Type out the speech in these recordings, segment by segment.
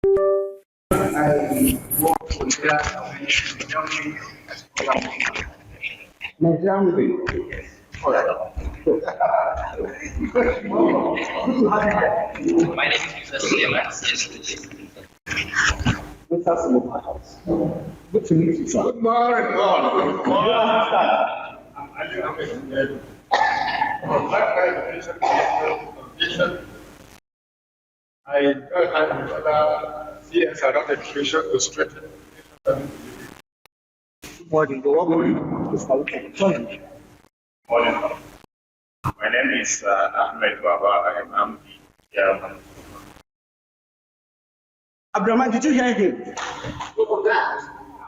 I work for Nigerian women. All right. My name is Mr. Suleiman. Mr. Suleiman. Good to meet you, sir. Good morning. Good morning. I CS adult education to strengthen. Morning. Morning. My name is Ahmed Baba. I'm the chairman. Abdurrahman, did you hear him?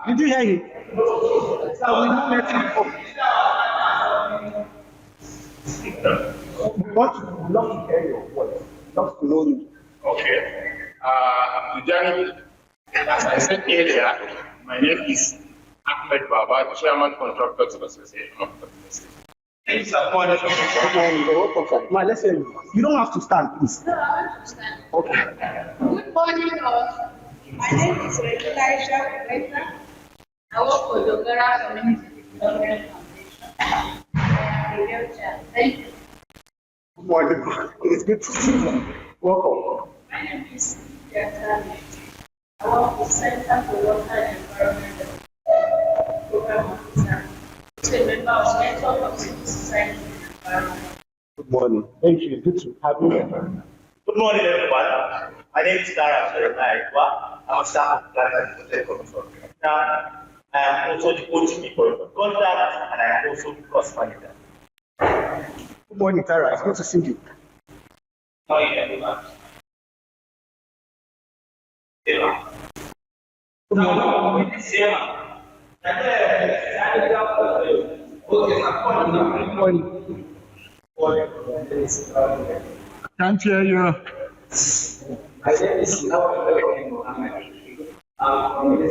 Did you hear him? I will not let him up. What? Love to hear your voice. Love to know you. Okay. As I said earlier, my name is Ahmed Baba, Chairman Contractors Association of the State. Let's hear you. You don't have to stand, please. No, I want to stand. Okay. Good morning, all. My name is Elisha Rebecca. I work for the Zaria Community Development Foundation. Thank you. Good morning. It's good to see you. Welcome. My name is Zaria. I work for Center for Water and Environment Program Officer. I'm a member of Network of Civil Society and Environment. Good morning. Thank you. Good to have you here. Good morning, everyone. My name is Zaria. I'm a staff of Blockage. Now, I am also the coach people contact, and I am also the cost manager. Good morning, Tara. It's good to see you. How are you, everyone? Good morning. Good morning. Can't hear you. My name is Mohammed. I'm from the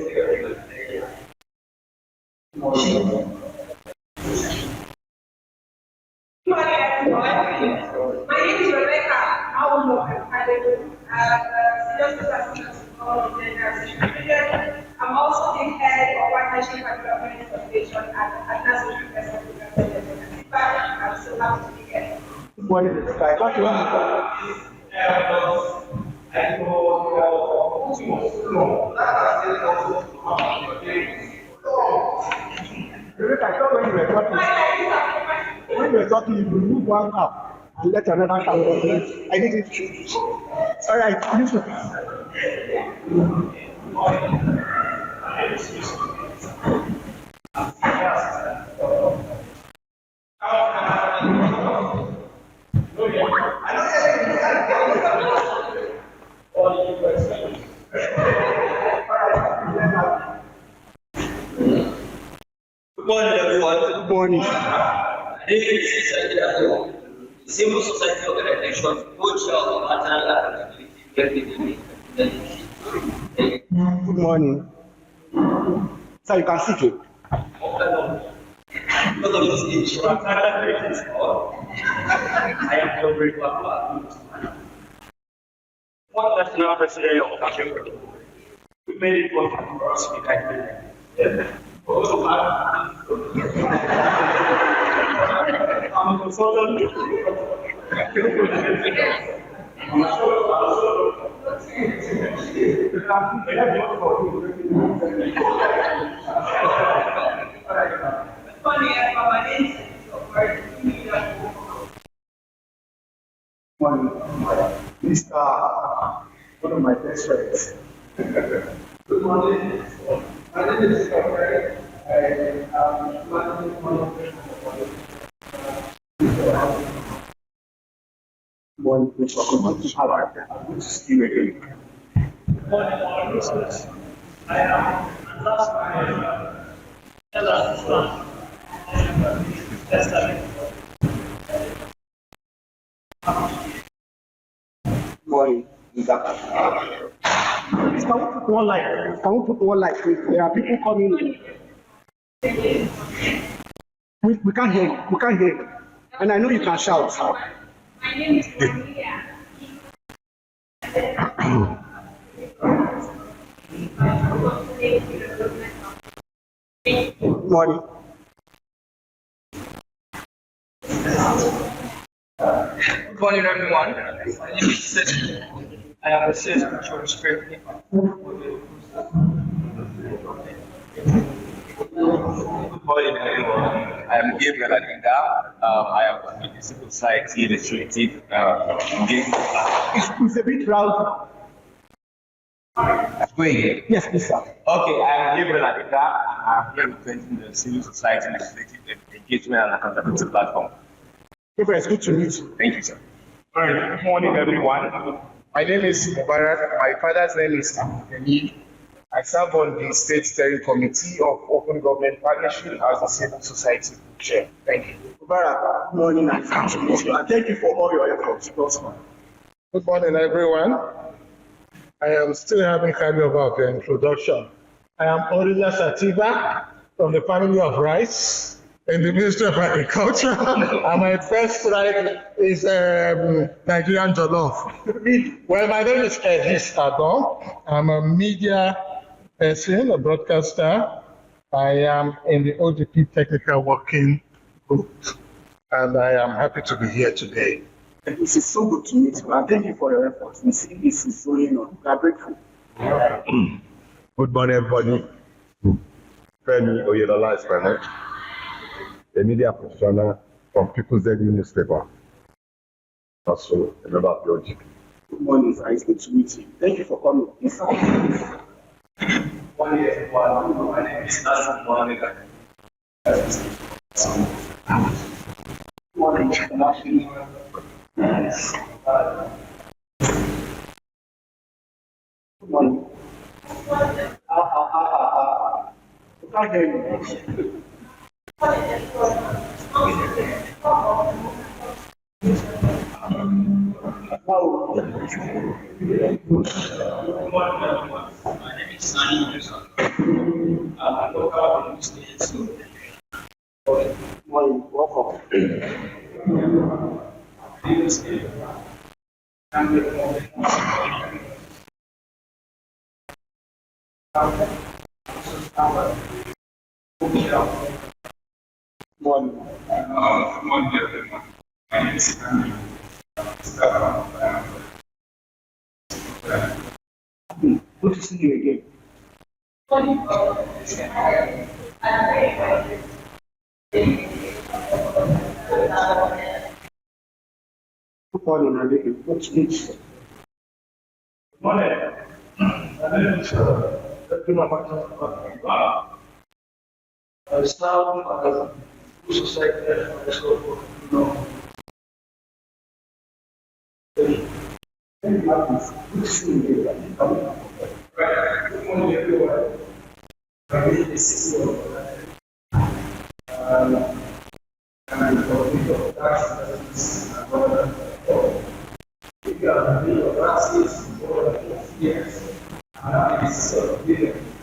My name is Rebecca. I will know I'm also the head of partnership and development foundation at National I'm so happy to be here. Good morning. Rebecca. I thought you were Rebecca, I thought when you were talking, you remove one cup and let another cup go. I didn't choose. All right, listen. Good morning, everyone. Good morning. My name is Zaria. Civil society organization, which are maternal accountability. Good morning. Sir, you can sit here. Because of this issue, I am very glad. One national president of Africa. We made it work for us. We can do it. I'm a consultant. This one of my best friends. Good morning. My name is Zaria. I am managing one of the one which was going to have which is still again. Good morning, all listeners. I am last Morning. Please, can we put one light? Can we put one light? There are people coming in. We can't hear you. We can't hear you. And I know you can shout. My name is Zaria. morning. Good morning, everyone. My name is Seth. I am a sales insurance trainer. Good morning, everyone. I am Gabriel Adinda. I am a civil society illustrative engagement. It's a bit loud. Wait. Yes, please, sir. Okay, I am Gabriel Adinda. I'm here representing the civil society illustrative engagement and accountability platform. Gabriel, it's good to meet you. Thank you, sir. All right, good morning, everyone. My name is Mubarak. My father's name is Abdul. I serve on the State Steering Committee of Open Government Partnership as a civil society chair. Thank you. Mubarak, good morning, and good to meet you. And thank you for all your efforts. Good morning, everyone. I am still having carryover of the introduction. I am Orila Sativa from the family of rice in the Ministry of Agriculture, and my first right is Nigerian jollof. Well, my name is Edis Adon. I'm a media person, a broadcaster. I am in the OGP Technical Working Group, and I am happy to be here today. This is so good to meet you, and thank you for your efforts. We see this is going on. We are grateful. Good morning, everybody. Femi Oyelola is my name, a media professional from People's Daily newspaper. Also, a member of the OGP. Good morning, sir. It's good to meet you. Thank you for coming. Yes, sir. Good morning, everyone. My name is Nassim Mohammed. Good morning. Good morning. We can't hear you. My name is Sani Musa. I'm a local state. Good morning. Welcome. Morning. Good morning, everyone. My name is Sani. Good to see you again. Good morning, Andy. Good to meet you. Morning. My name is I serve as a society Good to see you again. Good morning, everyone. My name is I'm the coordinator of tax yes. And I'm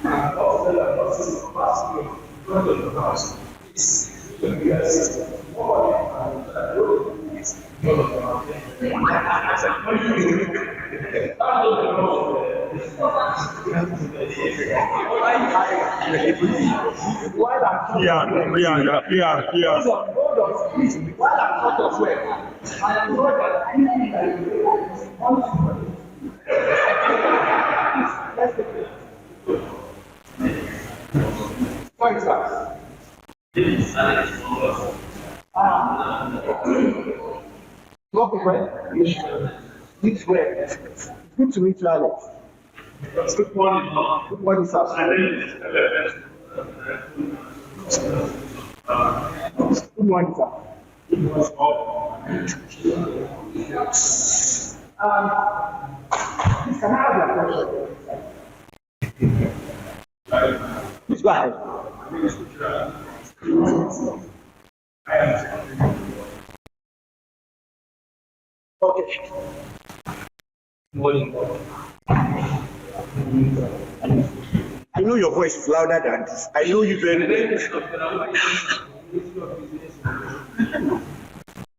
and also the process of passing in front of the house. It's going to be a system. More and the road is not of the Good to meet you, Alex. Good morning. Good morning, sir. Good morning, sir. Please, can I have your question? Please go ahead. Okay. Morning. I know your voice is louder than this. I know you very well.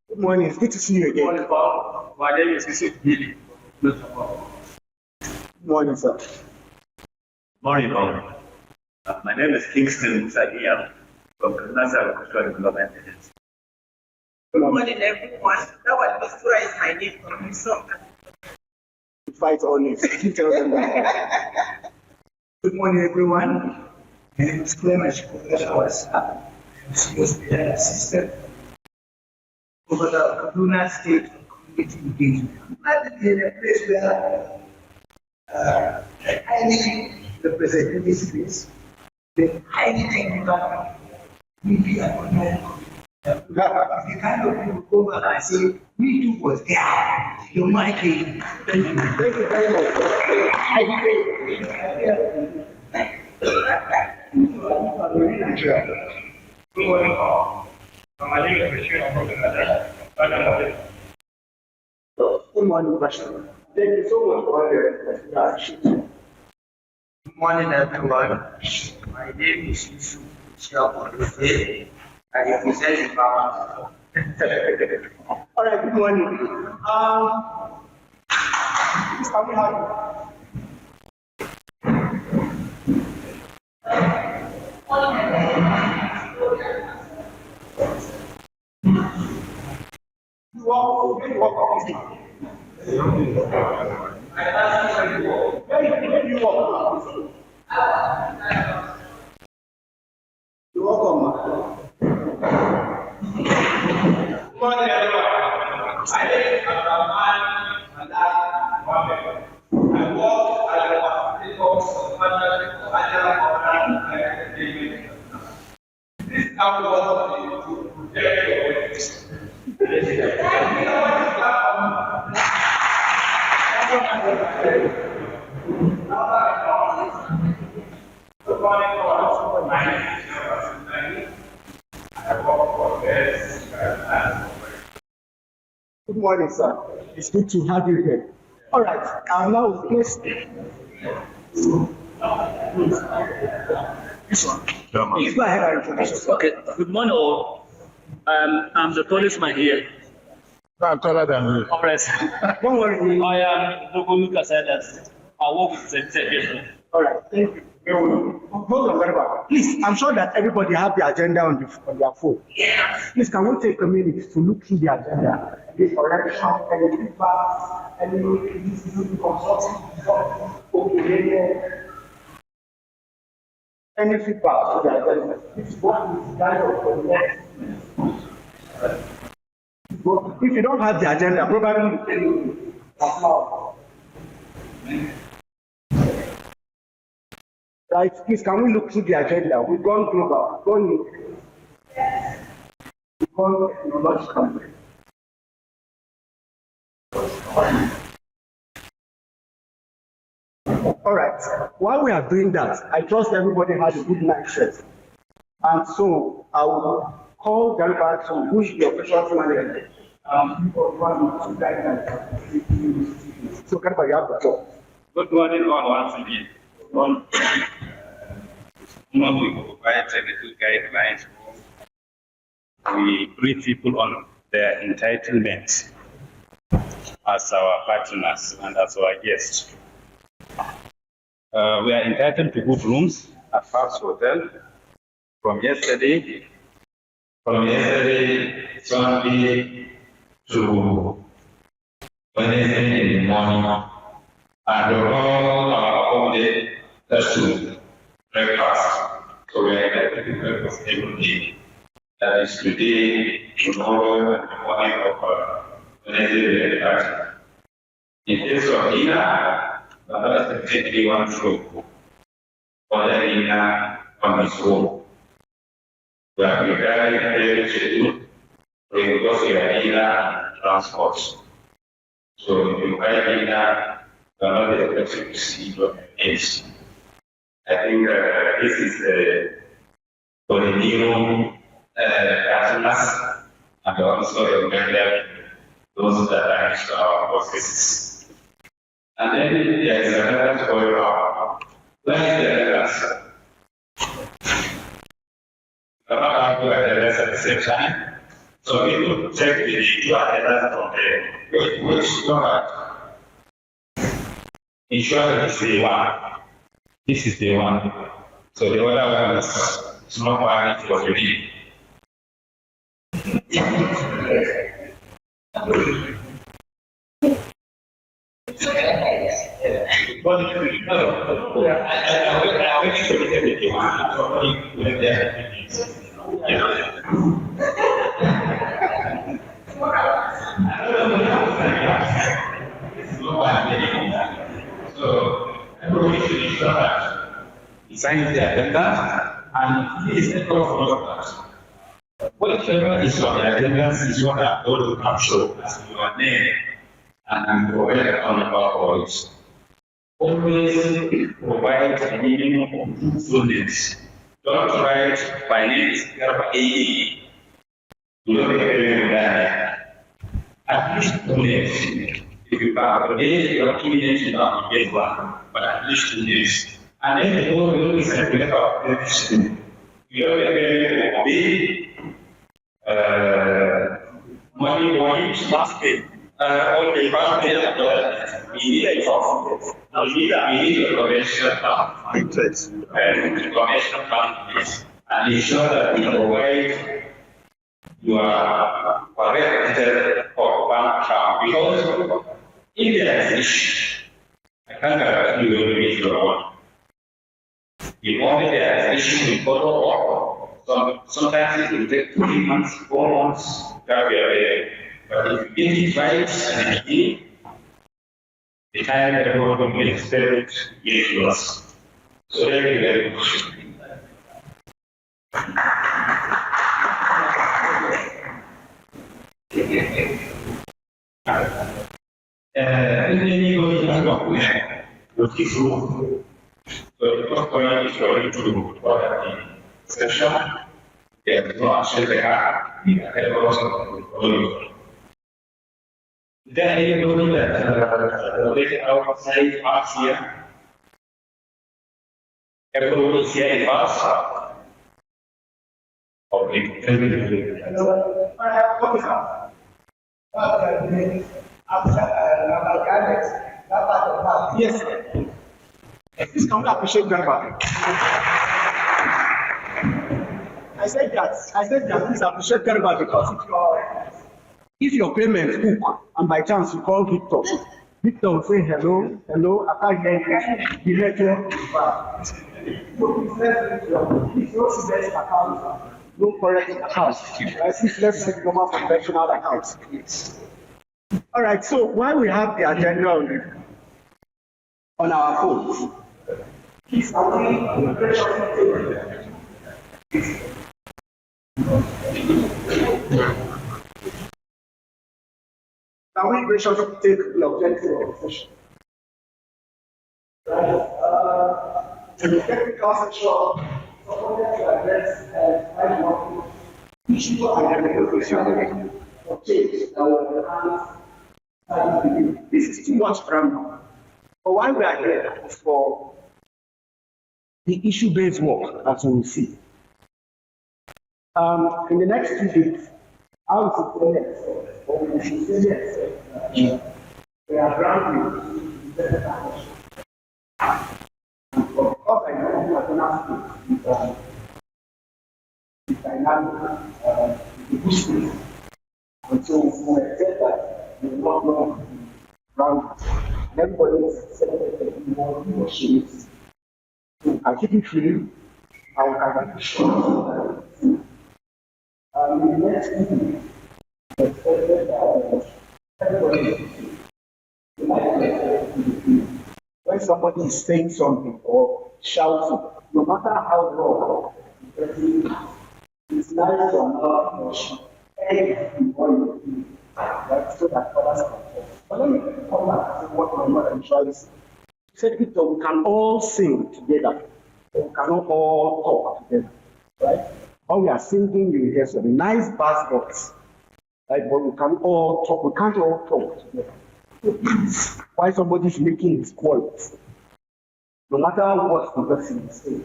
Good morning. It's good to see you again. My name is Billy. Good morning, sir. Morning, my name is Kingston Zaria. from the National Agricultural Development Agency. Good morning, everyone. That was Mistura is my name from Missouri. Fight on it. Tell them that. Good morning, everyone. My name is Clement. I was supposed to be an assistant over the Kaduna State Community Engagement. I'm in a place where highly representative space, the highly technical, maybe an unknown. The kind of people go back and say, me too was there. You're my king. Thank you. Thank you very much. Good morning, all. My name is Christian. I'm from the Good morning, Bashir. Thank you so much for your introduction. Good morning, everyone. My name is Yusuf Chiapote. I represent the power. All right, good morning. Mr. Muhammad. You walk on me. You welcome. Good morning, everyone. My name is Abdulrahman Malak Mohammed. I work as a facilitator of the National Agricultural Development. This is how we want to protect your waste. Good morning, everyone. My name is Abdulrahman. I work for this. Good morning, sir. It's good to have you here. All right, now please. This one. Please go ahead and introduce yourself. Okay, good morning all. I'm the policeman here. I'm taller than you. All right. Don't worry. I am Dogo Lucas Elders. I work with the All right, thank you. Hold on, whatever. Please, I'm sure that everybody have the agenda on their phone. Please, can we take a minute to look through the agenda? The correction, any feedback, any consulting, any feedback to the agenda. This is what is guided for the next. If you don't have the agenda, probably you can right, please, can we look through the agenda? We've gone global, we've gone technological. All right, while we are doing that, I trust everybody has a good night's rest. And so I will call Gariba to who is the operations manager. So Gariba, you have the floor. Good morning, all once again. We provide technical guidelines. We brief people on their entitlements as our partners and as our guests. We are entitled to good rooms at Fabs Hotel from yesterday, Sunday to Wednesday in the morning, and all our holiday that's to breakfast. So we are entitled to breakfast every day. That is today, tomorrow, and the morning of Wednesday breakfast. In case of dinner, another technically one show. Other dinner on his own. We are preparing a daily schedule because we are dinner and transport. So if you buy dinner, you are not expected to see your age. I think this is for the new customers and also the those that are into our processes. And then there is another story when the rest at the same time. So people check the two attendants from there, which insurance is the one. This is the one. So the other one is It's not valid for you. So everybody should ensure that he signs the agenda and he is the follow whatever is on the agenda is what I'm going to capture as your name and provide accountable for it. Always provide a minimum of 2 full names. Don't write by name is AE. You don't get anything done. At least 2 names. If you have a day, you have 2 names, you don't get one, but at least 2 names. And then the whole will be circulated of the system. You don't get anything of B. Money, last day. All the first day of the we need a soft. We need a commercial commercial companies and ensure that we provide your correct for bank account because if there is an issue, I can't guarantee you will reach your one. If only there is an issue, we follow up. Sometimes it will take 3 months, 4 months, that we are there. But if you get it right and again, the time that everyone will expect it is yours. So very, very good. Any going to what is wrong? So the first point is going to the session. Yeah, no, actually, they have. Then you know that related outside parts here. Everyone will see it fast. Yes. Please can we appreciate Garba? I said that please appreciate Garba because if your payment hook and by chance you call Victor will say hello, I can't hear you. No correct account. Let's say normal professional accounts. All right, so while we have the agenda on our phones, please can we graciously take the objective of the session? The technical section supported to address high working issue identification of change that will enhance. This is too much grammar. But why we are here is for the issue-based work, as we will see. In the next 2 days, I will say or we should say yes. We are grounded in because I know you are going to the dynamic, the boosting. And so we expect that we will not know grounded. Everybody is celebrating more negotiations. So I keep it free. I will keep it short. In the next 2 weeks, when somebody is saying something or shouting, no matter how loud, it's nice to allow anything what you do, right? So that others can talk. But let me come back to what my mother usually said. She said, Victor, we can all sing together, but we cannot all talk together, right? When we are singing, you hear some nice bass voice. Right, but we can all talk, we can't all talk together. Why somebody is making his quality? No matter what the person is saying,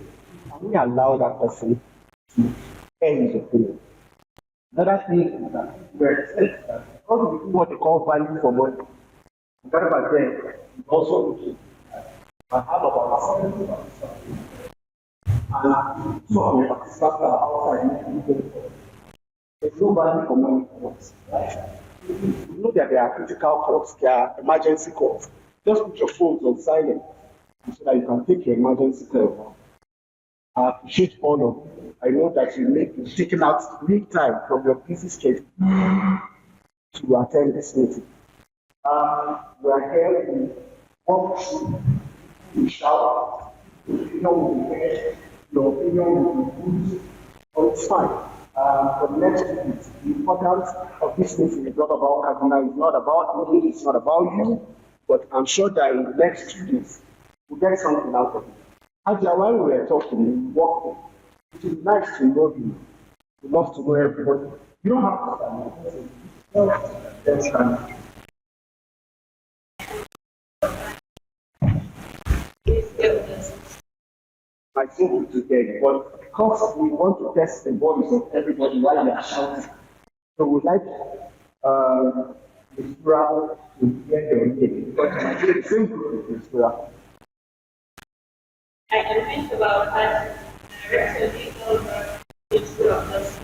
can we allow that person to air his opinion? Another thing is that we're expecting that because we do what they call value for money, that about them also looking at have about 70%. and some of the participants are outside. There's nobody for money calls, right? You know that there are critical calls, there are emergency calls. Just put your phones on silent so that you can take your emergency call. I appreciate all of you. I know that you've taken out real time from your busy schedule to attend this meeting. We are here to walk through, we shout, your opinion will be heard, your opinion will be good, but it's fine. For the next 2 weeks, the importance of this meeting is not about Kaduna, it's not about me, it's not about you, but I'm sure that in the next 2 days, we'll get something out of it. Actually, while we were talking, we walked in. It is nice to know you. We love to know everybody. You don't have to stand. Let's stand. My phone will today, but because we want to test the voice of everybody while they are shouting, so we'd like the crowd to get their name. But I feel the same group with this crowd. I can think about that director legal issue of this.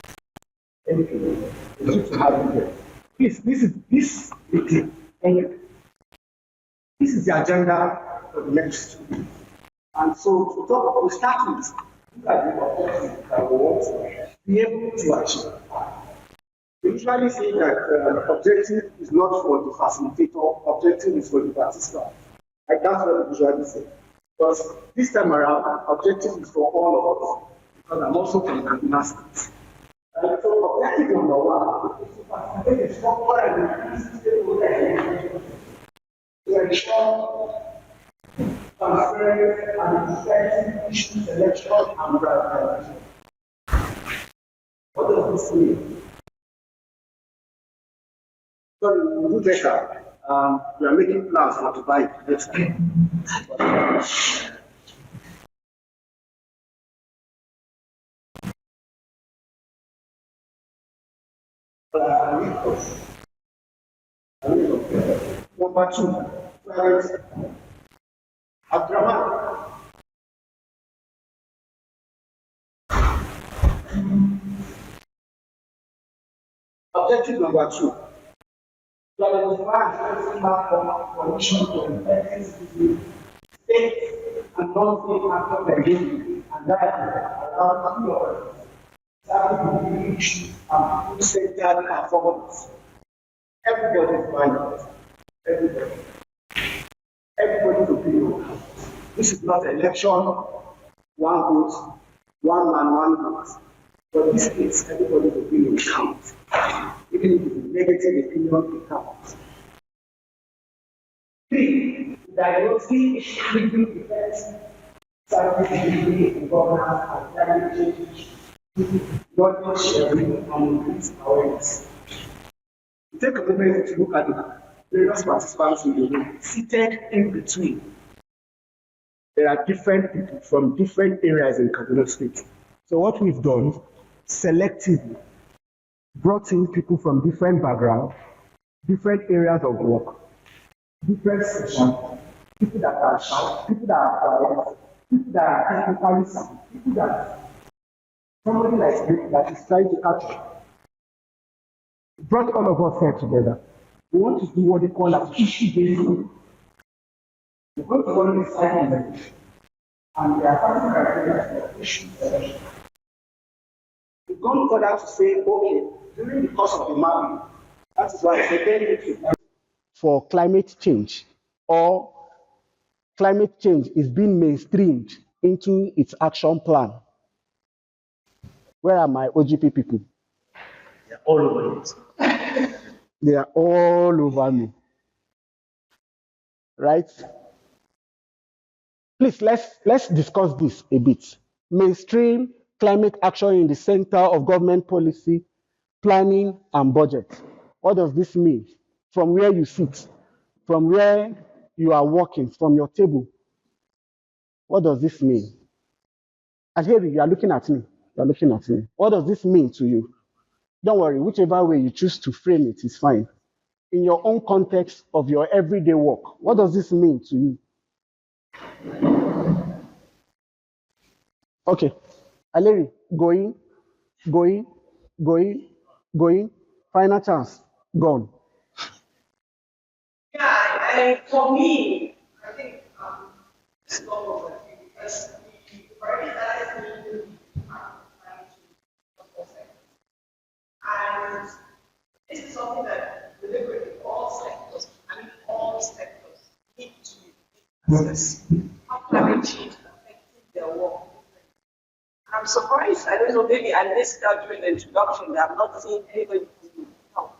Thank you. It's good to have you here. Please, this is meeting. Thank you. This is the agenda for the next 2 weeks. And so we start with look at the objectives that we want to be able to achieve. We usually say that objective is not for the facilitator, objective is for the participant. Like that's what we usually say. But this time around, objective is for all of us, because I'm also from Kaduna State. So objective number 1 is to facilitate the structure and the stakeholder to ensure transparent and effective issue selection and prioritization. What does this mean? Sorry, we'll do better. We are making plans for to buy it next time. Number 2, Abdurrahman. Objective number 2. To identify conditions to effectively state and non-state actors engagement, and that around your starting issues and people-centered performance. Everybody is minded. Everybody's opinion. This is not election, one vote, one man, one vote. But this is everybody's opinion counts. Even if it's a negative opinion, it counts. 3, diagnosing critical effects, scientific governance, and climate change, knowledge sharing, and increase awareness. Take a moment to look at the various participants in the room, seated in between. There are different people from different areas in Kaduna State. So what we've done, selectively, brought in people from different backgrounds, different areas of work, different sections, people that are shy, people that are quiet, people that are technically sound, people that somebody like me that is trying to catch up. Brought all of us here together. We want to do what they call an issue-based. We're going to run this cycle, and we are finding criteria for issue selection. We've gone further to say, okay, during the course of the mapping, that is why I said for climate change, or climate change is being mainstreamed into its action plan. Where are my OGP people? They're all over it. They are all over me. Right? Please, let's discuss this a bit. Mainstream climate action in the center of government policy, planning, and budget. What does this mean? From where you sit, from where you are working, from your table. What does this mean? And here you are looking at me. You are looking at me. What does this mean to you? Don't worry, whichever way you choose to frame it is fine. In your own context of your everyday work, what does this mean to you? Okay. Aleri, going, going, going, going. Final chance. Gone. Yeah, and for me, I think it's not over because the prioritize me and this is something that deliberately all sectors, I mean all sectors, need to assess how climate change affecting their work. I'm surprised, I don't know, maybe I missed out during the introduction that I'm not seeing anybody who help.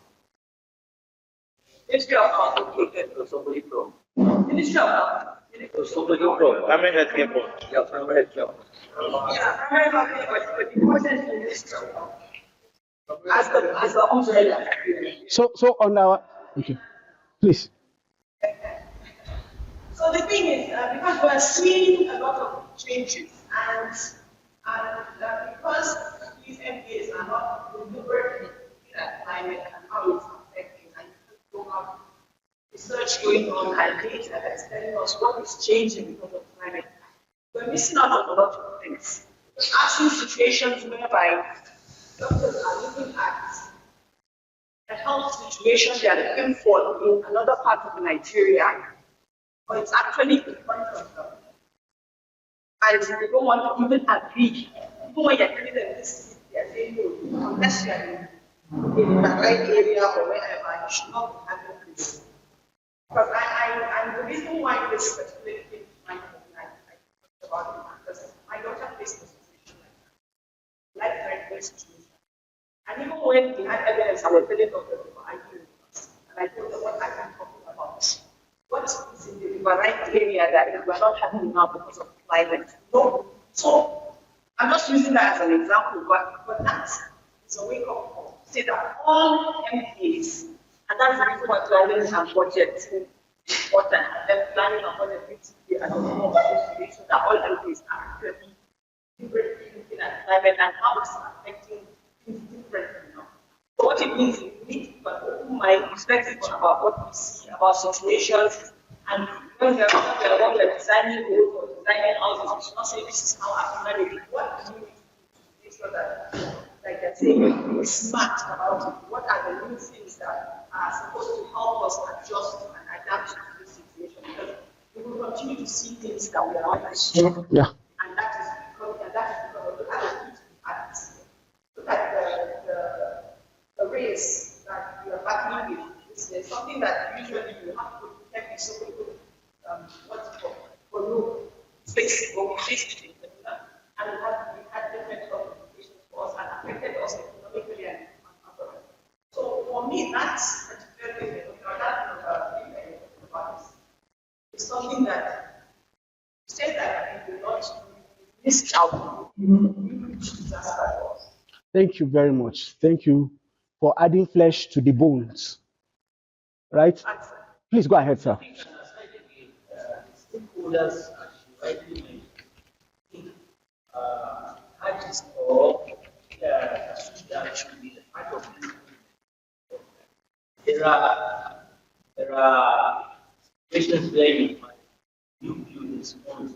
Ministry of Health located to somebody from. Ministry of Health. Somebody from. Primary health care board. Yeah, primary health care board. Yeah, primary health care board, but the important is Ministry of Health. As the umbrella. So on our okay, please. So the thing is, because we're seeing a lot of changes, and because these MPAs are not deliberately looking at climate and how it's affecting, and you have research going on and data that's telling us what is changing because of climate, we're missing out on a lot of things. I've seen situations whereby doctors are looking at a health situation they are looking for in another part of Nigeria, but it's actually in front of them. And they don't want to even agree. Even when you're telling them this, they're saying no, unless you're in the right area or wherever, you should not be having this. Because and the reason why this particular thing might I talked about it, because my daughter faced a situation like that, life-threatening situation. And even when we had evidence, I was telling doctors, I knew it was. And I told them what I am talking about. What is in the riverine area that we're not having now because of climate? No. So I'm just using that as an example, but that is a wake up call. Say that all MPs, and that's the reason why planning and budget is important, and then planning and budget needs to be at the form of this so that all MPs are actually differently looking at climate and how it's affecting things differently now. So what it means is we need to open my perspective about what we see about situations, and when we are designing roads or designing houses, we should not say this is how I manage it. What do we need to do to make sure that, like I say, we're smart about it? What are the new things that are supposed to help us adjust and adapt to this situation? Because we will continue to see things that we are not ashamed. Yeah. And that is because look at the heat at look at the race that we are battling with. There's something that usually you have to protect so people what's it called? For no space, but we face it in particular. And we had different implications for us and affected us economically and otherwise. So for me, that's particularly that about is something that say that we will not miss out. Disaster for us. Thank you very much. Thank you for adding flesh to the bones. Right? Please go ahead, sir. Stakeholders rightly think artists or that should be a part of this. There are situations where you respond.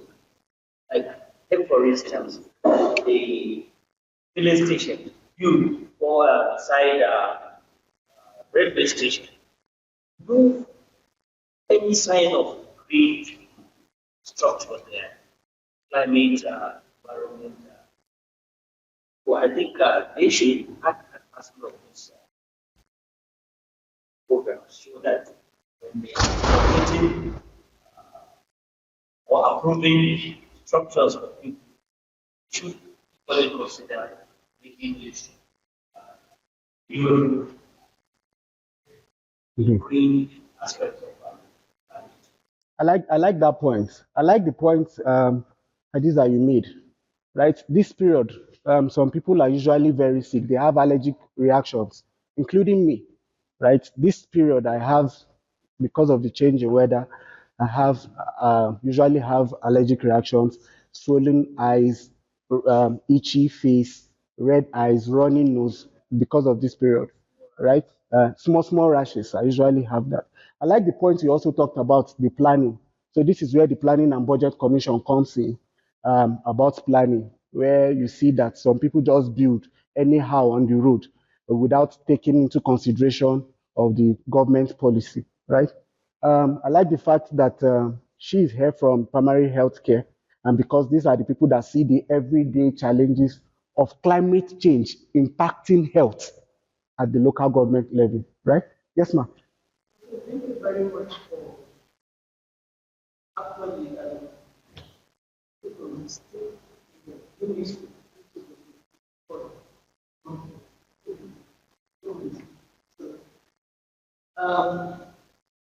Like, take for instance, the filling station, you or beside railway station. No any sign of green structure there, climate, environment. So I think they should act as part of this program so that when they are creating or approving structures for people, should equally consider making use even green aspects of I like that point. I like the point, Hadiza, you made. Right? This period, some people are usually very sick. They have allergic reactions, including me. Right? This period, I have, because of the change in weather, I have usually have allergic reactions, swollen eyes, itchy face, red eyes, running nose because of this period. Right? Small rashes. I usually have that. I like the point you also talked about the planning. So this is where the Planning and Budget Commission comes in about planning, where you see that some people just build anyhow on the road without taking into consideration of the government policy, right? I like the fact that she is here from primary health care, and because these are the people that see the everyday challenges of climate change impacting health at the local government level, right? Yes, ma'am. Thank you very much for actually people still doing this.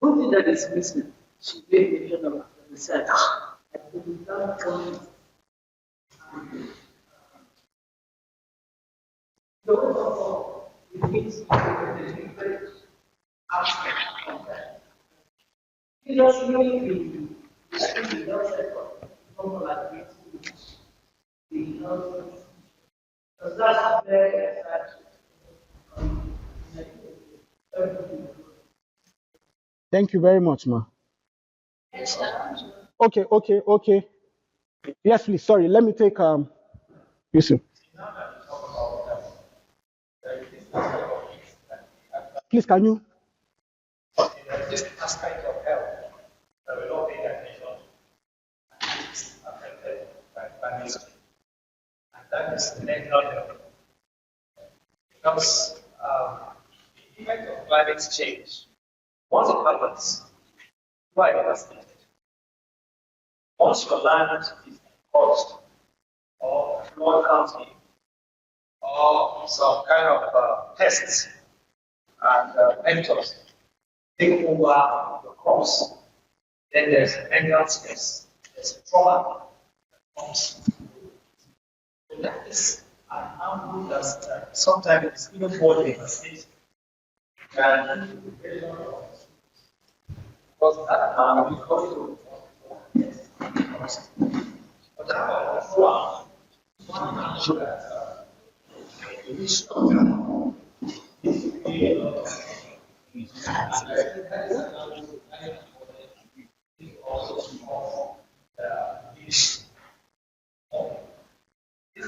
One thing that is missing, she made mention of research. I think that point, those of all, it means the different aspect of that. It doesn't mean the health sector, people like the health, because that's very exciting. Thank you very much, ma'am. Okay. Yes, please. Sorry, let me take Yusuf. Please, can you? This aspect of health that we don't pay attention is affected by climate change. And that is mental health. Because the effect of climate change, once it happens, you are devastated. Once your land is caused, or flood comes in, or some kind of pests and vectors take over the crops, then there's mental stress, there's trauma that comes. So that is an harmful that sometimes it's even more devastating than because that harm will come to but that one should this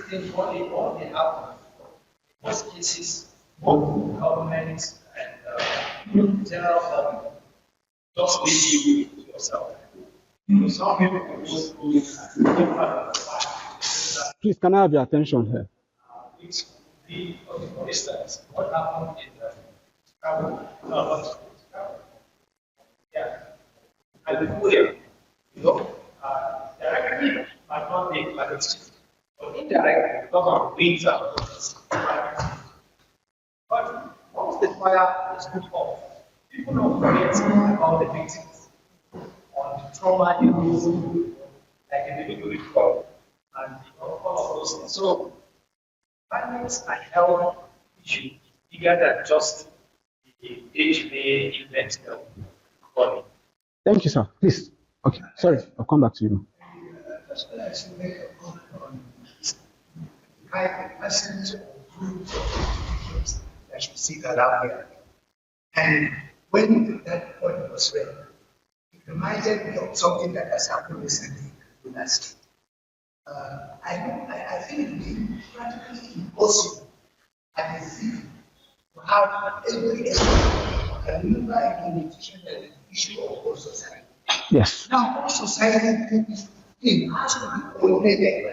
thing what they happen. In most cases, both government and general public just leave you with yourself. Some people Please, can I have your attention here? It could be, for instance, what happened in travel, not travel. Yeah. And the food, directly might not be climate change, but indirectly because of winds and others. But once the fire is put off, people don't forget about the victims on the trauma they go like in the middle before, and all of those things. So, climate and health issue bigger than just the day-to-day event body. Thank you, sir. Please. Okay. Sorry, I'll come back to you. I listened to that you see that out here. And when that point was read, it reminded me of something that has happened recently in that state. I think it would be practically impossible at the city to have every element. I remember in the nutrition that the issue of whole society. Yes. Now, whole society thing has to be coordinated.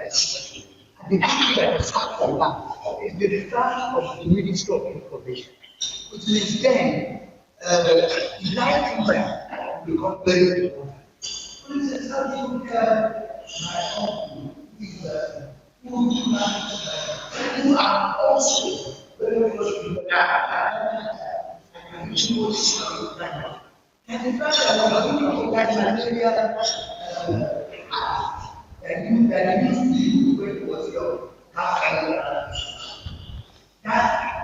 And the thing that has happened now is the return of the Ministry of Information, which means then the life impact becomes very important. For instance, how do you my own with who are also very close to the and you and the fact that we are looking at Nigeria that you when it was your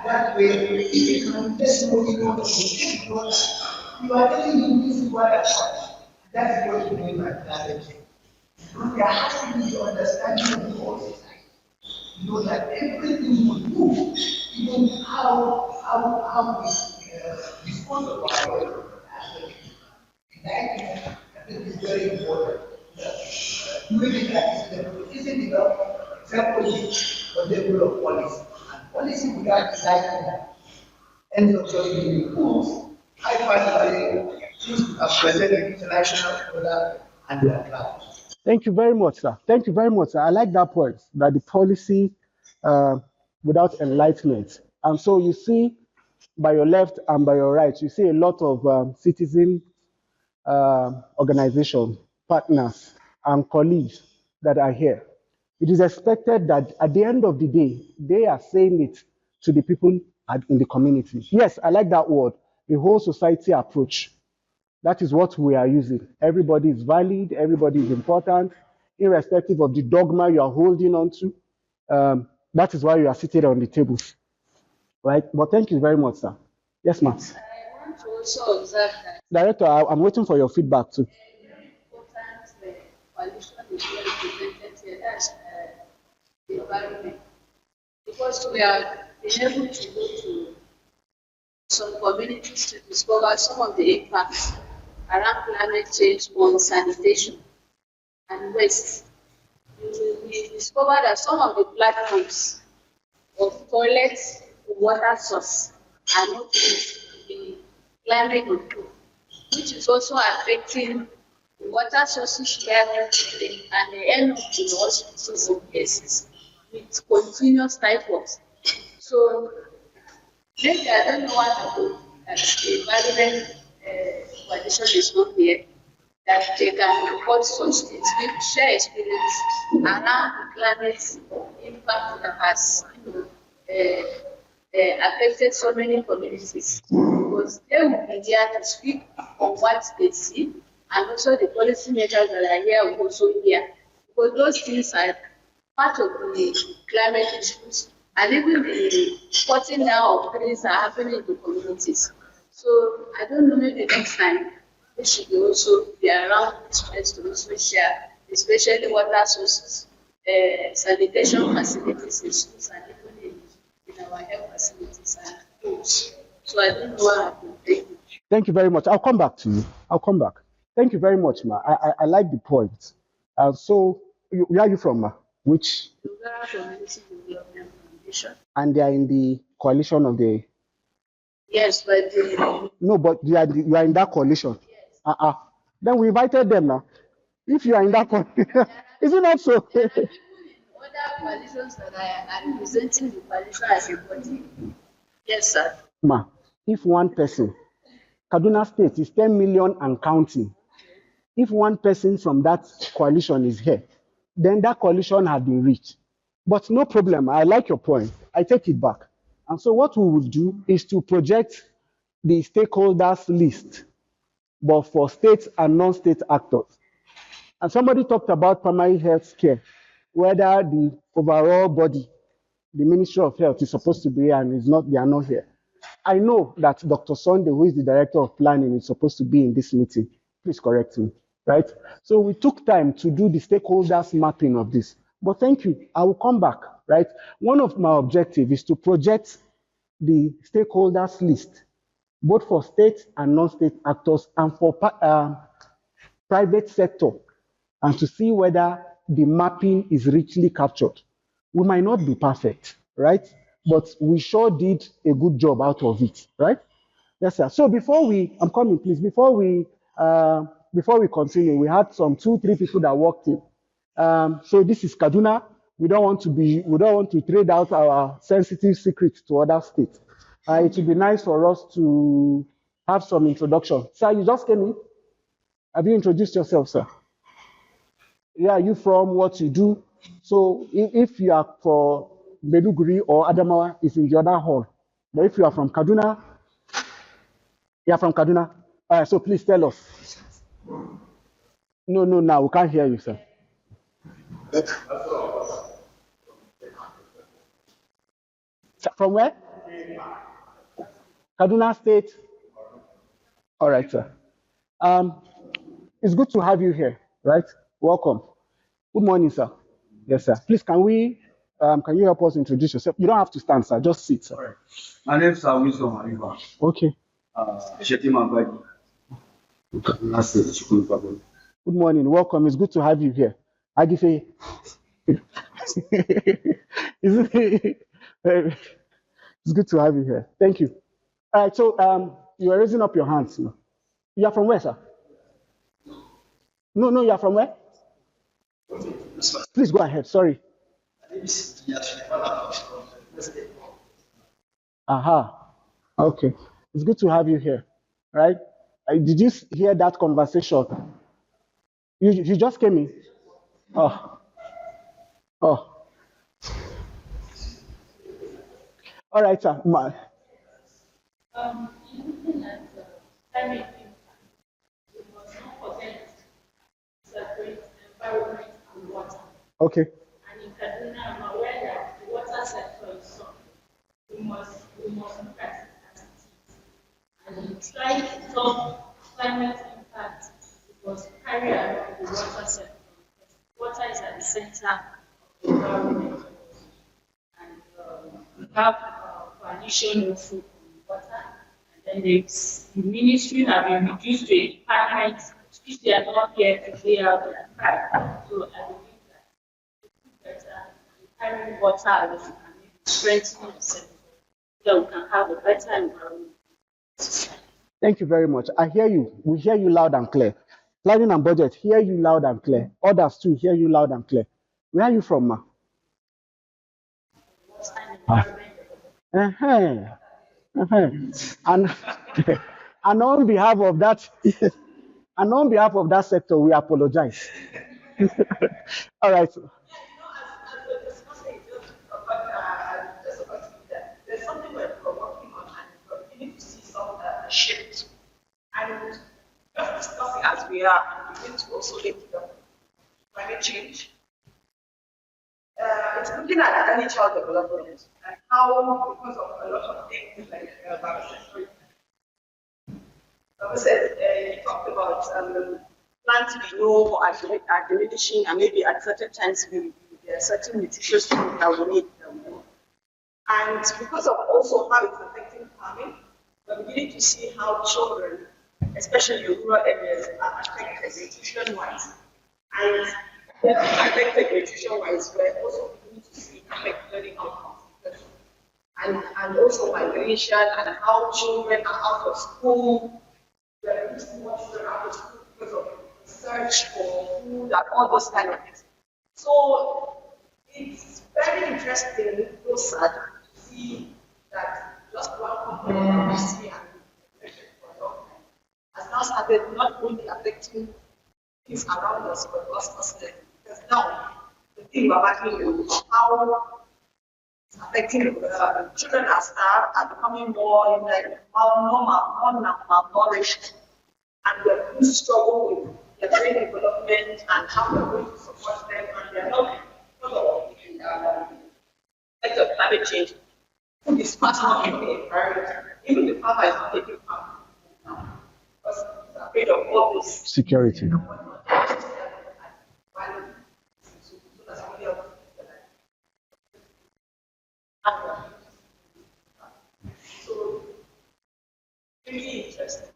that way if you can testimony because you are telling him this is what I want. That is what you mean by clarity. There has to be the understanding of the whole society. You know that everything will move, even how we dispose of our I think it's very important. Doing it like this, isn't enough. Secondly, for the role of policy. And policy without enlightenment ends up just being rules. I personally think I've presented the international order and the apply. Thank you very much, sir. Thank you very much, sir. I like that point, that the policy uh, without enlightenment. And so you see, by your left and by your right, you see a lot of citizen organization, partners, and colleagues that are here. It is expected that at the end of the day, they are saying it to the people in the community. Yes, I like that word, a whole society approach. That is what we are using. Everybody is valid, everybody is important, irrespective of the dogma you are holding on to. That is why you are seated on the tables, right? But thank you very much, sir. Yes, ma'am. I want to also observe that Director, I'm waiting for your feedback too. very important coalition is well represented here. That's the environment. Because we have been able to go to some communities to discover some of the impacts around climate change on sanitation and waste. We discovered that some of the platforms of toilet water source are not in climate control, which is also affecting the water sources where and they end up in hospitals and places with continuous typhoid. So maybe I don't know what happened that the environment coalition is not there, that they can report such things, share experience around the climate impact that has affected so many communities. Because they will be there to speak on what they see, and also the policymakers that are here will also hear. Because those things are part of the climate issues, and even the cutting down of trees are happening in the communities. So I don't know, maybe next time they should also be around this place to also share, especially water sources, sanitation facilities in schools and even in our health facilities and schools. So I don't know what happened. Thank you. Thank you very much. I'll come back to you. I'll come back. Thank you very much, ma. I like the point. So, where are you from, ma? Which? The Zaria Community Development Foundation. And they are in the coalition of the. Yes, but No, but you are in that coalition. Yes. Then we invited them now. If you are in that coalition, is it not so? there are people in other coalitions that are representing the coalition as a body. Yes, sir. Ma, if one person, Kaduna State is 10 million and counting. If one person from that coalition is here, then that coalition has been reached. But no problem. I like your point. I take it back. And so what we will do is to project the stakeholders list, but for state and non-state actors. And somebody talked about primary health care, whether the overall body, the Ministry of Health, is supposed to be here and they are not here. I know that Dr. Sunday, who is the Director of Planning, is supposed to be in this meeting. Please correct me, right? So we took time to do the stakeholders mapping of this. But thank you. I will come back, right? One of my objectives is to project the stakeholders list, both for state and non-state actors and for private sector, and to see whether the mapping is richly captured. We might not be perfect, right? But we sure did a good job out of it, right? Yes, sir. So I'm coming, please. Before we continue, we had some 2-3 people that walked in. So this is Kaduna. We don't want to trade out our sensitive secrets to other states. It would be nice for us to have some introduction. Sir, you just came in. Have you introduced yourself, sir? Where are you from? What you do? So if you are for Meduguri or Adamawa, it's in the other hall. But if you are from Kaduna, you are from Kaduna. All right, so please tell us. No, now we can't hear you, sir. From where? Kaduna State. All right, sir. It's good to have you here, right? Welcome. Good morning, sir. Yes, sir. Please, can you help us introduce yourself? You don't have to stand, sir. Just sit, sir. All right. My name is Wisdom Ariva. Okay. Shetima Bagi. Good morning. Welcome. It's good to have you here. How do you say? It's good to have you here. Thank you. All right, so you are raising up your hands. No? You are from where, sir? No, you are from where? Please go ahead. Sorry. Aha. Okay. It's good to have you here. Right? Did you hear that conversation? You just came in. Oh. Oh. All right, sir. Looking at climate impact, we must not forget to separate environment and water. Okay. And in Kaduna, I'm aware that the water sector is something we must look at it as it is. And try to solve climate impact, we must carry along the water sector. Water is at the center of the environment. And we have coalition of food on water. And then the ministry have been reduced to a department which they are not here to lay out their part. So I believe that it's better carrying water along and maybe strengthening the sector so we can have a better environment. Thank you very much. I hear you. We hear you loud and clear. Planning and budget, hear you loud and clear. Others too, hear you loud and clear. Where are you from, ma? Uh-huh. Uh-huh. And and on behalf of that, and on behalf of that sector, we apologize. All right. There's something we're working on and we're beginning to see some shift. And just discussing as we are and begin to also link it up climate change. It's looking at early child development and how, because of a lot of things like you talked about plants we know are diminishing, and maybe at certain times there are certain nutritious food that we need. And because of also how it's affecting farming, we're beginning to see how children, especially in rural areas, are affected nutrition-wise. And affected nutrition-wise, we're also beginning to see affected learning outcomes. And also migration and how children are out of school. We're losing more children out of school because of search for food and all those kind of things. So it's very interesting, though sad, to see that just one company that we see and for a long time has now started not only affecting things around us, but us personally. Because now the thing we're battling is how it's affecting children are becoming more like malnourished, and we're going to struggle with their brain development and how we're going to support them, and they're not because of the effect of climate change. Food is much more a priority. Even the farmer is not taking farm now because he's afraid of all this security.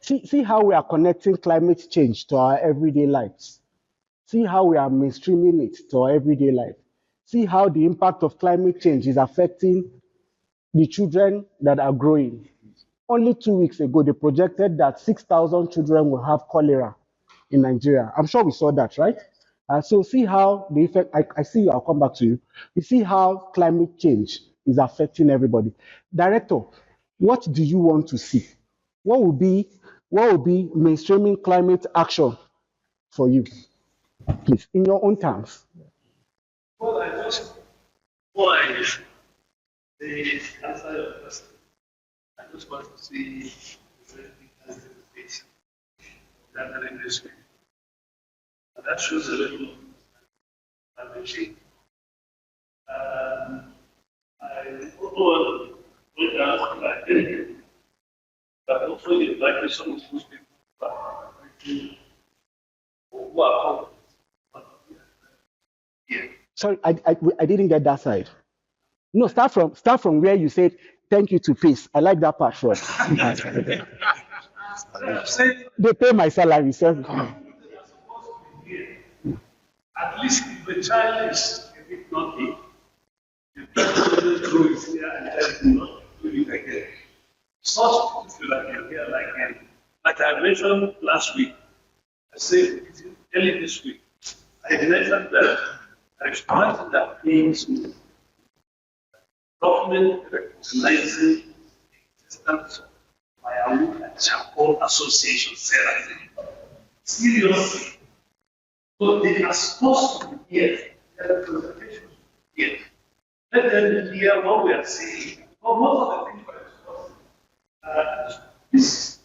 See how we are connecting climate change to our everyday lives. See how we are mainstreaming it to our everyday life. See how the impact of climate change is affecting the children that are growing. Only 2 weeks ago, they projected that 6,000 children will have cholera in Nigeria. I'm sure we saw that, right? So see how the effect, I see, I'll come back to you. You see how climate change is affecting everybody. Director, what do you want to see? What will be mainstreaming climate action for you? Please, in your own terms. Well, the answer your question. I just want to see the face that an industry. And that shows a little climate change. I also want to point out that but also the likely some of those people who are Sorry, I didn't get that side. No, start from where you said thank you to PACE. I like that part first. They pay my salary, sir. At least if the child is a bit naughty, throw it here and tell you not to do it again. Such people that you hear like I mentioned last week, I said early this week, I mentioned that I expanded that means government recognizing the existence of firewood and charcoal association, seriously. So they are supposed to be here, their representation here. Let them hear what we are saying. But most of the things we are discussing,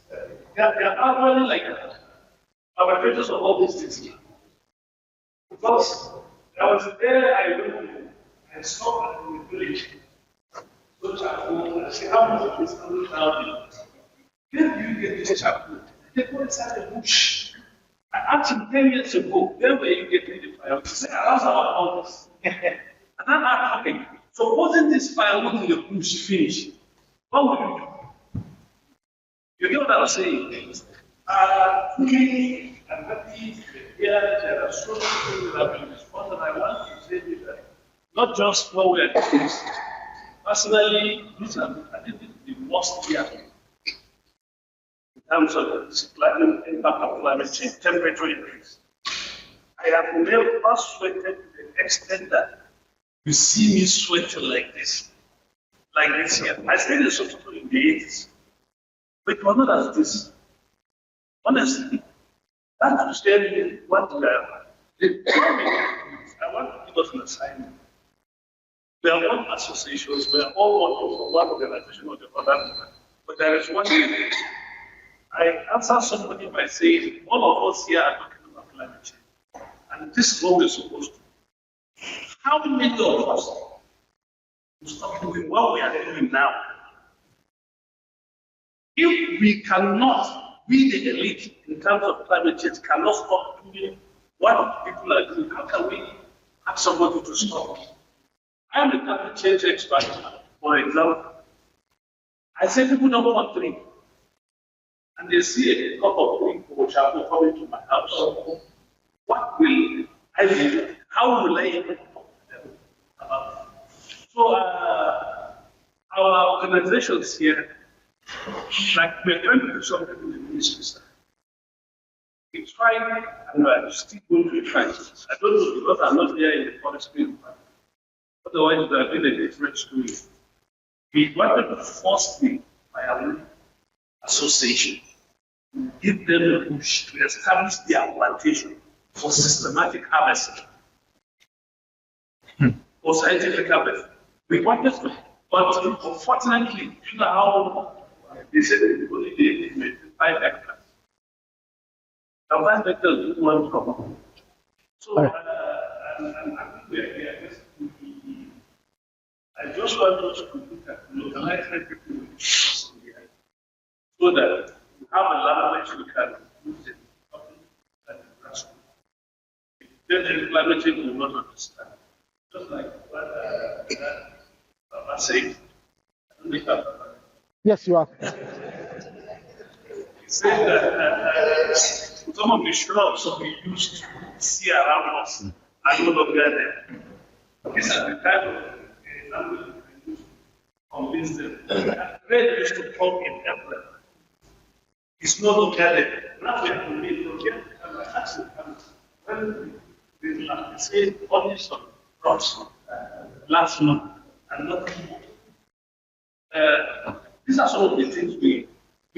they are actually like arbitrators of all these things. Because I was there, I went and stopped at the village. So charcoal, I said, how much is this $100,000? Where do you get this charcoal? They put inside the bush. I asked him 10 years ago, where were you getting the fire? He said, I was about this. And I'm not happy. Supposing this firewood in the bush finish, what would you do? You get what I'm saying? Today, I'm happy here. There are so many things that have been discussed, and I want to say that not just what we are doing. Personally, this is, I think, the worst year in terms of the climate impact of climate change, temperature increase. I have never sweated to the extent that you see me sweating like this year. I stayed in Sokoto in the 80s, but it was not as this. Honestly, that was telling what we are. I want to give us an assignment. We are one associations, we are all working for one organization or the other, but there is one thing. I answer somebody by saying, all of us here are talking about climate change, and this is what we're supposed to do. How many of us will stop doing what we are doing now? If we cannot, we the elite, in terms of climate change, cannot stop doing what people are doing, how can we ask somebody to stop? I am a climate change expert, for example. I say people don't want drink, and they see a cup of drink or shampoo coming to my house. What will I do? How will I talk to them about it? So, our organizations here, like we're trying to do something with the ministry. We tried, and we're still going to try. I don't know because I'm not there in the forestry department. Otherwise, it would have been a different story. We wanted to force the firewood association, give them a push to establish their plantation for systematic harvesting, for scientific harvesting. We wanted to, but unfortunately, you know how they said that only they made 5 hectares. Now, 5 hectares didn't want to come up. So, I just want us to look at localizing people so that we have a language we can use in public and in classroom. Then the climate change will not understand. Just like what Baba said. Yes, you are. He said that some of the shrubs that we used to see around us are no longer there. These are the type of language we can use to convince them. Red used to talk in April. It's no longer there. Now we have to meet again. And I asked them, when they say only some crops last month and not more. These are some of the things we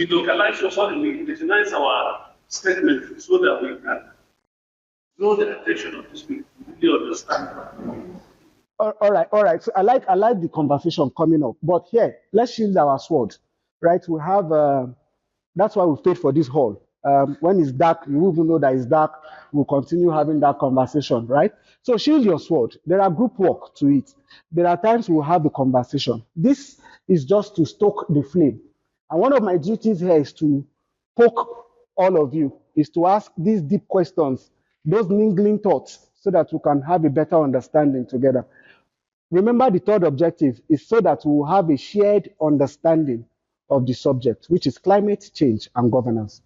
localize, so we recognize our statement so that we can know the attention of this people, really understand. All right. So I like the conversation coming up, but here, let's shield our sword, right? We have, that's why we paid for this hall. When it's dark, you won't even know that it's dark. We'll continue having that conversation, right? So shield your sword. There are group work to it. There are times we'll have the conversation. This is just to stoke the flame. And one of my duties here is to poke all of you, is to ask these deep questions, those mingling thoughts, so that we can have a better understanding together. Remember, the third objective is so that we will have a shared understanding of the subject, which is climate change and governance.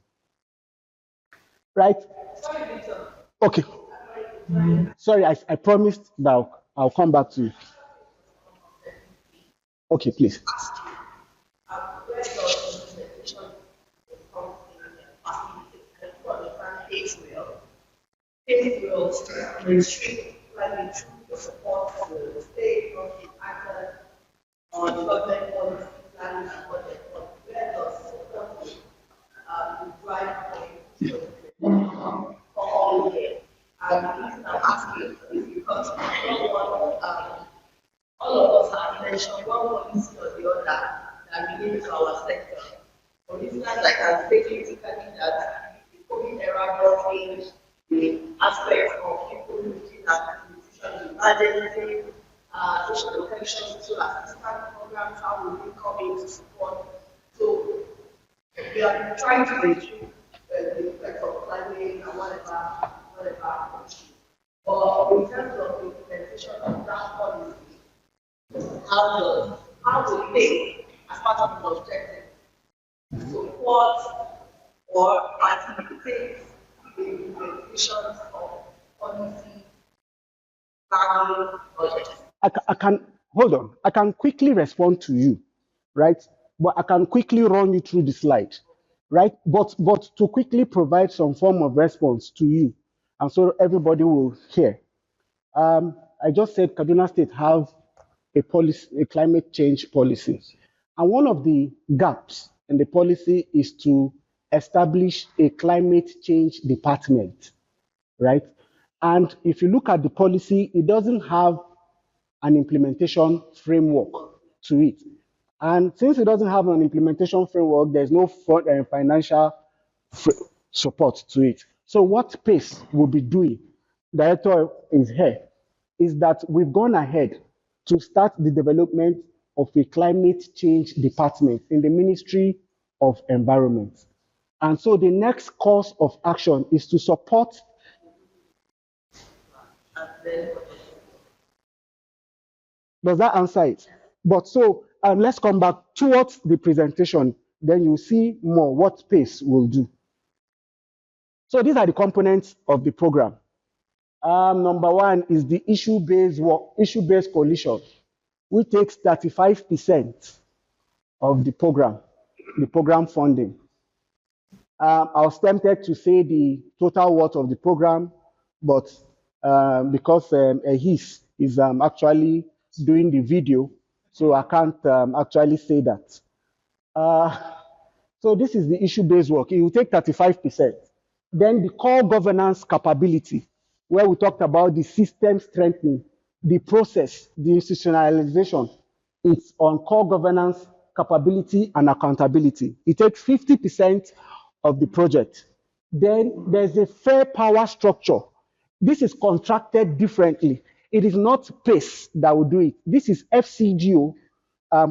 Right? Okay. Sorry, I promised that I'll come back to you. Okay, please. Where does implementation come in facilitate and to understand PACE will restrict climate through the support the state of the actors on government policy planning and budget. But where does support drive for all here? And the reason I'm asking is because all of us have mentioned one policy or the other that relates to our sector. For instance, like I'm taking typically that the COVID era brought in the aspect of people looking at nutrition emergency, social protection, social assistance programs, how will we come in to support. So we are trying to reduce the effect of climate and whatever. But in terms of the implementation of that policy, how do they, as part of the objective, support or participate in the implementation of policy planning projects? I can hold on. I can quickly respond to you, right? But I can quickly run you through the slide, right? But to quickly provide some form of response to you, and so everybody will hear. I just said Kaduna State have a policy, a climate change policy, and one of the gaps in the policy is to establish a climate change department, right? And if you look at the policy, it doesn't have an implementation framework to it. And since it doesn't have an implementation framework, there's no financial support to it. So what PACE will be doing, Director is here, is that we've gone ahead to start the development of a climate change department in the Ministry of Environment. And so the next course of action is to support. Does that answer it? But so let's come back towards the presentation, then you'll see more what PACE will do. So these are the components of the program. Number one is the issue-based coalition, which takes 35% of the program funding. I was tempted to say the total worth of the program, but because Ahis is actually doing the video, so I can't actually say that. So this is the issue-based work. It will take 35%. Then the core governance capability, where we talked about the system strengthening, the process, the institutionalization. It's on core governance capability and accountability. It takes 50% of the project. Then there's a fair power structure. This is contracted differently. It is not PACE that will do it. This is FCDO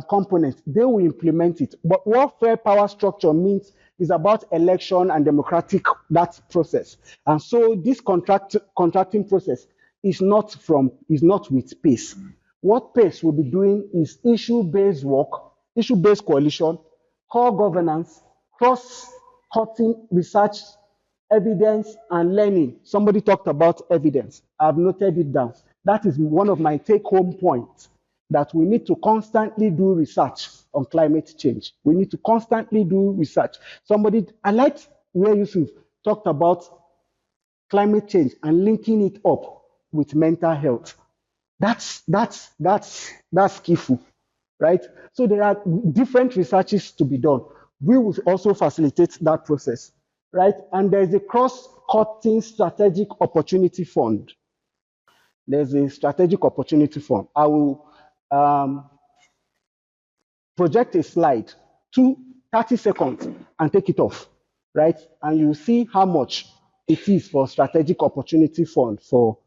component. They will implement it. But what fair power structure means is about election and democratic that process. And so this contracting process is not with PACE. What PACE will be doing is issue-based work, issue-based coalition, core governance, cross-cutting research, evidence, and learning. Somebody talked about evidence. I've noted it down. That is one of my take-home points, that we need to constantly do research on climate change. We need to constantly do research. I liked where Yusuf talked about climate change and linking it up with mental health. That's skillful, right? So there are different researches to be done. We will also facilitate that process, right? And there's a cross-cutting strategic opportunity fund. There's a strategic opportunity fund. I will project a slide, 30 seconds, and take it off, right? And you see how much it is for strategic opportunity fund for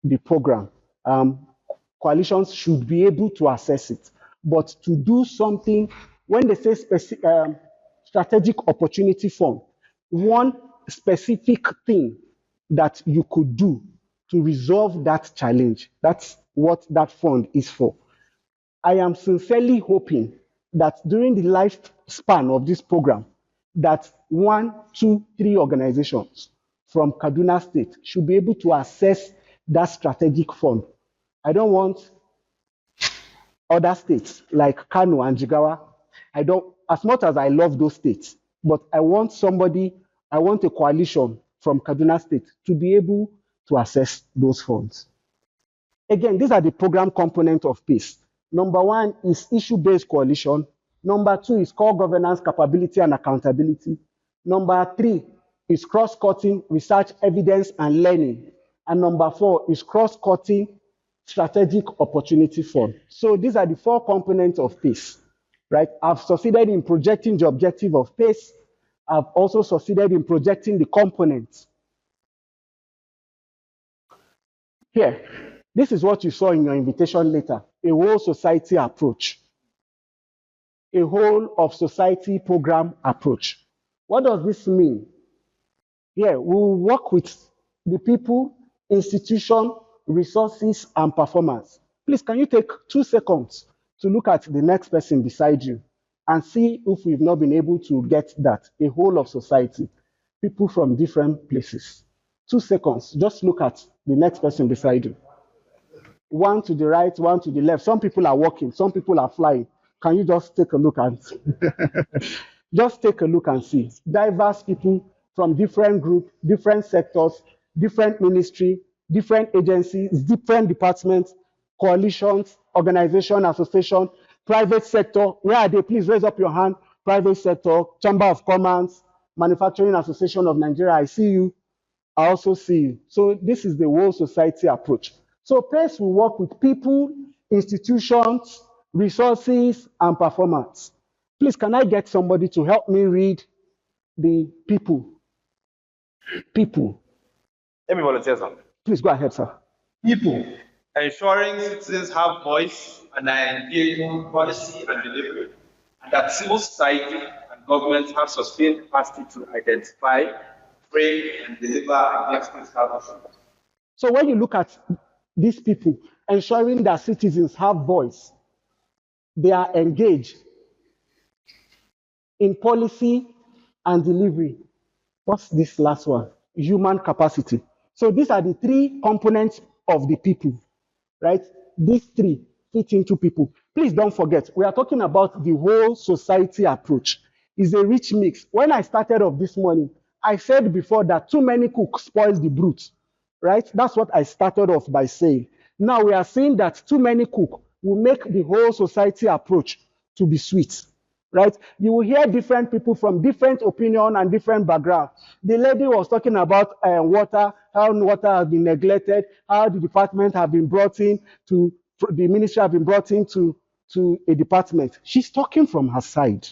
the program. Coalitions should be able to assess it. But to do something, when they say strategic opportunity fund, one specific thing that you could do to resolve that challenge, that's what that fund is for. I am sincerely hoping that during the lifespan of this program, that 1, 2, 3 organizations from Kaduna State should be able to assess that strategic fund. I don't want other states like Kano and Jigawa. I don't, as much as I love those states, but I want a coalition from Kaduna State to be able to access those funds. Again, these are the program component of PACE. Number one is issue-based coalition. Number two is core governance, capability, and accountability. Number three is cross-cutting research, evidence, and learning. And number four is cross-cutting strategic opportunity fund. So these are the four components of PACE, right? I've succeeded in projecting the objective of PACE. I've also succeeded in projecting the components. Here, this is what you saw in your invitation letter, a whole society approach, a whole of society program approach. What does this mean? Here, we will work with the people, institution, resources, and performance. Please, can you take 2 seconds to look at the next person beside you and see if we've not been able to get that, a whole of society, people from different places. 2 seconds, just look at the next person beside you. One to the right, one to the left. Some people are walking, some people are flying. Can you just take a look and just take a look and see? Diverse people from different groups, different sectors, different ministry, different agencies, different departments, coalitions, organization, association, private sector. Where are they? Please raise up your hand. Private sector, Chamber of Commerce, Manufacturing Association of Nigeria. I see you. I also see you. So this is the whole society approach. So PACE will work with people, institutions, resources, and performance. Please, can I get somebody to help me read the people? People. Let me volunteer, sir. Please go ahead, sir. People. Ensuring citizens have voice and are engaged in policy and delivery, and that civil society and governments have sustained capacity to identify, frame, and deliver against critical issues. So when you look at these people, ensuring that citizens have voice, they are engaged in policy and delivery. What's this last one? Human capacity. So these are the 3 components of the people, right? These 3 fit into people. Please don't forget, we are talking about the whole society approach. It's a rich mix. When I started off this morning, I said before that too many cooks spoils the broth, right? That's what I started off by saying. Now we are saying that too many cooks will make the whole society approach to be sweet, right? You will hear different people from different opinion and different background. The lady was talking about water, how water has been neglected, how the department have been brought in to, the ministry have been brought into a department. She's talking from her side.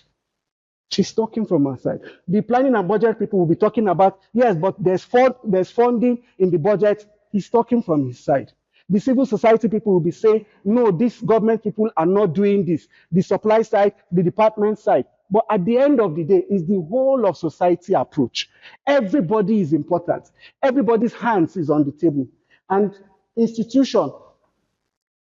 She's talking from her side. The planning and budget people will be talking about, yes, but there's funding in the budget. He's talking from his side. The civil society people will be saying, no, these government people are not doing this. The supply side, the department side. But at the end of the day, it's the whole of society approach. Everybody is important. Everybody's hands is on the table. And institution,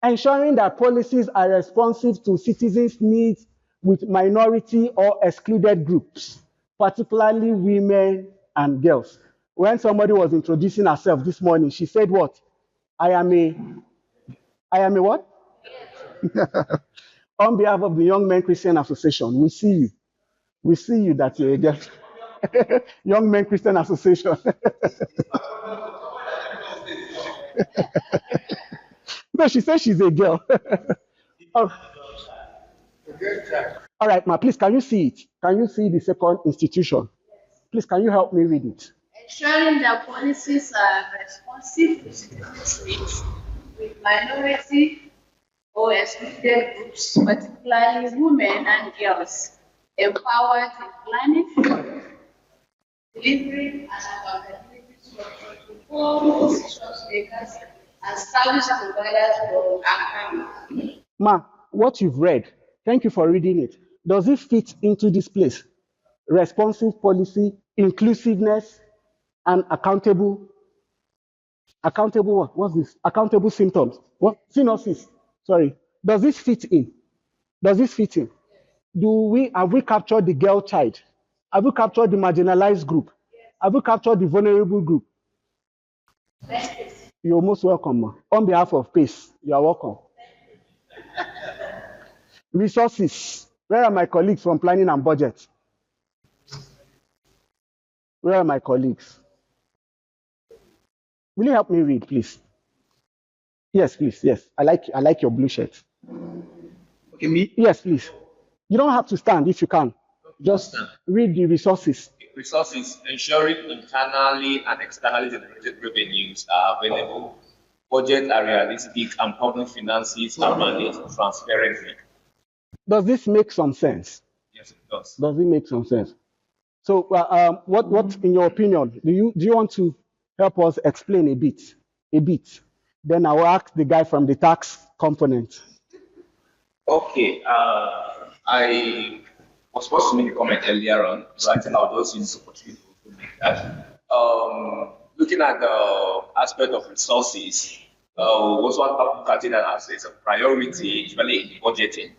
ensuring that policies are responsive to citizens' needs with minority or excluded groups, particularly women and girls. When somebody was introducing herself this morning, she said what? I am a what? On behalf of the Young Men Christian Association, we see you. We see you that you're a girl. Young Men Christian Association. No, she says she's a girl. Oh. All right, ma, please, can you see it? Can you see the second institution? Please, can you help me read it? Ensuring that policies are responsive to citizens' needs with minority or excluded groups, particularly women and girls, empowered in planning, delivery, and accountability structure to form decision makers and service providers for outcome. Ma, what you've read, thank you for reading it. Does it fit into this place? Responsive policy, inclusiveness, and accountable what? What's this? Accountable symptoms. What? Synopsis. Sorry. Does this fit in? Does this fit in? Have we captured the girl child? Have we captured the marginalized group? Have we captured the vulnerable group? You're most welcome, ma. On behalf of PACE, you are welcome. Resources. Where are my colleagues from planning and budget? Where are my colleagues? Will you help me read, please? Yes, please. Yes, I like your blue shirt. Okay, me? Yes, please. You don't have to stand if you can. Just read the resources. Resources ensuring internally and externally generated revenues are available. Budgets are realistic and public finances are managed transparently. Does this make some sense? Yes, it does. Does it make some sense? So, what, in your opinion, do you want to help us explain a bit? Then I will ask the guy from the tax component. Okay, I was supposed to make a comment earlier on, so I think I'll just use this opportunity to make that. Looking at the aspect of resources, was what I'm looking at as a priority, especially in budgeting.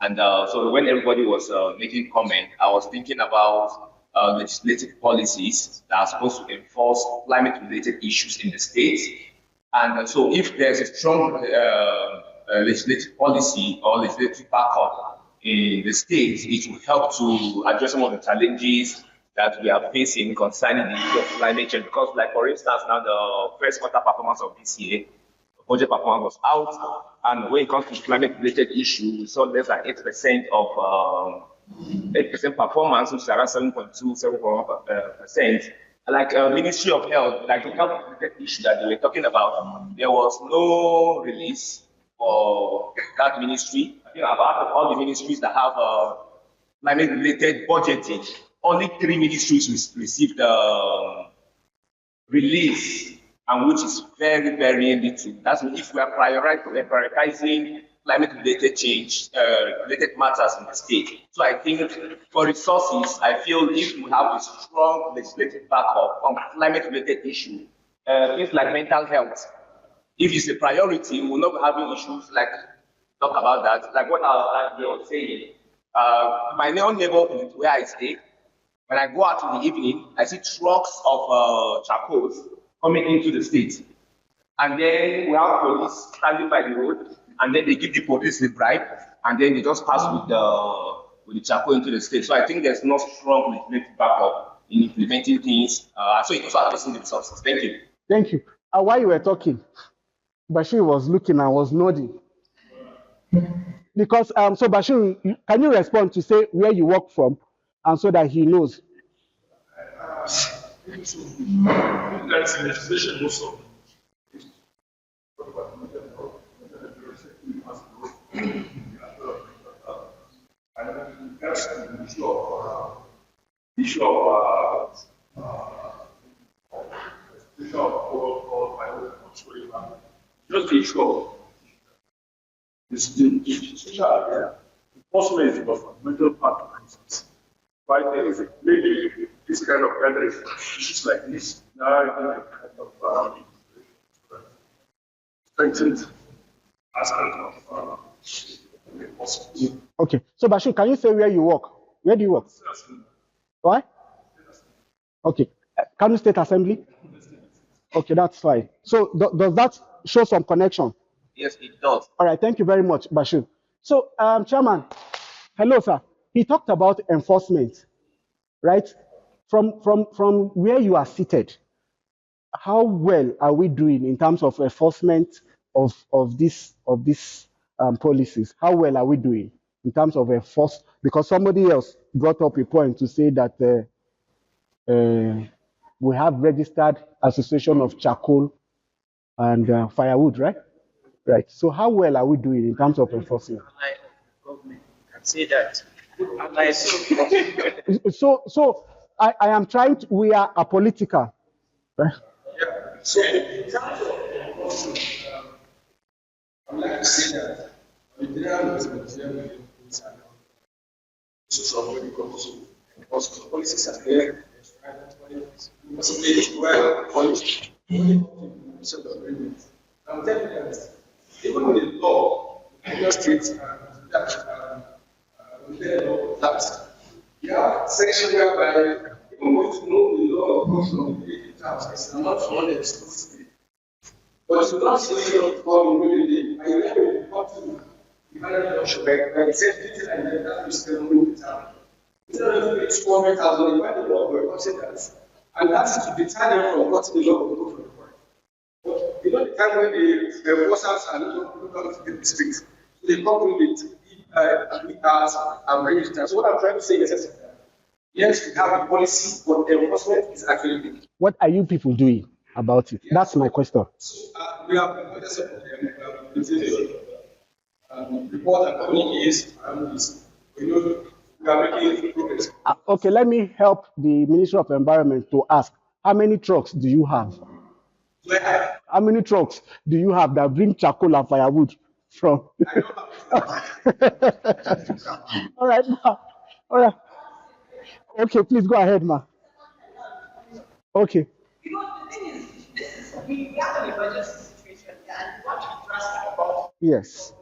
And so when everybody was making comment, I was thinking about legislative policies that are supposed to enforce climate-related issues in the state. And so if there's a strong legislative policy or legislative backup in the state, it will help to address some of the challenges that we are facing concerning the issue of climate change. Because, like, for instance, now the first quarter performance of this year, budget performance was out, and when it comes to climate-related issues, we saw less than 8% of 8% performance, which is around 7.1%. Like Ministry of Health, like the health-related issue that they were talking about, there was no release for that ministry. You know, about all the ministries that have climate-related budgeting, only 3 ministries received release, and which is very, very little. That's if we are prioritizing climate-related change, related matters in the state. So I think for resources, I feel if we have a strong legislative backup on climate-related issues, things like mental health, if it's a priority, we will not be having issues like talk about that. Like what I was saying, my own neighborhood where I stay, when I go out in the evening, I see trucks of charcoals coming into the state. And then we have police standing by the road, and then they give the police the bribe, and then they just pass with the charcoal into the state. So I think there's no strong legislative backup in implementing things. So it also addressing the resources. Thank you. Thank you. While you were talking, Bashir was looking and was nodding. Because, so Bashir, can you respond to say where you work from, and so that he knows? That's legislation also. And that's the issue of just the issue of this social area. Enforcement is a fundamental part of business. Right there is a lady, this kind of gathering, issues like this, now kind of strengthened aspect of Okay, so Bashir, can you say where you work? Where do you work? Why? Okay, Kano State Assembly? Okay, that's fine. So does that show some connection? Yes, it does. All right, thank you very much, Bashir. So, Chairman, hello, sir. He talked about enforcement, right? From where you are seated, how well are we doing in terms of enforcement of these policies? How well are we doing in terms of enforce? Because somebody else brought up a point to say that we have registered association of charcoal and firewood, right? Right. So how well are we doing in terms of enforcement? Government can say that. So I am trying to, we are apolitical, right? Yeah. So in terms of I would like to say that Nigerian somebody comes to because policies are there, well polished. I'm telling you that even with the law, Nigeria states that you have section whereby even with the law comes from the house, it's not for the exclusively. But you not see it from immediately, and you have to report to the manager option, like I said, and then that is the only time. Instead of it's 400,000, you find the law will consider that. And that is to deter them from cutting the law will go for the point. But you know the time when the enforcers are looking out to the district, so they come in with applicants and registers. So what I'm trying to say is that yes, we have a policy, but the enforcement is actually weak. What are you people doing about it? That's my question. We have some of them. Report and coming is, we know we are making progress. Okay, let me help the Ministry of Environment to ask, how many trucks do you have? How many trucks do you have that bring charcoal and firewood from? All right, ma. All right. Okay, please go ahead, ma. Okay. Because the thing is, we have an emergency situation and what you drastic about. Yes.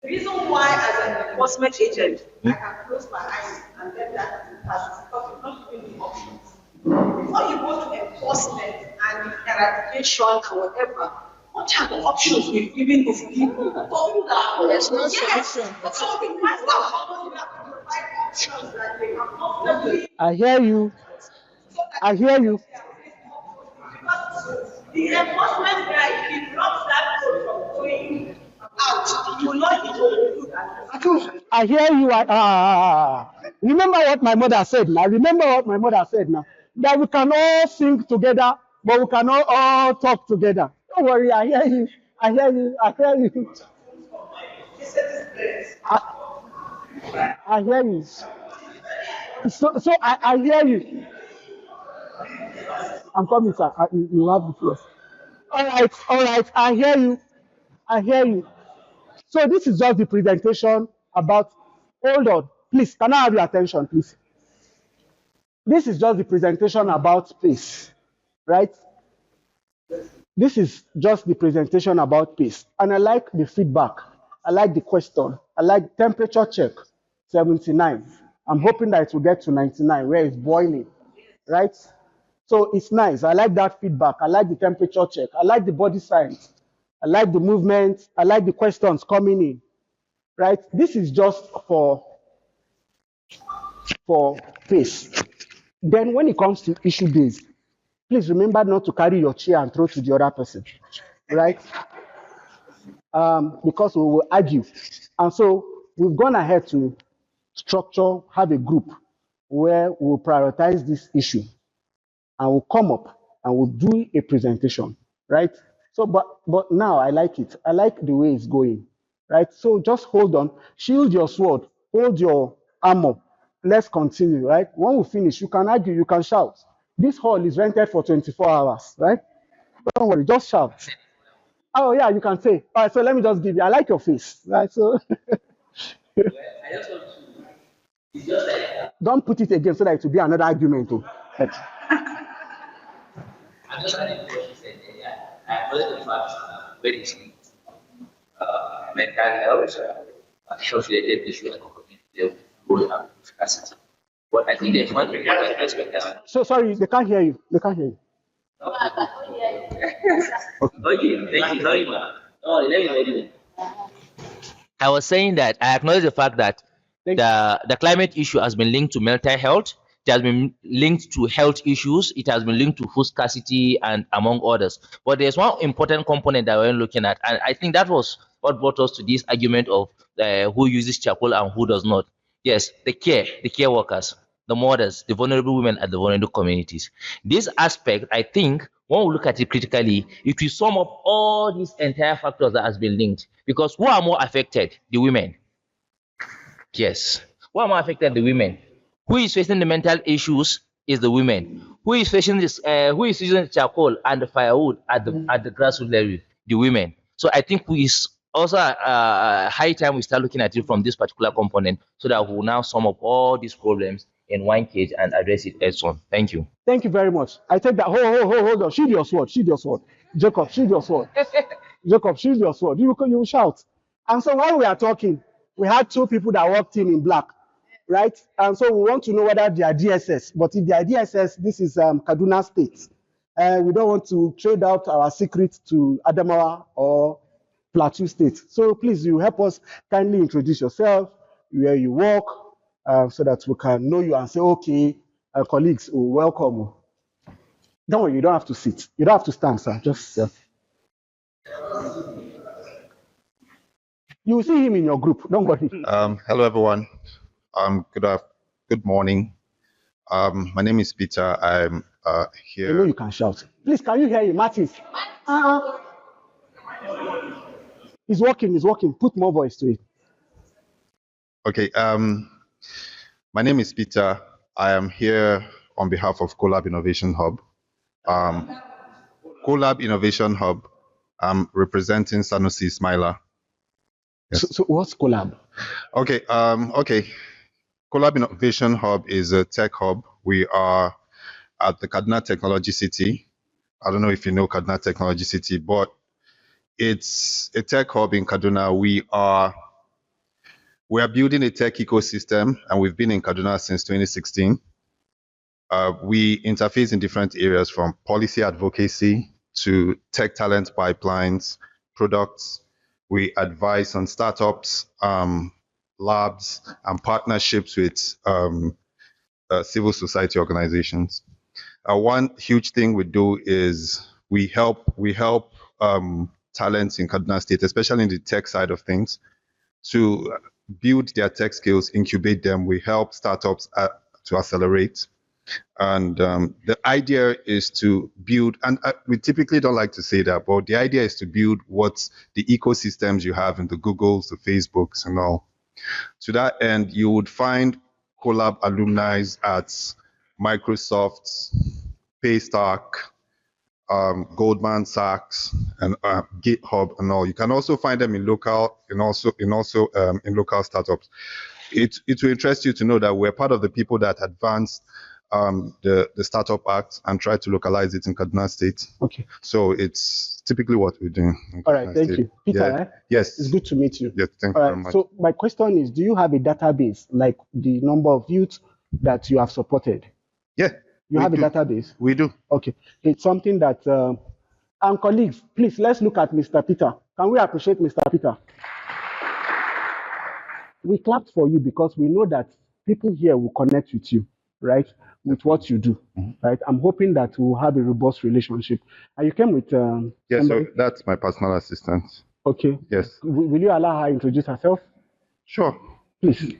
The reason why, as an enforcement agent, I can close my eyes and let that pass is because you're not giving me options. Before you go to enforcement and eradication and whatever, what are the options we've given these people? There's no solution. So the master of have to provide options that they can comfortably. I hear you. I hear you. The enforcement guy, if he blocks that road from going out, he will not include that. I hear you. Remember what my mother said now. Remember what my mother said now. That we can all sing together, but we cannot all talk together. Don't worry. I hear you. I hear you. I hear you. I hear you. So I hear you. I'm coming, sir. You have the floor. All right. I hear you. I hear you. So this is just the presentation about, hold on, please, can I have your attention, please? This is just the presentation about PACE, right? This is just the presentation about PACE. And I like the feedback. I like the question. I like temperature check, 79. I'm hoping that it will get to 99, where it's boiling, right? So it's nice. I like that feedback. I like the temperature check. I like the body signs. I like the movement. I like the questions coming in, right? This is just for PACE. Then when it comes to issue based, please remember not to carry your chair and throw to the other person, right? Because we will argue. And so we've gone ahead to have a group where we'll prioritize this issue and we'll come up and we'll do a presentation, right? So, but now I like it. I like the way it's going, right? So just hold on, shield your sword, hold your armor. Let's continue, right? When we finish, you can argue, you can shout. This hall is rented for 24 hours, right? Don't worry, just shout. Oh yeah, you can say. All right, so let me just give you, I like your face, right? So don't put it again so that it will be another argument too. I'm just adding to what you said earlier. I acknowledge the fact when it's mental health, health-related issues, and cognitive will have capacity. But I think there's one important aspect that. So sorry, they can't hear you. They can't hear you. Okay, thank you very much. Oh, let me ready. I was saying that I acknowledge the fact that the climate issue has been linked to mental health. It has been linked to health issues. It has been linked to food scarcity and among others. But there's one important component that we're looking at, and I think that was what brought us to this argument of who uses charcoal and who does not. Yes, the care workers, the mothers, the vulnerable women, and the vulnerable communities. This aspect, I think, when we look at it critically, it will sum up all these entire factors that has been linked. Because who are more affected? The women. Yes. Who are more affected? The women. Who is facing the mental issues is the women. Who is facing this? Who is using charcoal and the firewood at the grassroots level? The women. So I think we is also high time we start looking at it from this particular component, so that we will now sum up all these problems in one cage and address it as one. Thank you. Thank you very much. I take that. Hold on. Shield your sword. Shield your sword. Jacob, shield your sword. Jacob, shield your sword. You will shout. And so while we are talking, we had two people that walked in black, right? And so we want to know whether they are DSS. But if they are DSS, this is Kaduna State. We don't want to trade out our secrets to Adamawa or Plateau State. So please, you help us kindly introduce yourself, where you work, so that we can know you and say, okay, colleagues, welcome. Don't worry, you don't have to sit. You don't have to stand, sir. Just you will see him in your group. Don't worry. Hello, everyone. Good morning. My name is Peter. I'm here. I know you can shout. Please, can you hear him, Martins? He's working. He's working. Put more voice to it. Okay. My name is Peter. I am here on behalf of Collab Innovation Hub. Collab Innovation Hub. I'm representing Sanusi Smiler. Yes. So what's Collab? Okay. Okay. Collab Innovation Hub is a tech hub. We are at the Kaduna Technology City. I don't know if you know Kaduna Technology City, but it's a tech hub in Kaduna. We are building a tech ecosystem, and we've been in Kaduna since 2016. We interface in different areas from policy advocacy to tech talent pipelines, products. We advise on startups, labs, and partnerships with civil society organizations. One huge thing we do is we help talents in Kaduna State, especially in the tech side of things, to build their tech skills, incubate them. We help startups to accelerate. And the idea is to build, and we typically don't like to say that, but the idea is to build what's the ecosystems you have in the Googles, the Facebooks, and all. To that end, you would find Collab alumni at Microsoft, Paystack, Goldman Sachs, and GitHub, and all. You can also find them in local startups. It will interest you to know that we're part of the people that advanced the Startup Act and try to localize it in Kaduna State. Okay. So it's typically what we're doing. All right, thank you. Peter, Yeah. Yes. It's good to meet you. Yes, thank you very much. So my question is, do you have a database, like the number of youth that you have supported? Yeah. You have a database? We do. Okay. It's something that, and colleagues, please, let's look at Mr. Peter. Can we appreciate Mr. Peter? We clapped for you because we know that people here will connect with you, right? With what you do, right? I'm hoping that we'll have a robust relationship. And you came with Yes, somebody? so that's my personal assistant. Okay. Yes. Will you allow her to introduce herself? Sure. Please.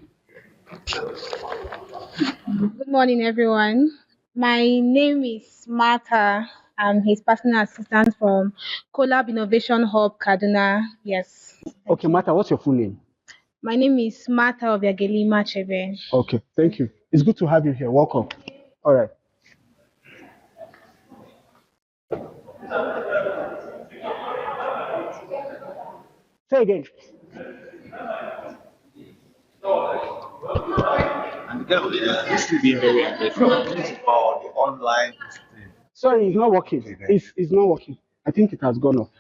Good morning, everyone. My name is Martha. I'm his personal assistant from Collab Innovation Hub, Kaduna. Yes. Okay, Martha, what's your full name? My name is Martha Obiageli Machebe. Okay, thank you. It's good to have you here. Welcome. All right. Say again. And this will be very about the online. Sorry, it's not working. It's not working. I think it has gone off.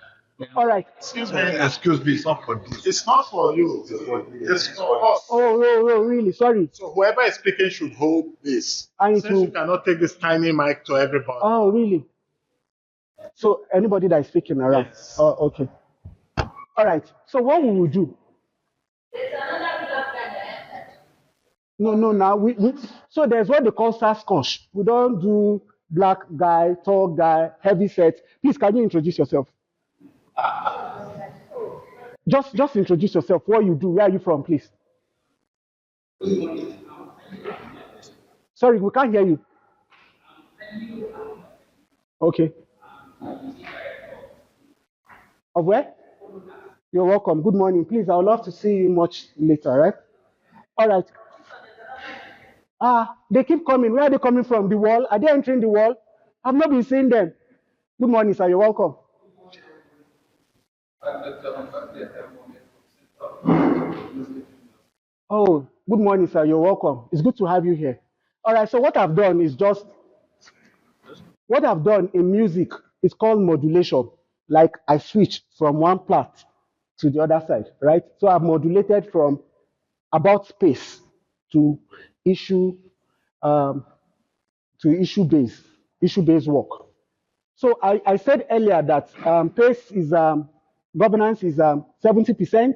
All right. Excuse me, it's not for this. It's not for you. It's for us. Oh, really? Sorry. So whoever is speaking should hold this. And Since you cannot take this tiny mic to everybody. Oh, really? So anybody that is speaking around? Yes. Oh, okay. All right. So what we will do? No. Now so there's what they call SASCOSH. We don't do black guy, tall guy, heavy set. Please, can you introduce yourself? Just introduce yourself. What you do? Where are you from, please? Sorry, we can't hear you. Okay. Of where? You're welcome. Good morning. Please, I would love to see you much later, right? All right. They keep coming. Where are they coming from? The wall? Are they entering the wall? I've not been seeing them. Good morning, sir. You're welcome. Oh, good morning, sir. You're welcome. It's good to have you here. All right. So what I've done is what I've done in music is called modulation. Like I switch from one part to the other side, right? So I've modulated from about space to issue based work. So I said earlier that PACE is governance is 70%,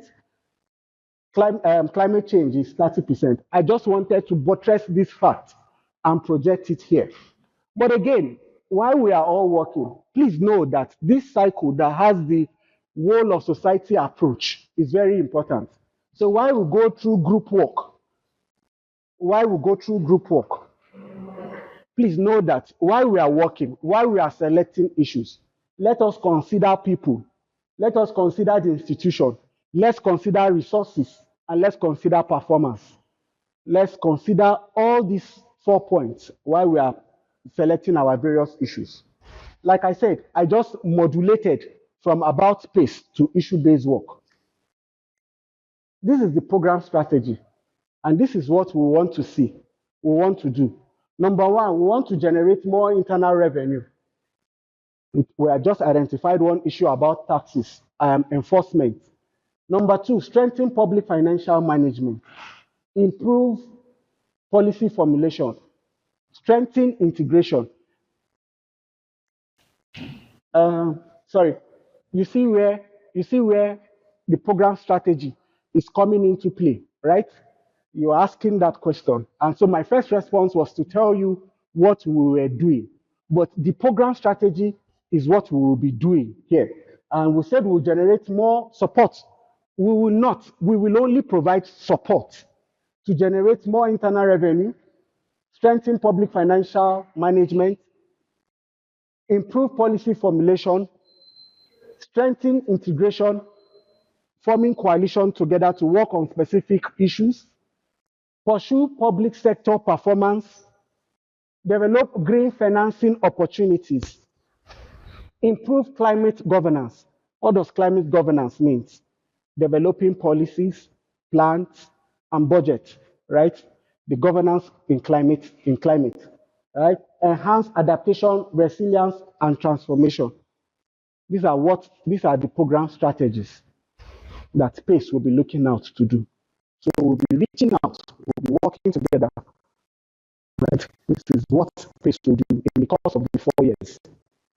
climate change is 30%. I just wanted to buttress this fact and project it here. But again, while we are all working, please know that this cycle that has the whole of society approach is very important. So while we go through group work, please know that while we are working, while we are selecting issues, let us consider people, let us consider the institution, let's consider resources, and let's consider performance. Let's consider all these 4 points while we are selecting our various issues. Like I said, I just modulated from about PACE to issue-based work. This is the program strategy, and this is what we want to see, we want to do. Number one, we want to generate more internal revenue. We have just identified one issue about taxes, enforcement. Number two, strengthen public financial management, improve policy formulation, strengthen integration. Sorry, you see where the program strategy is coming into play, right? You're asking that question. And so my first response was to tell you what we were doing. But the program strategy is what we will be doing here. And we said we'll generate more support. We will not, we will only provide support to generate more internal revenue, strengthen public financial management, improve policy formulation, strengthen integration, forming coalition together to work on specific issues, pursue public sector performance, develop green financing opportunities, improve climate governance. What does climate governance mean? Developing policies, plans, and budget, right? The governance in climate, right? Enhance adaptation, resilience, and transformation. These are the program strategies that PACE will be looking out to do. So we'll be reaching out, we'll be working together. Right? This is what PACE will do in the course of the 4 years.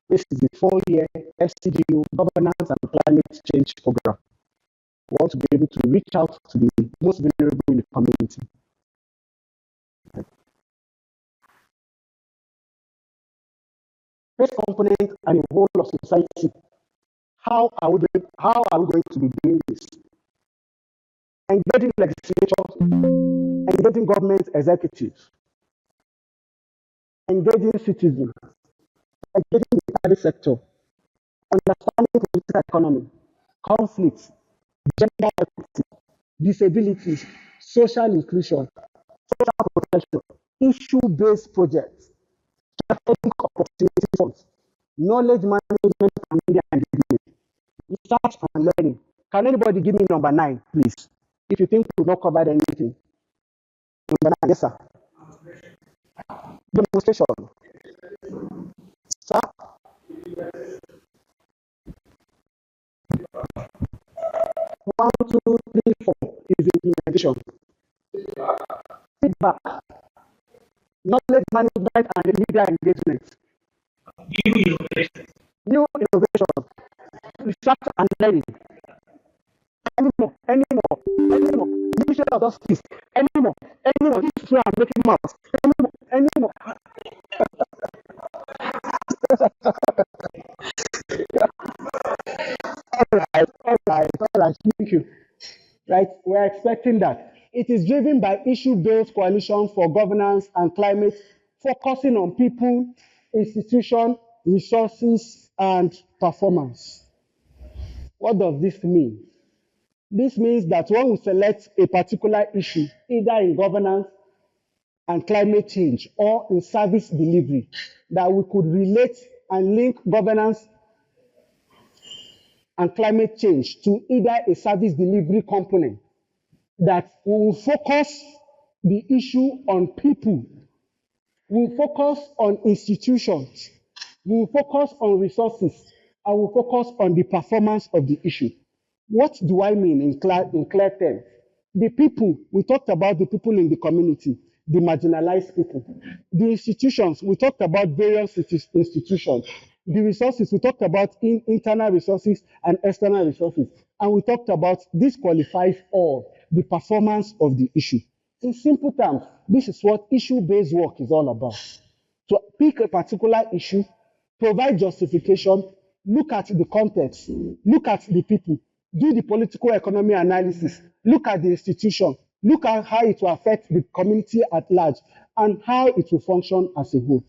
This is the 4-year FCDO governance and climate change program. We want to be able to reach out to the most vulnerable in the community. PACE component and the whole of society. How are we going to be doing this? Engaging legislators, engaging government executives, engaging citizens, engaging the private sector, understanding political economy, conflicts, gender equity, disabilities, social inclusion, social protection, issue-based projects, strategic opportunity funds, knowledge management and media engagement, research and learning. Can anybody give me number 9, please? If you think we've not covered anything. Number 9, yes, sir. Demonstration. Sir? 1, 2, 3, 4 is implementation. Feedback. Knowledge management and media engagement. New innovation. Research and learning. Any more. Mission of justice. Any more. History and making maps. Any more. All right. Thank you. Right, we're expecting that. It is driven by issue-based coalition for governance and climate, focusing on people, institution, resources, and performance. What does this mean? This means that when we select a particular issue, either in governance and climate change or in service delivery, that we could relate and link governance and climate change to either a service delivery component, that we will focus the issue on people, we will focus on institutions, we will focus on resources, and we will focus on the performance of the issue. What do I mean in clear terms? The people, we talked about the people in the community, the marginalized people. The institutions, we talked about various institutions. the resources, we talked about internal resources and external resources. And we talked about this qualifies all the performance of the issue. In simple terms, this is what issue-based work is all about. So pick a particular issue, provide justification, look at the context, look at the people, do the political economy analysis, look at the institution, look at how it will affect the community at large, and how it will function as a whole.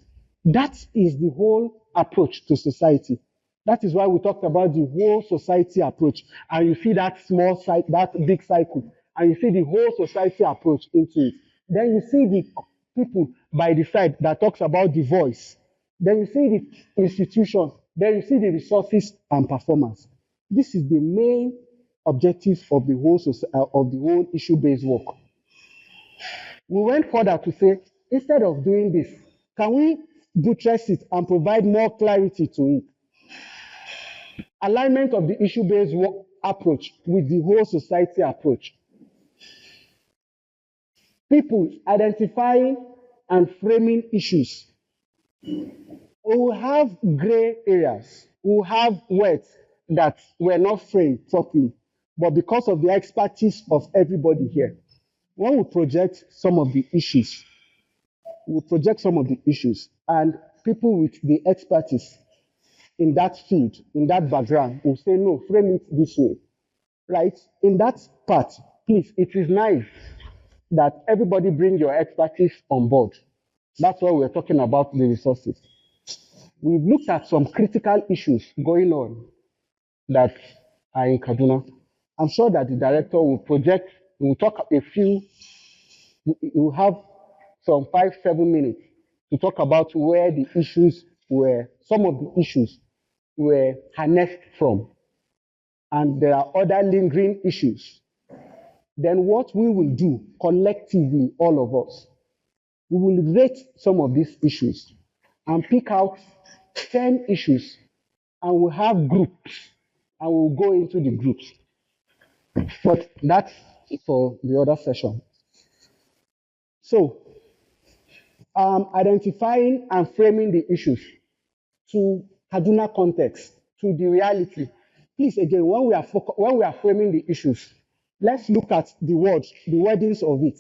That is the whole approach to society. That is why we talked about the whole society approach. And you see that small cycle, that big cycle, and you see the whole society approach into it. Then you see the people by the side that talks about the voice. Then you see the institution. Then you see the resources and performance. This is the main objective of the whole issue-based work. We went further to say, instead of doing this, can we buttress it and provide more clarity to it? Alignment of the issue-based approach with the whole society approach. People identifying and framing issues. We will have gray areas. We will have words that were not framed properly. But because of the expertise of everybody here, when we project some of the issues, and people with the expertise in that field, in that background, will say, no, frame it this way, right? In that part, please, it is nice that everybody bring your expertise on board. That's why we're talking about the resources. We've looked at some critical issues going on that are in Kaduna. I'm sure that the director will talk a few, we'll have some 5-7 minutes to talk about where the issues were, some of the issues were harnessed from. And there are other lingering issues. Then what we will do collectively, all of us, we will rate some of these issues and pick out 10 issues, and we'll have groups, and we'll go into the groups. But that's for the other session. So, identifying and framing the issues to Kaduna context, to the reality. Please, again, when we are framing the issues, let's look at the words, the wordings of it.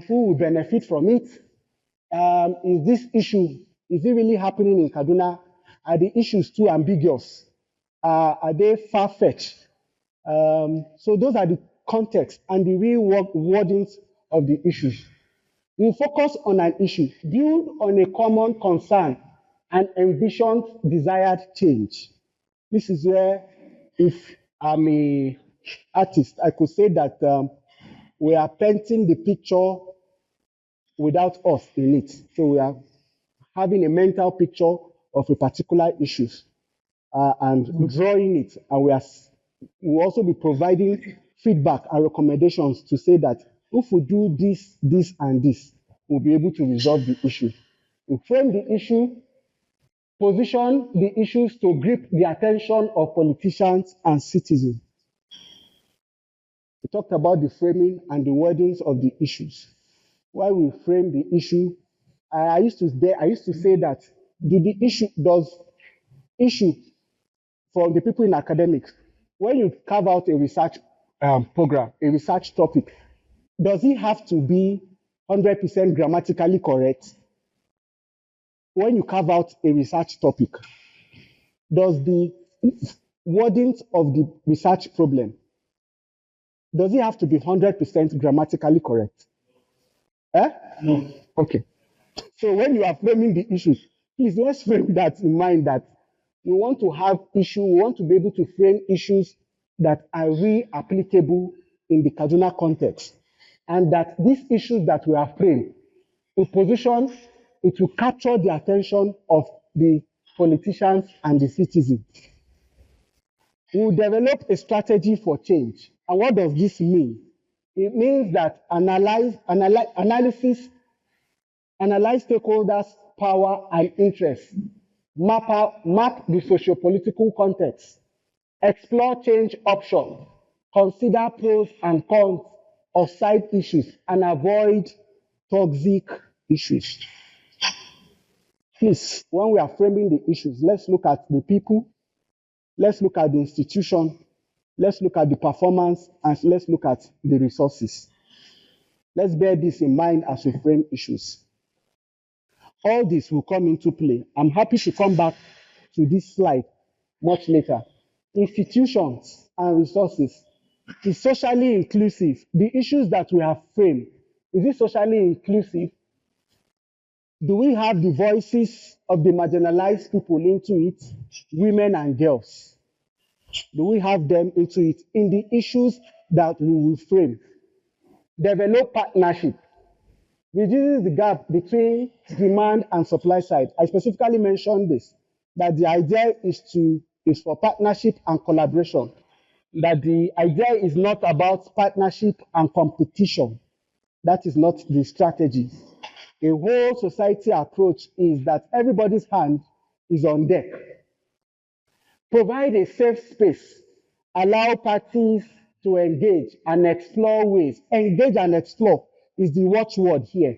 Who will benefit from it? Is this issue, is it really happening in Kaduna? Are the issues too ambiguous? Are they far-fetched? So those are the context and the real wordings of the issues. We focus on an issue, build on a common concern and envisioned desired change. This is where, if I'm an artist, I could say that we are painting the picture without us in it. So we are having a mental picture of a particular issue and drawing it. And we'll also be providing feedback and recommendations to say that if we do this, this, and this, we'll be able to resolve the issue. We frame the issue, position the issues to grip the attention of politicians and citizens. We talked about the framing and the wordings of the issues. While we frame the issue, I used to say that does issue for the people in academics, when you carve out a research program, a research topic, does it have to be 100% grammatically correct? When you carve out a research topic, does the wordings of the research problem, does it have to be 100% grammatically correct? No. Okay. So when you are framing the issues, please let's frame that in mind, that we want to have issues, we want to be able to frame issues that are really applicable in the Kaduna context. And that these issues that we are framed, in position, it will capture the attention of the politicians and the citizens. We will develop a strategy for change. And what does this mean? It means that analyze stakeholders' power and interests, map the socio-political context, explore change options, consider pros and cons of side issues, and avoid toxic issues. please, when we are framing the issues, let's look at the people, let's look at the institution, let's look at the performance, and let's look at the resources. Let's bear this in mind as we frame issues. All this will come into play. I'm happy to come back to this slide much later. Institutions and resources is socially inclusive. The issues that we have framed, is it socially inclusive? Do we have the voices of the marginalized people into it, women and girls? Do we have them into it in the issues that we will frame? Develop partnership, reduces the gap between demand and supply side. I specifically mentioned this, that the idea is for partnership and collaboration, that the idea is not about partnership and competition. That is not the strategy. A whole society approach is that everybody's hand is on deck. Provide a safe space, allow parties to engage and explore ways. Engage and explore is the watchword here.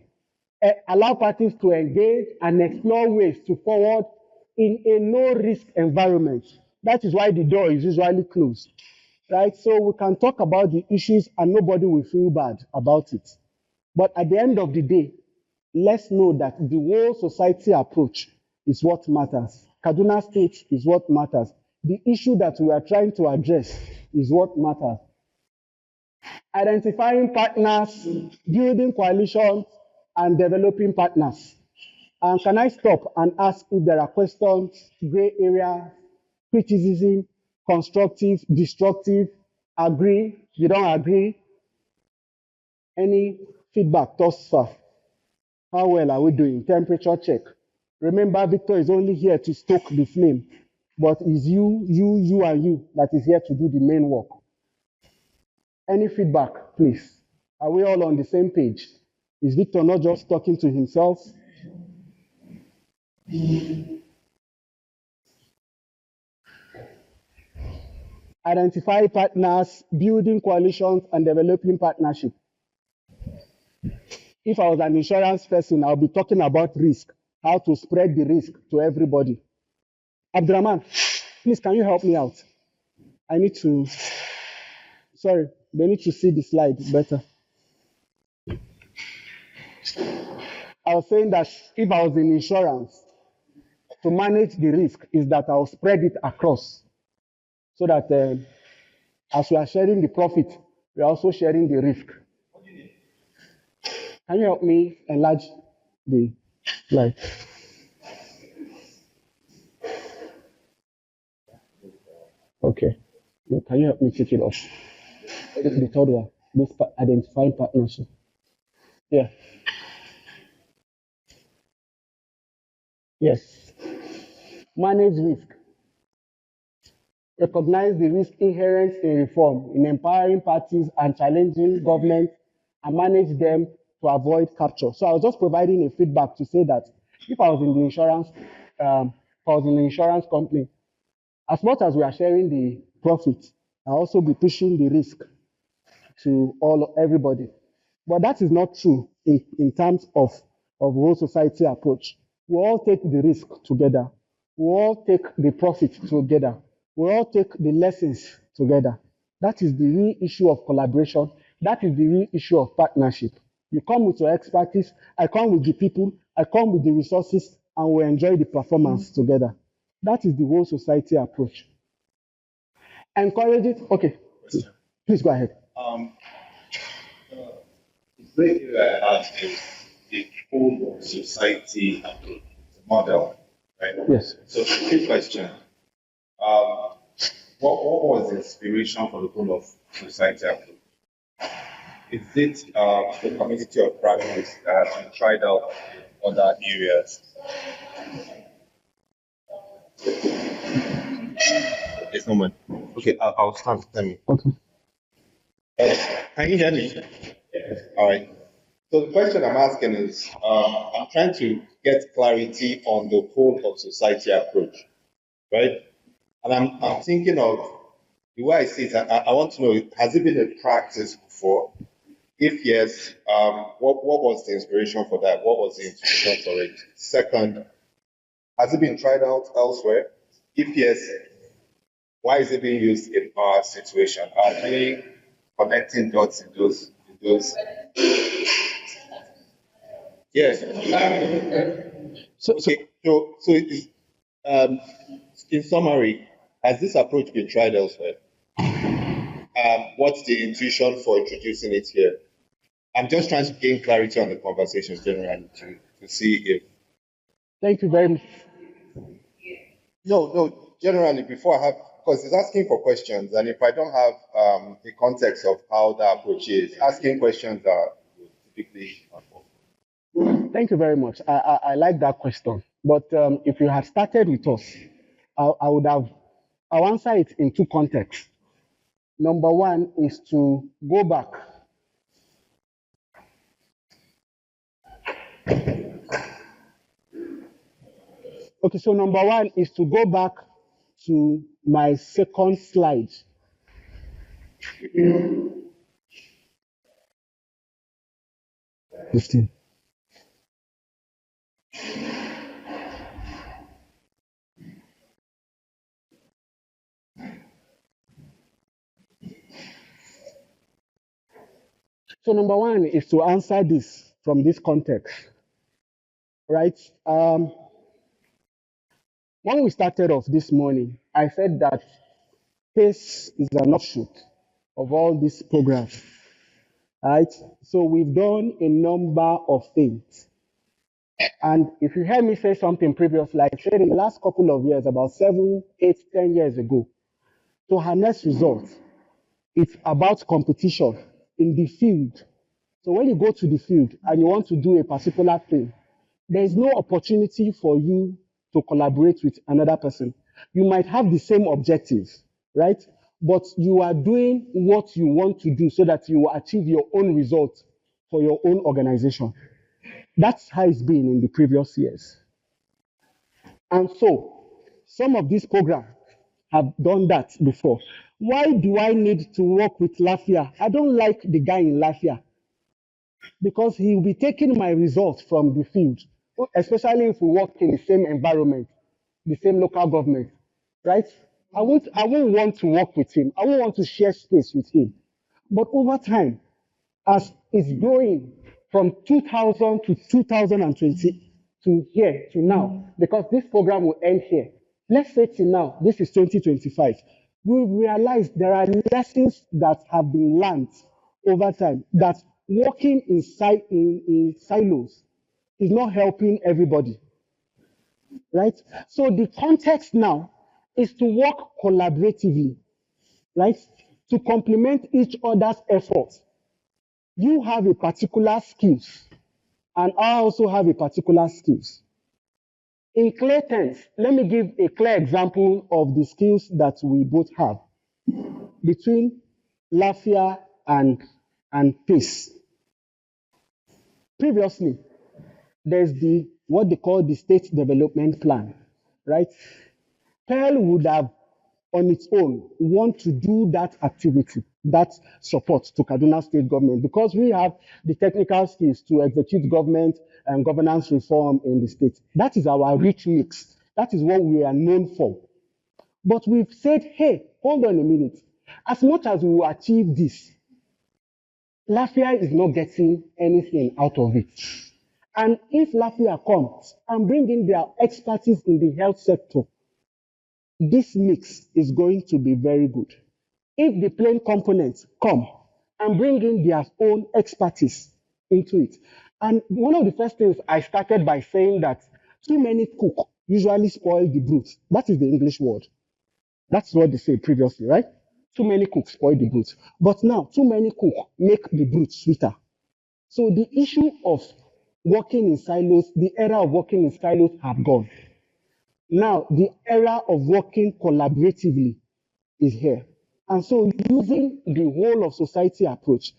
Allow parties to engage and explore ways to forward in a no-risk environment. That is why the door is usually closed, right? So we can talk about the issues and nobody will feel bad about it. But at the end of the day, let's know that the whole society approach is what matters. Kaduna State is what matters. The issue that we are trying to address is what matters. Identifying partners, building coalitions, and developing partners. And can I stop and ask if there are questions, gray area, criticism, constructive, destructive, agree, you don't agree? Any feedback thus far? How well are we doing? Temperature check. Remember, Victor is only here to stoke the flame, but it's you, and you that is here to do the main work. Any feedback, please? Are we all on the same page? Is Victor not just talking to himself? Identify partners, building coalitions, and developing partnership. If I was an insurance person, I'll be talking about risk, how to spread the risk to everybody. Abdurrahman, please, can you help me out? I need to, sorry, they need to see the slide better. I was saying that if I was in insurance, to manage the risk is that I'll spread it across so that as we are sharing the profit, we are also sharing the risk. Can you help me enlarge the slide? Okay. Can you help me take it off? The third one, this identifying partnership. Yeah. Yes. Manage risk. Recognize the risk inherent in reform, in empowering parties and challenging government, and manage them to avoid capture. So I was just providing a feedback to say that if I was in the insurance, company, as much as we are sharing the profit, I'll also be pushing the risk to everybody. But that is not true in terms of whole society approach. We all take the risk together. We all take the profit together. We all take the lessons together. That is the real issue of collaboration. That is the real issue of partnership. You come with your expertise, I come with the people, I come with the resources, and we enjoy the performance together. That is the whole society approach. Encourage it. Okay, please go ahead. The great area I have is the whole society approach, the model, right? Yes. So, quick question. What was the inspiration for the whole of society approach? Is it the community of practice that has been tried out in other areas? It's no man. Okay, I'll stand. Tell me. Okay. Can you hear me? Yes. All right. So the question I'm asking is, I'm trying to get clarity on the whole of society approach, right? And I'm thinking of the way I see it. I want to know, has it been a practice before? If yes, what was the inspiration for that? What was the inspiration for it? Second, Has it been tried out elsewhere? If yes, why is it being used in our situation? Are we connecting dots in those? Yes. So in summary, has this approach been tried elsewhere? What's the intuition for introducing it here? I'm just trying to gain clarity on the conversations generally to see if. Thank you very much. No, generally, before I have, because it's asking for questions, and if I don't have the context of how the approach is, asking questions are typically. Thank you very much. I like that question. But if you had started with us, I'll answer it in two contexts. Number one is to go back. Okay, so number one is to go back to my second slide. Fifteen. So number one is to answer this from this context, right? When we started off this morning, I said that PACE is an offshoot of all these programs, right? So we've done a number of things. And if you heard me say something previously, I said in the last couple of years, about 7, 8, 10 years ago, to harness results, it's about competition in the field. So when you go to the field and you want to do a particular thing, there is no opportunity for you to collaborate with another person. You might have the same objectives, right? But you are doing what you want to do so that you will achieve your own results for your own organization. That's how it's been in the previous years. And so some of these programs have done that before. Why do I need to work with Lafia? I don't like the guy in Lafia because he will be taking my results from the field, especially if we work in the same environment, the same local government, right? I won't want to work with him. I won't want to share space with him. But over time, as it's growing from 2000 to 2020 to here to now, because this program will end here. Let's say till now, this is 2025. We realize there are lessons that have been learned over time that working in silos is not helping everybody, right? So the context now is to work collaboratively, right? To complement each other's efforts. You have a particular skills, and I also have a particular skills. In clear terms, let me give a clear example of the skills that we both have between Lafia and PACE. Previously, there's what they call the state development plan, right? Pearl would have on its own want to do that activity, that support to Kaduna state government, because we have the technical skills to execute government and governance reform in the state. That is our rich mix. That is what we are known for. But we've said, hey, hold on a minute. As much as we will achieve this, Lafia is not getting anything out of it. And if Lafia comes and bring in their expertise in the health sector, this mix is going to be very good. If the plain components come and bring in their own expertise into it. And one of the first things I started by saying that too many cook usually spoil the broth. That is the English word. That's what they say previously, right? Too many cooks spoil the broth. But now, too many cooks make the broth sweeter. So the issue of working in silos, the era of working in silos have gone. Now, the era of working collaboratively is here. And so using the whole of society approach,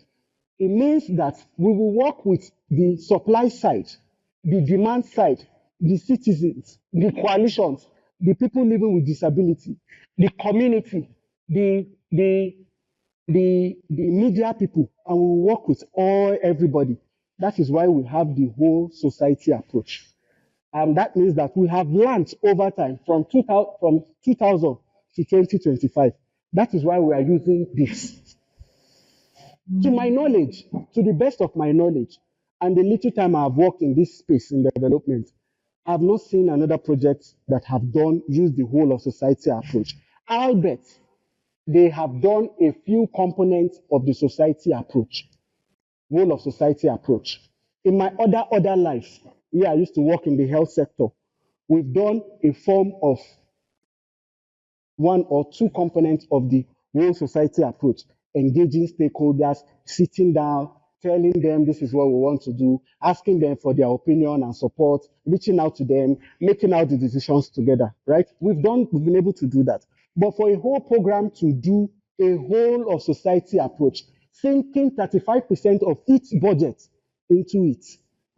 it means that we will work with the supply side, the demand side, the citizens, the coalitions, the people living with disability, the community, the media people, and we will work with everybody. That is why we have the whole society approach. That means that we have learned over time from 2000 to 2025. That is why we are using this. To my knowledge, to the best of my knowledge, and the little time I've worked in this space in development, I've not seen another project that have used the whole of society approach. Albeit, they have done a few components of the society approach, whole of society approach. In my other life, where I used to work in the health sector, we've done a form of one or two components of the whole society approach, engaging stakeholders, sitting down, telling them this is what we want to do, asking them for their opinion and support, reaching out to them, making out the decisions together, right? We've been able to do that. But for a whole program to do a whole of society approach, sinking 35% of each budget into it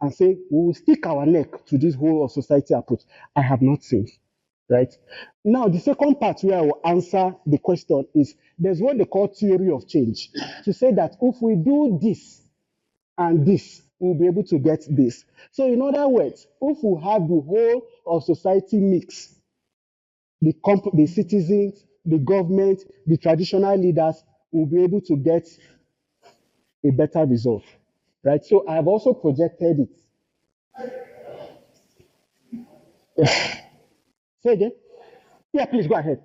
and say, we will stick our neck to this whole of society approach, I have not seen. Right? Now, the second part where I will answer the question is there's what they call theory of change. To say that if we do this and this, we'll be able to get this. So, in other words, if we have the whole of society mix, the citizens, the government, the traditional leaders will be able to get a better result. Right? So, I have also projected it. Say again? Yeah, please go ahead.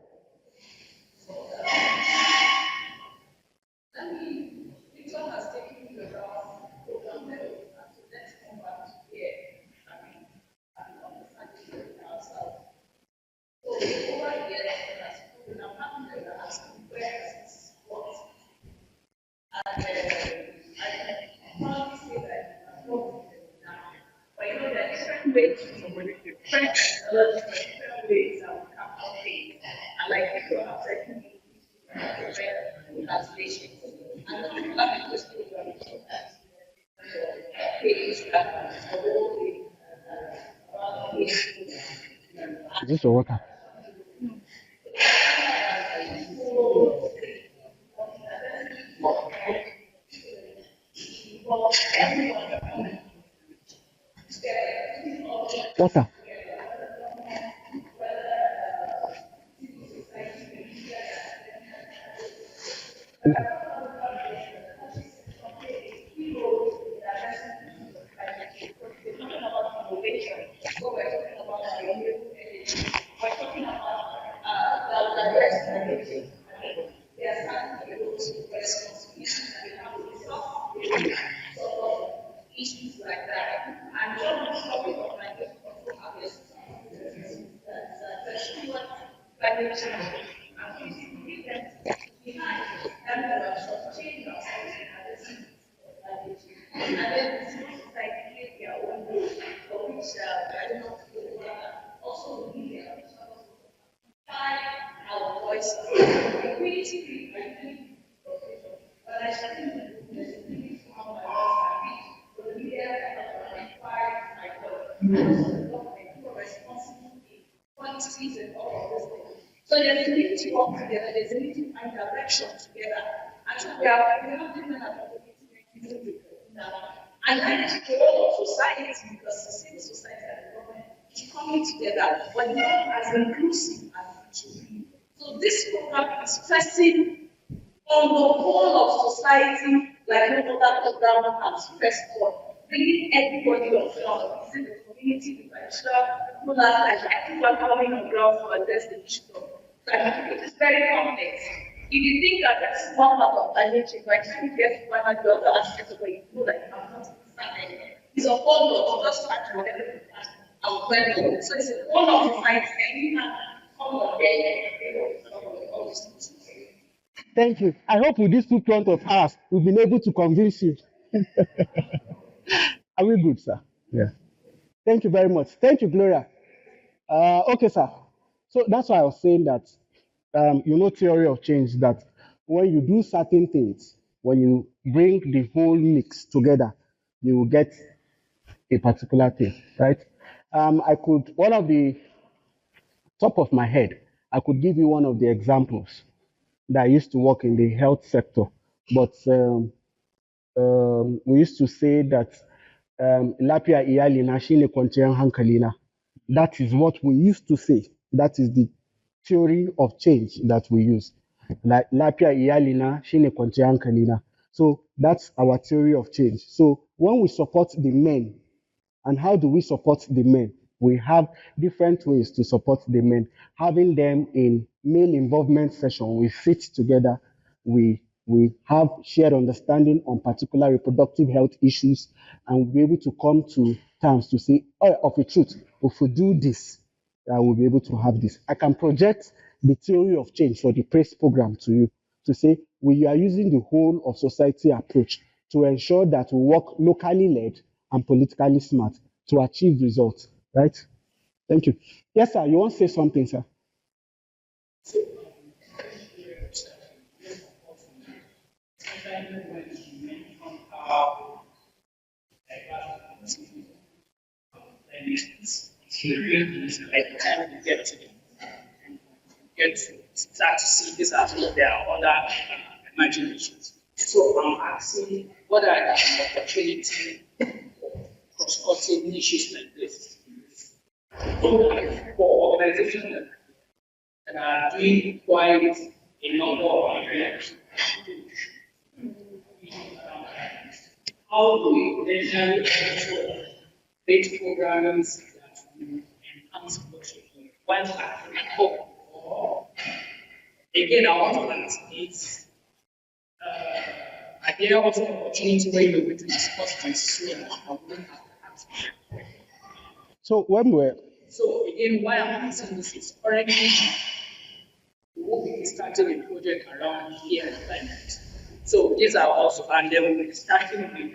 Is this your water? Water. Issues like that. And one of the topic of my book also has climate change and physically behind that we are shortchanging ourselves and then the civil society play their own role, for which I don't know also the media our voice. Equity, I think, but I think there's a big how my voice can be. The media amplify my voice. The government who are responsible in quantities and all of those things. So there's a need to work together, there's a need to find direction together. And so we have different opportunities now. And then it's the role of society, because the civil society and the government is coming together, but not as inclusive as it should be. So this program is pressing on the whole of society, like no other program has pressed on, bringing everybody on ground, is in the community, the traditional rulers, like everyone coming on ground to address the issue. So I think it is very complex. If you think that that's one part of climate change, by the time you get one or the other aspect of it, you know that I'm not understanding. It's a whole lot, just start to whatever our planning. So it's a whole lot of science, and you can come on there. Thank you. I hope with this 2 front of ours, we've been able to convince you. Are we good, sir? Yeah. Thank you very much. Thank you, Gloria. Okay, sir. So that's why I was saying that, theory of change, that when you do certain things, when you bring the whole mix together, you will get a particular thing, right? One of the top of my head, I could give you one of the examples that I used to work in the health sector, but we used to say that lafiya iyali na shine kwanciyar hankali na. That is what we used to say. That is the theory of change that we use. Like lapia iyalina shine kwanciyar hankalina. So that's our theory of change. So when we support the men, and how do we support the men? We have different ways to support the men. Having them in male involvement session, we sit together, we have shared understanding on particular reproductive health issues, and we'll be able to come to terms to say, oh, of a truth, if we do this, we'll be able to have this. I can project the theory of change for the PACE program to you to say we are using the whole of society approach to ensure that we work locally led and politically smart to achieve results, right? Thank you. Yes, sir. You want to say something, sir? By the time you get to start to see this as well, there are other emerging issues. So I'm asking, what are the opportunities cross-cutting issues like this? For organizations that are doing quite a number of projects, how do we potentially also create programs that will enhance workshop while acting hope? Or again, I want to ask is are there also opportunities where you're going to discuss this so that I wouldn't have to ask? So when we're So again, why I'm asking this is currently we will be starting a project around here and climate. So these are also, and then we'll be starting with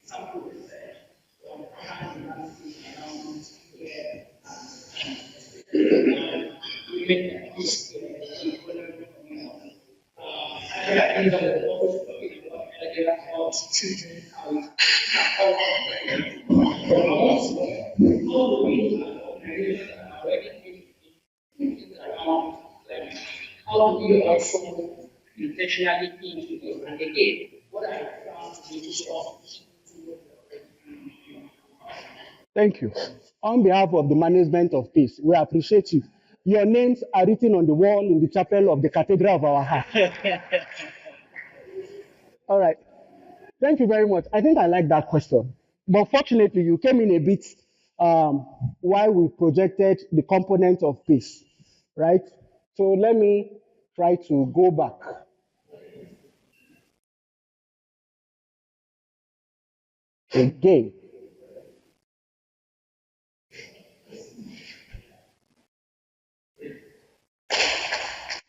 sample research on around here. Women this I think that also talking about children out. How do we organizations are already thinking around climate? How do we also intentionally think this? And again, what I found to be strong. Thank you. On behalf of the management of PACE, we appreciate you. Your names are written on the wall in the chapel of the Cathedral of our heart. All right. Thank you very much. I think I like that question. But fortunately, you came in a bit while we projected the component of PACE, right? So let me try to go back. Again.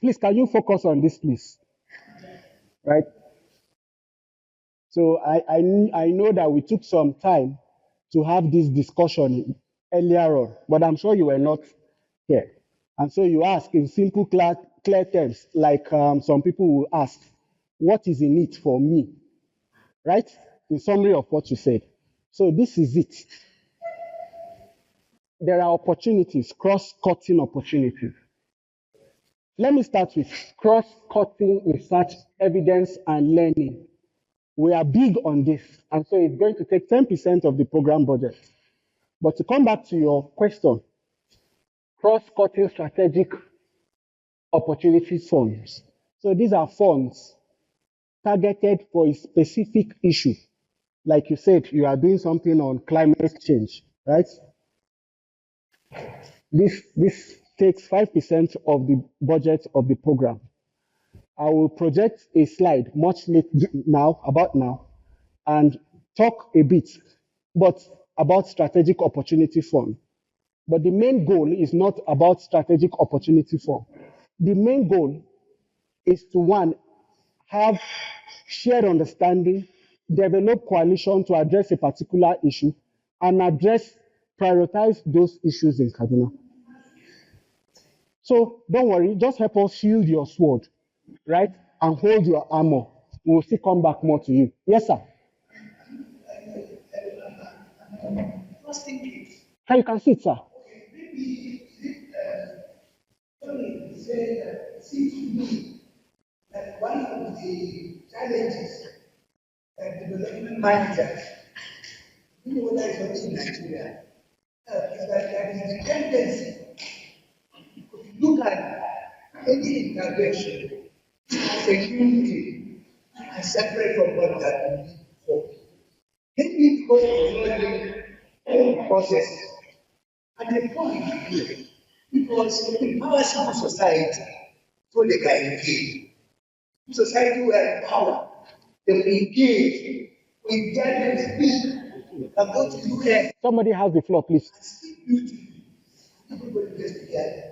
Please, can you focus on this, please? Right? So I know that we took some time to have this discussion earlier on, but I'm sure you were not here. And so you ask in simple, clear terms, like some people will ask, what is in it for me? Right? In summary of what you said. So this is it. There are opportunities, cross-cutting opportunities. Let me start with cross-cutting research, evidence, and learning. We are big on this, and so it's going to take 10% of the program budget. But to come back to your question, cross-cutting strategic opportunity funds. So these are funds targeted for a specific issue. Like you said, you are doing something on climate change, right? This takes 5% of the budget of the program. I will project a slide much late about now, and talk a bit, but about strategic opportunity fund. But the main goal is not about strategic opportunity fund. The main goal is to, one, have shared understanding, develop coalition to address a particular issue, and prioritize those issues in Kaduna. So don't worry, just help us shield your sword, right? And hold your armor. We'll still come back more to you. Yes, sir. First thing How you can sit, sir? Tony said that seems to me that one of the challenges that development managers, you know whether it's only in Nigeria, is that there is a tendency, if you look at any intervention as a unity and separate from what we are doing before. Maybe because of learning processes. At the point, because in our civil society, so they can engage. Society will empower, they will engage, we gather and speak, and go to UN. Somebody has the floor, please. Everybody gets together.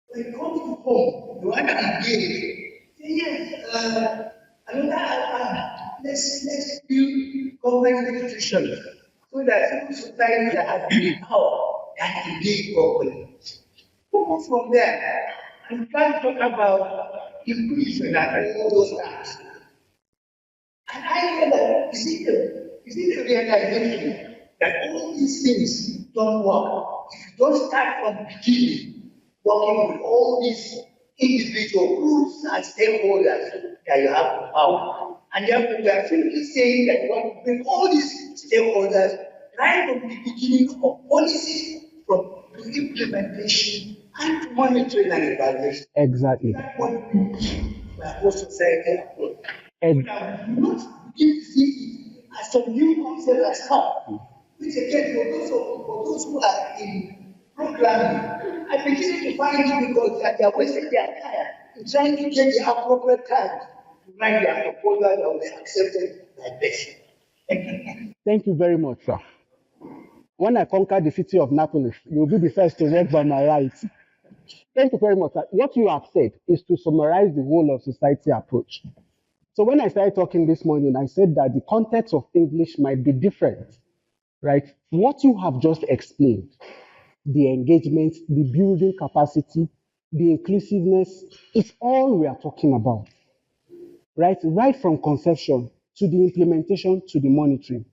When it comes to home, you want to engage. Say, yes, let's build government institutions so that civil society that has the power can engage properly. Move from there, and we can't talk about inclusion and all those things. And I feel that is it the realization that all these things don't work if you don't start from the beginning, working with all these individual groups and stakeholders that you have to power. And therefore, we are simply saying that we want to bring all these stakeholders right from the beginning of policy, from to implementation, and to monitoring and evaluation. Exactly. That's what my whole society approach. And Not begin to see it as some new concept has come. Which again, for those who are in programming, I begin to find it because they are wasting their time in trying to get the appropriate time to write their proposal that will be accepted by this. thank you very much, sir. When I conquer the city of Naples, you'll be the first to walk by my right. Thank you very much, sir. What you have said is to summarize the whole of society approach. So when I started talking this morning, I said that the context of English might be different, right? What you have just explained, the engagement, the building capacity, the inclusiveness, it's all we are talking about, right? Right from conception to the implementation to the monitoring.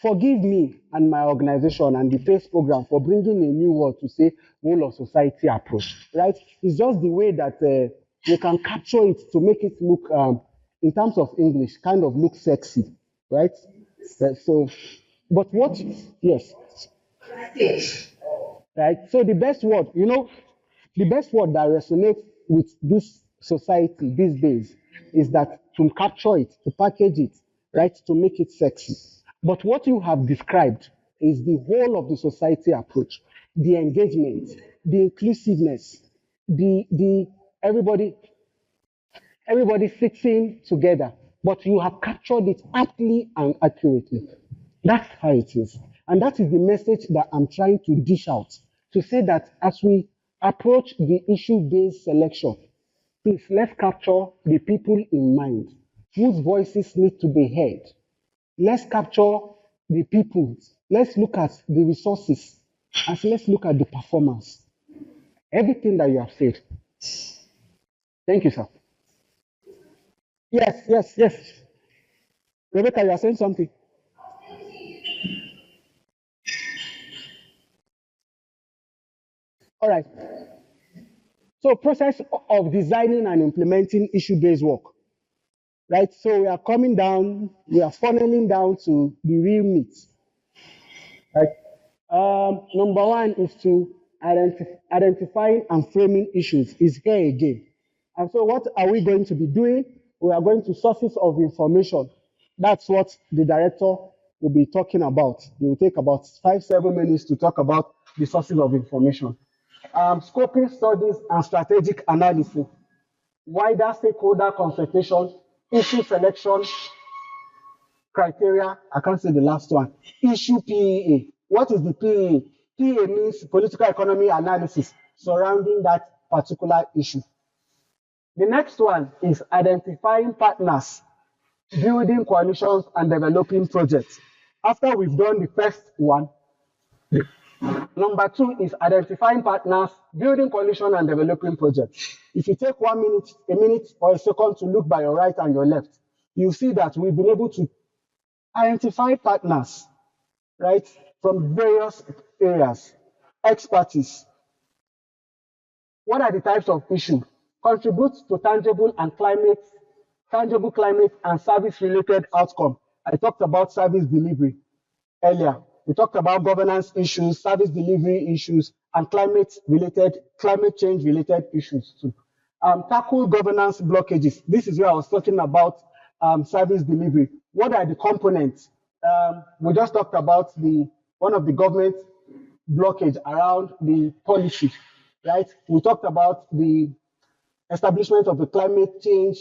Forgive me and my organization and the PACE program for bringing a new word to say whole of society approach, right? It's just the way that you can capture it to make it look, in terms of English, kind of look sexy, right? So, but what, yes, right? So the best word, the best word that resonates with this society these days is that to capture it, to package it, right, to make it sexy. But what you have described is the whole of the society approach, the engagement, the inclusiveness, the everybody sitting together. But you have captured it aptly and accurately. That's how it is. And that is the message that I'm trying to dish out to say that as we approach the issue-based selection, please let's capture the people in mind whose voices need to be heard. Let's capture the people. Let's look at the resources and let's look at the performance. Everything that you have said. Thank you, sir. Yes. Rebecca, you are saying something. All right. So process of designing and implementing issue-based work, right? So we are coming down, we are funneling down to the real meat, right? Number one is to identifying and framing issues is here again. And so what are we going to be doing? We are going to sources of information. That's what the director will be talking about. It will take about 5-7 minutes to talk about the sources of information. Scoping studies and strategic analysis, wider stakeholder consultation, issue selection criteria. I can't say the last one. Issue PEA. What is the PEA? PEA means political economy analysis surrounding that particular issue. The next one is identifying partners, building coalitions, and developing projects. After we've done the first one, number two is identifying partners, building coalition, and developing projects. If you take 1 minute, a minute, or a second to look by your right and your left, you see that we've been able to identify partners, right, from various areas, expertise. What are the types of issues? Contributes to tangible climate and service-related outcome. I talked about service delivery earlier. We talked about governance issues, service delivery issues, and climate change related issues too. Tackle governance blockages. This is where I was talking about service delivery. What are the components? We just talked about one of the government blockage around the policy, right? We talked about the establishment of the climate change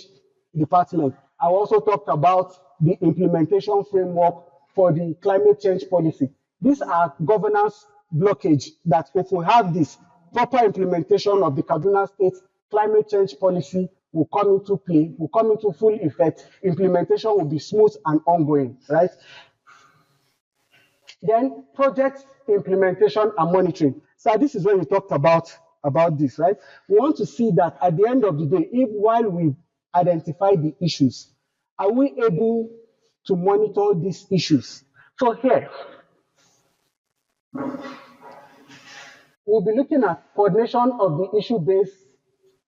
department. I also talked about the implementation framework for the climate change policy. These are governance blockage that if we have this proper implementation of the Kaduna State climate change policy will come into play, will come into full effect, implementation will be smooth and ongoing, right? Then project implementation and monitoring. So this is where we talked about this, right? We want to see that at the end of the day, if while we identify the issues, are we able to monitor these issues? So here, we'll be looking at coordination of the issue-based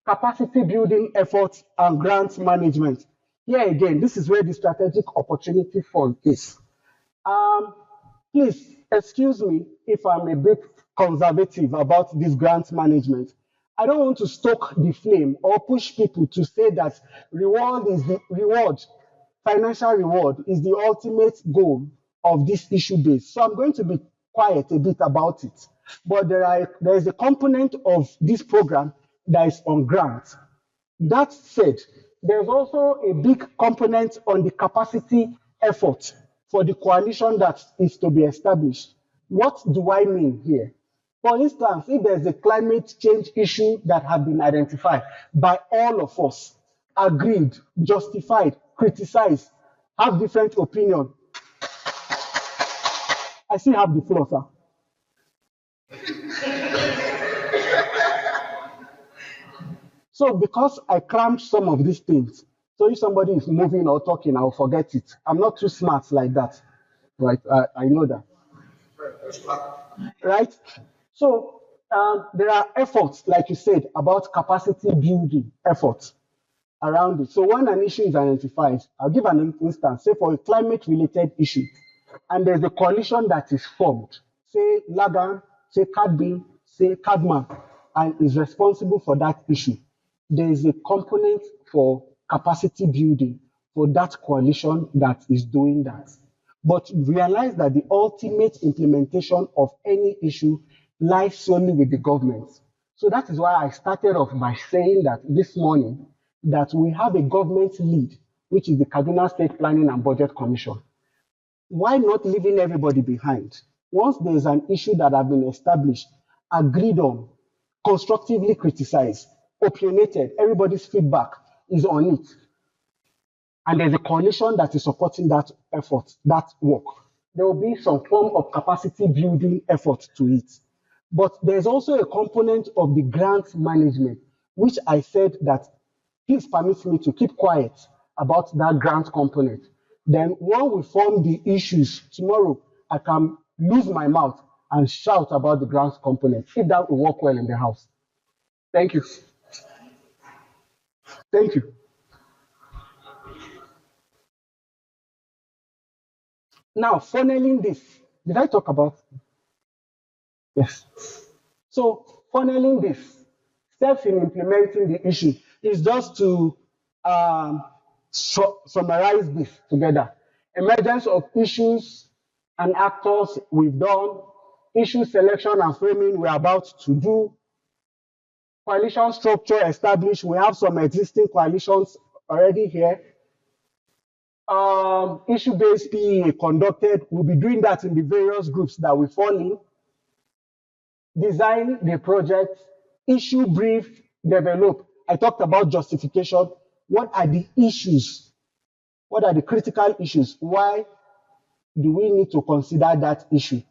capacity building efforts and grant management. Here again, this is where the strategic opportunity fund is. Please excuse me if I'm a bit conservative about this grant management. I don't want to stoke the flame or push people to say that financial reward is the ultimate goal of this issue base. So I'm going to be quiet a bit about it. But there is a component of this program that is on grant. That said, there's also a big component on the capacity effort for the coalition that is to be established. What do I mean here? For instance, if there's a climate change issue that has been identified by all of us, agreed, justified, criticized, have different opinion. I still have the floor, sir. So because I crammed some of these things, so if somebody is moving or talking, I'll forget it. I'm not too smart like that, right? I know that. Right? So there are efforts, like you said, about capacity building efforts around it. So when an issue is identified, I'll give an instance, say for a climate-related issue, and there's a coalition that is formed, say Lagan, say Cadby, say Cadman, and is responsible for that issue. There is a component for capacity building for that coalition that is doing that. But realize that the ultimate implementation of any issue lies solely with the government. So that is why I started off by saying that this morning that we have a government lead, which is the Kaduna State Planning and Budget Commission. Why not leaving everybody behind? Once there is an issue that has been established, agreed on, constructively criticized, opinionated, everybody's feedback is on it. And there's a coalition that is supporting that effort, that work. There will be some form of capacity building effort to it. But there's also a component of the grant management, which I said that please permit me to keep quiet about that grant component. Then when we form the issues tomorrow, I can lose my mouth and shout about the grant component, if that will work well in the house. Thank you. Thank you. Now, funneling this, did I talk about? Yes. So, funneling this, steps in implementing the issue is just to summarize this together. Emergence of issues and actors we've done, issue selection and framing we're about to do, coalition structure established, we have some existing coalitions already here. Issue-based PEA conducted, we'll be doing that in the various groups that we fall in. Design the project, issue brief, develop. I talked about justification. What are the issues? What are the critical issues? Why do we need to consider that issue?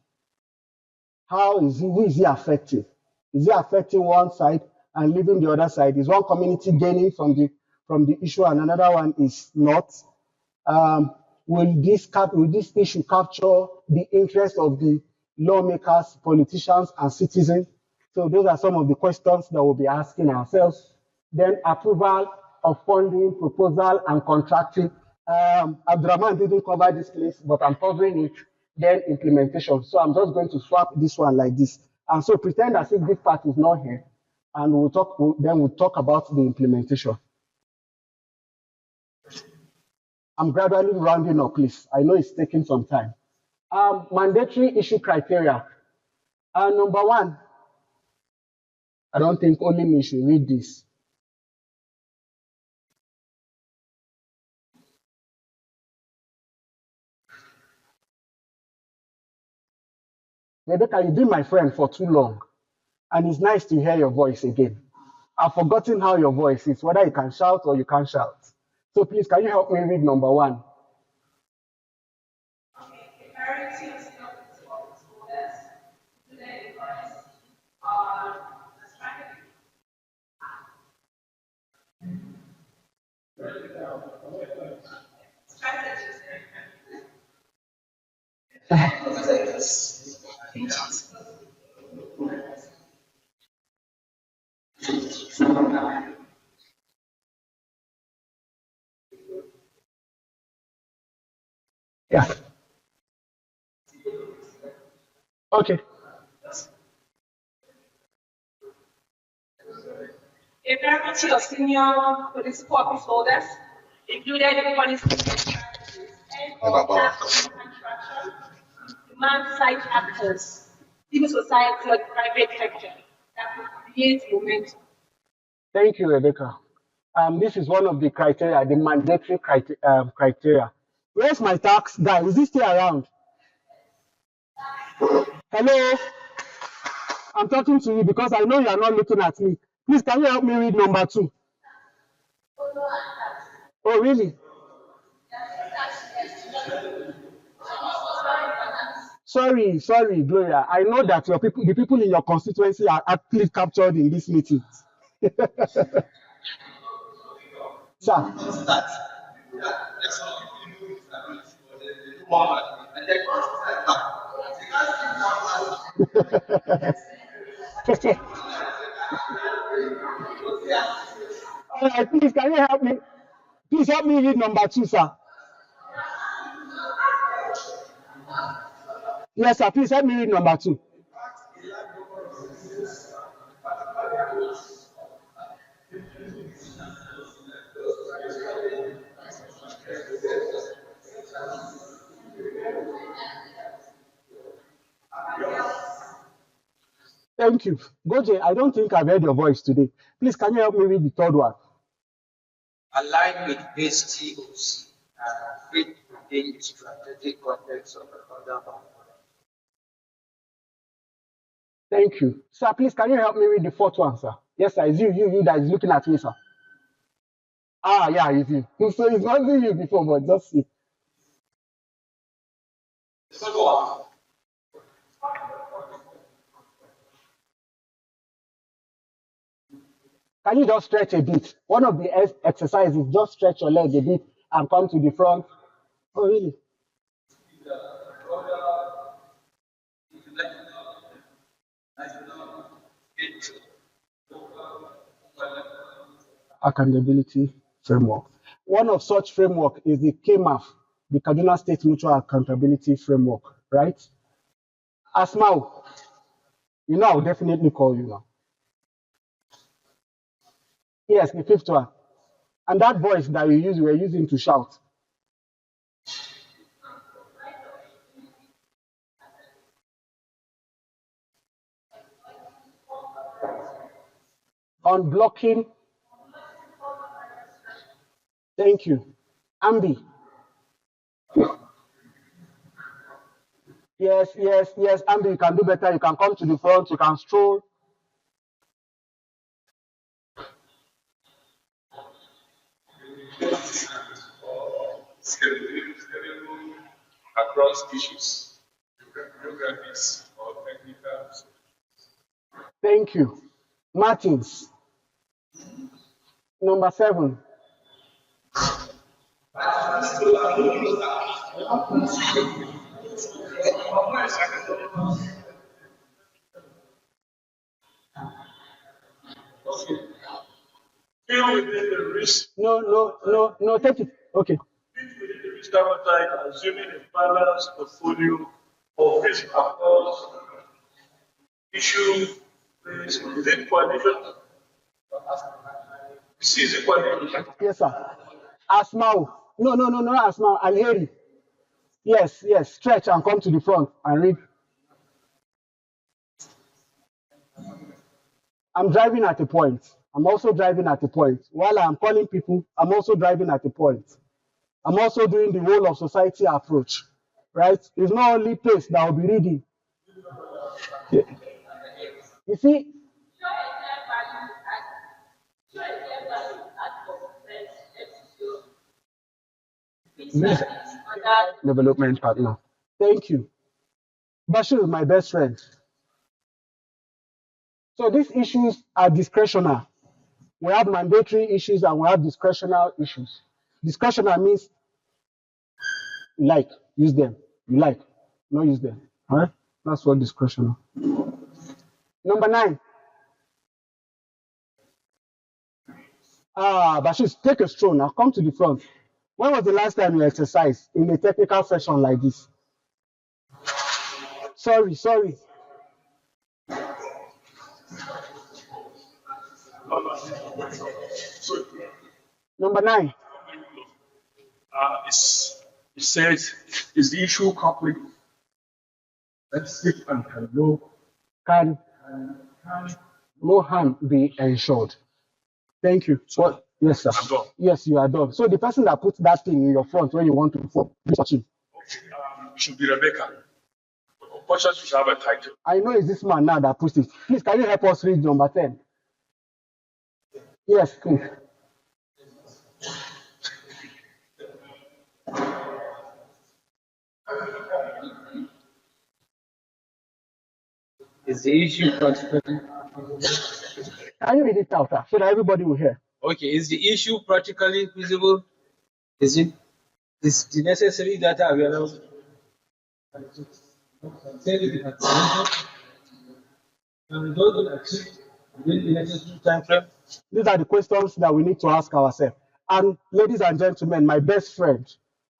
Who is it affecting? Is it affecting one side and leaving the other side? Is one community gaining from the issue and another one is not? Will this issue capture the interest of the lawmakers, politicians, and citizens? So those are some of the questions that we'll be asking ourselves. Then approval of funding, proposal, and contracting. Abdurrahman didn't cover this place, but I'm covering it. then implementation. So I'm just going to swap this one like this. And so pretend as if this part is not here, and then we'll talk about the implementation. I'm gradually rounding up, please. I know it's taking some time. Mandatory issue criteria. Number one, I don't think only me should read this. Rebecca, you've been my friend for too long, and it's nice to hear your voice again. I've forgotten how your voice is, whether you can shout or you can't shout. So please, can you help me read number one? Yeah. Okay. A variety of senior political office holders, including policy strategies and/or interaction, demand-side actors, civil society or the private sector that will create momentum. Thank you, Rebecca. This is one of the criteria, the mandatory criteria. Where's my tax guy? Is he still around? Hello? I'm talking to you because I know you are not looking at me. Please, can you help me read number two? Oh, really? Sorry, Gloria. I know that your people, the people in your constituency are actually captured in this meeting. Sir. All right, please, can you help me? Please help me read number two, sir. Yes, sir. Please help me read number two. Thank you. Goje, I don't think I've heard your voice today. Please, can you help me read the third one? Aligned with HTOC and fit within strategic context of other. Thank you. Sir, please, can you help me read the fourth one, sir? Yes, sir. It's you that is looking at me, sir. Yeah, it's you. So it wasn't you before, but just you. Can you just stretch a bit? One of the exercises, just stretch your legs a bit and come to the front. Oh, really? Accountability framework. One of such framework is the KMAF, the Kaduna State Mutual Accountability Framework, right? Asmao, you know I'll definitely call you now. Yes, the fifth one. And that voice that you were using to shout. On blocking. Thank you. Ambi. Yes, Ambi, you can do better. You can come to the front. You can stroll. Across issues, geographies, or technical. Thank you. Martins. Number 7. Still within the risk. No, take it. Okay. Within the risk appetite, assuming a balanced portfolio of this across issue is it coordination? Is it coordination? Yes, sir. Asmao. No, Asmao. Alheri. Yes, yes. Stretch and come to the front and read. I'm driving at a point. I'm also driving at a point. While I'm calling people, I'm also driving at a point. I'm also doing the whole of society approach, right? It's not only PACE that I'll be reading. You see, development partner. Thank you. Bashir is my best friend. So these issues are discretional. We have mandatory issues and we have discretional issues. Discretional means you like, use them. You like, not use them. All right? That's what discretional. Number 9. Bashir, take a stroll now. Come to the front. When was the last time you exercised in a technical session like this? Sorry. Number 9. It says, is the issue complete? Let's see and can no harm be ensured. Thank you. What? Yes, sir. I'm done. Yes, you are done. So the person that put that thing in your front when you want to research him. It should be Rebecca. Unfortunately, she should have a title. I know it's this man now that put it. Please, can you help us read number 10? Yes, please. Is the issue practically? Can you read it out, sir, so that everybody will hear? Okay, is the issue practically feasible? Is the necessary data available? These are the questions that we need to ask ourselves. And ladies and gentlemen, my best friend,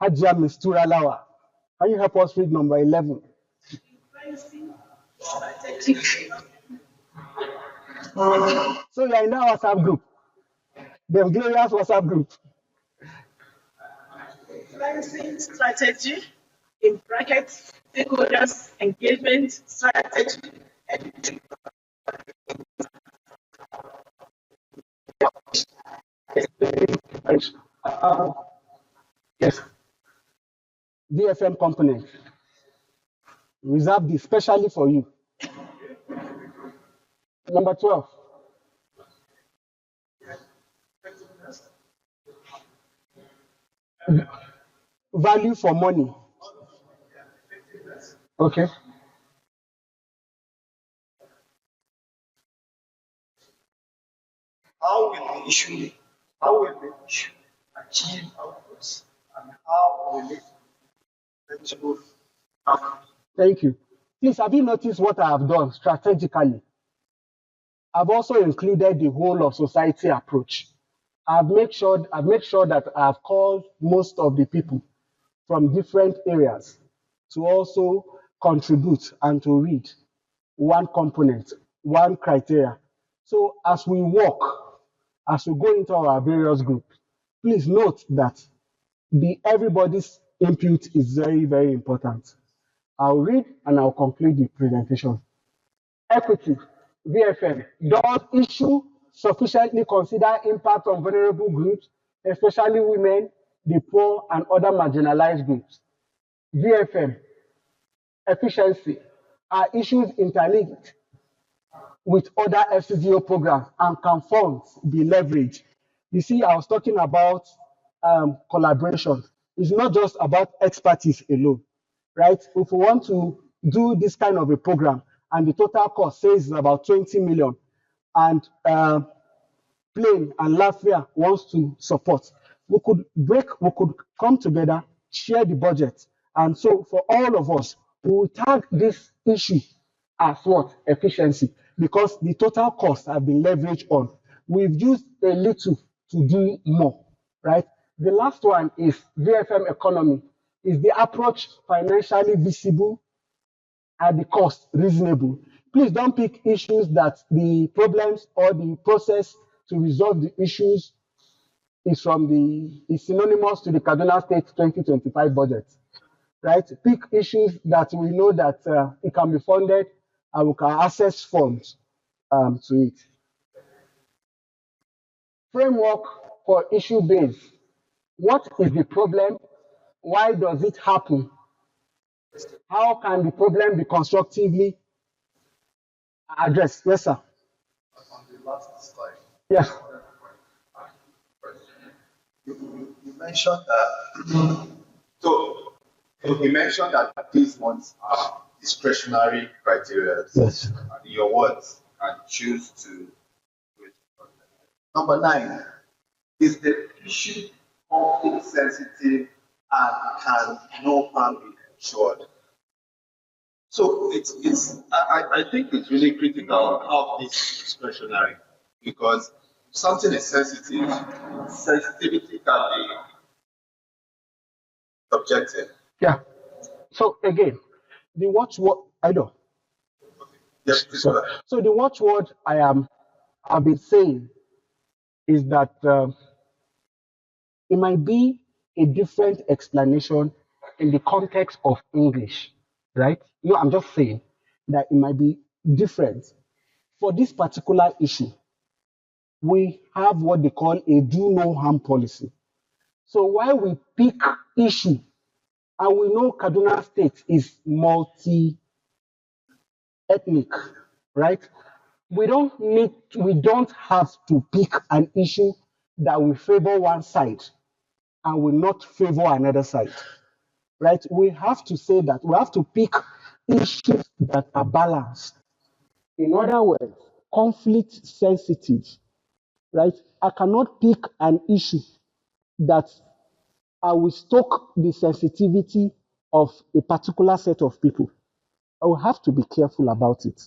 Hajia Mistura Lawa, can you help us read number 11? So you are in that WhatsApp group, the glorious WhatsApp group. Pricing strategy, in brackets, stakeholders, engagement strategy. Yes. DFM component. Reserved especially for you. Number 12. Value for money. Okay. How will the issue achieve outputs, and how will it achieve outcomes? Thank you. Please, have you noticed what I have done strategically? I've also included the whole of society approach. I've made sure that I've called most of the people from different areas to also contribute and to read one component, one criteria. So as we work, as we go into our various groups, please note that everybody's input is very, very important. I'll read and I'll conclude the presentation. Equity, VFM, does issue sufficiently consider impact on vulnerable groups, especially women, the poor, and other marginalized groups? VFM, efficiency, are issues interlinked with other FCDO programs, and can funds be leveraged? You see, I was talking about collaboration. It's not just about expertise alone, right? If we want to do this kind of a program and the total cost says about 20 million, and Plain and Latvia wants to support, we could come together, share the budget, and so for all of us, we will tag this issue as what? Efficiency, because the total costs have been leveraged on. We've used a little to do more, right? The last one is VFM economy. Is the approach financially visible are the costs reasonable? Please don't pick issues that the problems or the process to resolve the issues is synonymous to the Kaduna State 2025 budget, right? Pick issues that we know that it can be funded and we can access funds to it. Framework for issue based. What is the problem? Why does it happen? How can the problem be constructively addressed? Yes, sir. On the last slide. Yes. You mentioned that. So you mentioned that these ones are discretionary criteria. Yes. And in your words, and choose to do it. Number 9, is the issue conflict sensitive and can no harm be ensured? So I think it's really critical of this discretionary, because if something is sensitive, sensitivity can be subjective. Yeah. So again, the watchword, I know. Yes, so the watchword I've been saying is that it might be a different explanation in the context of English, right? No, I'm just saying that it might be different. For this particular issue, we have what they call a do no harm policy. So while we pick issue, and we know Kaduna State is multi-ethnic, right? We don't have to pick an issue that will favor one side and will not favor another side, right? We have to say that we have to pick issues that are balanced. In other words, conflict sensitive, right? I cannot pick an issue that I will stoke the sensitivity of a particular set of people. I will have to be careful about it,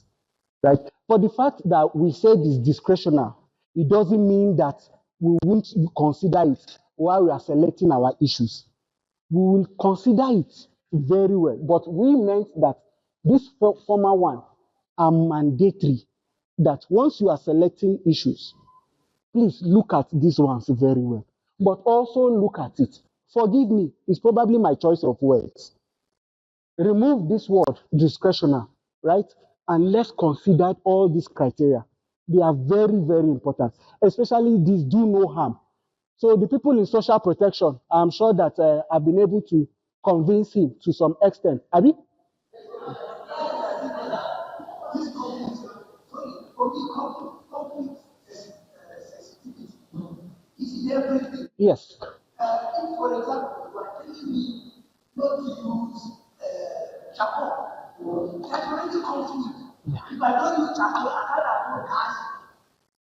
right? For the fact that we said it's discretional, it doesn't mean that we won't consider it while we are selecting our issues. We will consider it very well, but we meant that this former one are mandatory, that once you are selecting issues, please look at these ones very well, but also look at it. Forgive me, it's probably my choice of words. Remove this word discretional, right? And let's consider all these criteria. They are very, very important, especially these do no harm. So the people in social protection, I'm sure that I've been able to convince him to some extent. Abi? Yes. If, for example, you are telling me not to use charcoal, that's already conflict. If I don't use charcoal, I can't afford gas,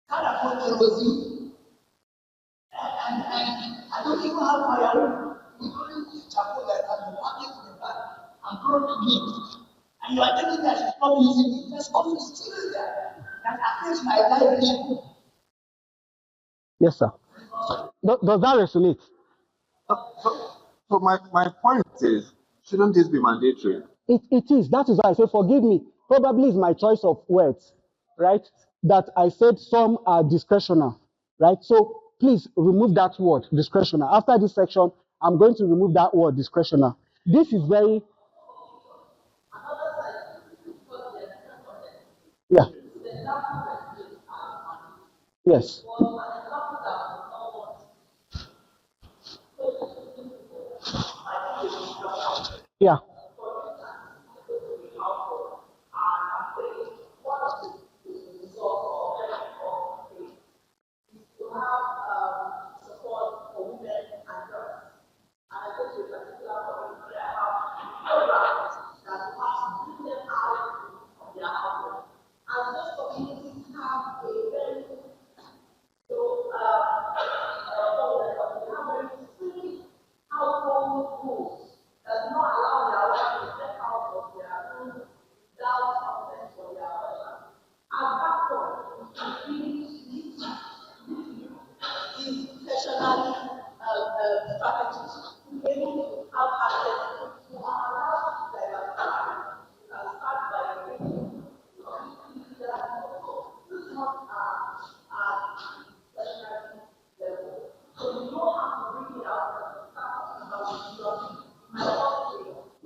can't afford kerosene, and I don't even have firewood. It's only use charcoal that can be packaged in the bag and brought to me. And you are telling me I should stop using it. There's conflict still there that affects my livelihood. Yes, sir. Does that resonate? So my point is, shouldn't this be mandatory? It is. That is why I say, forgive me. Probably is my choice of words, right? That I said some are discretional, right? So please remove that word, discretional. After this section, I'm going to remove that word, discretional. This is very... Yeah. Yes. Yeah.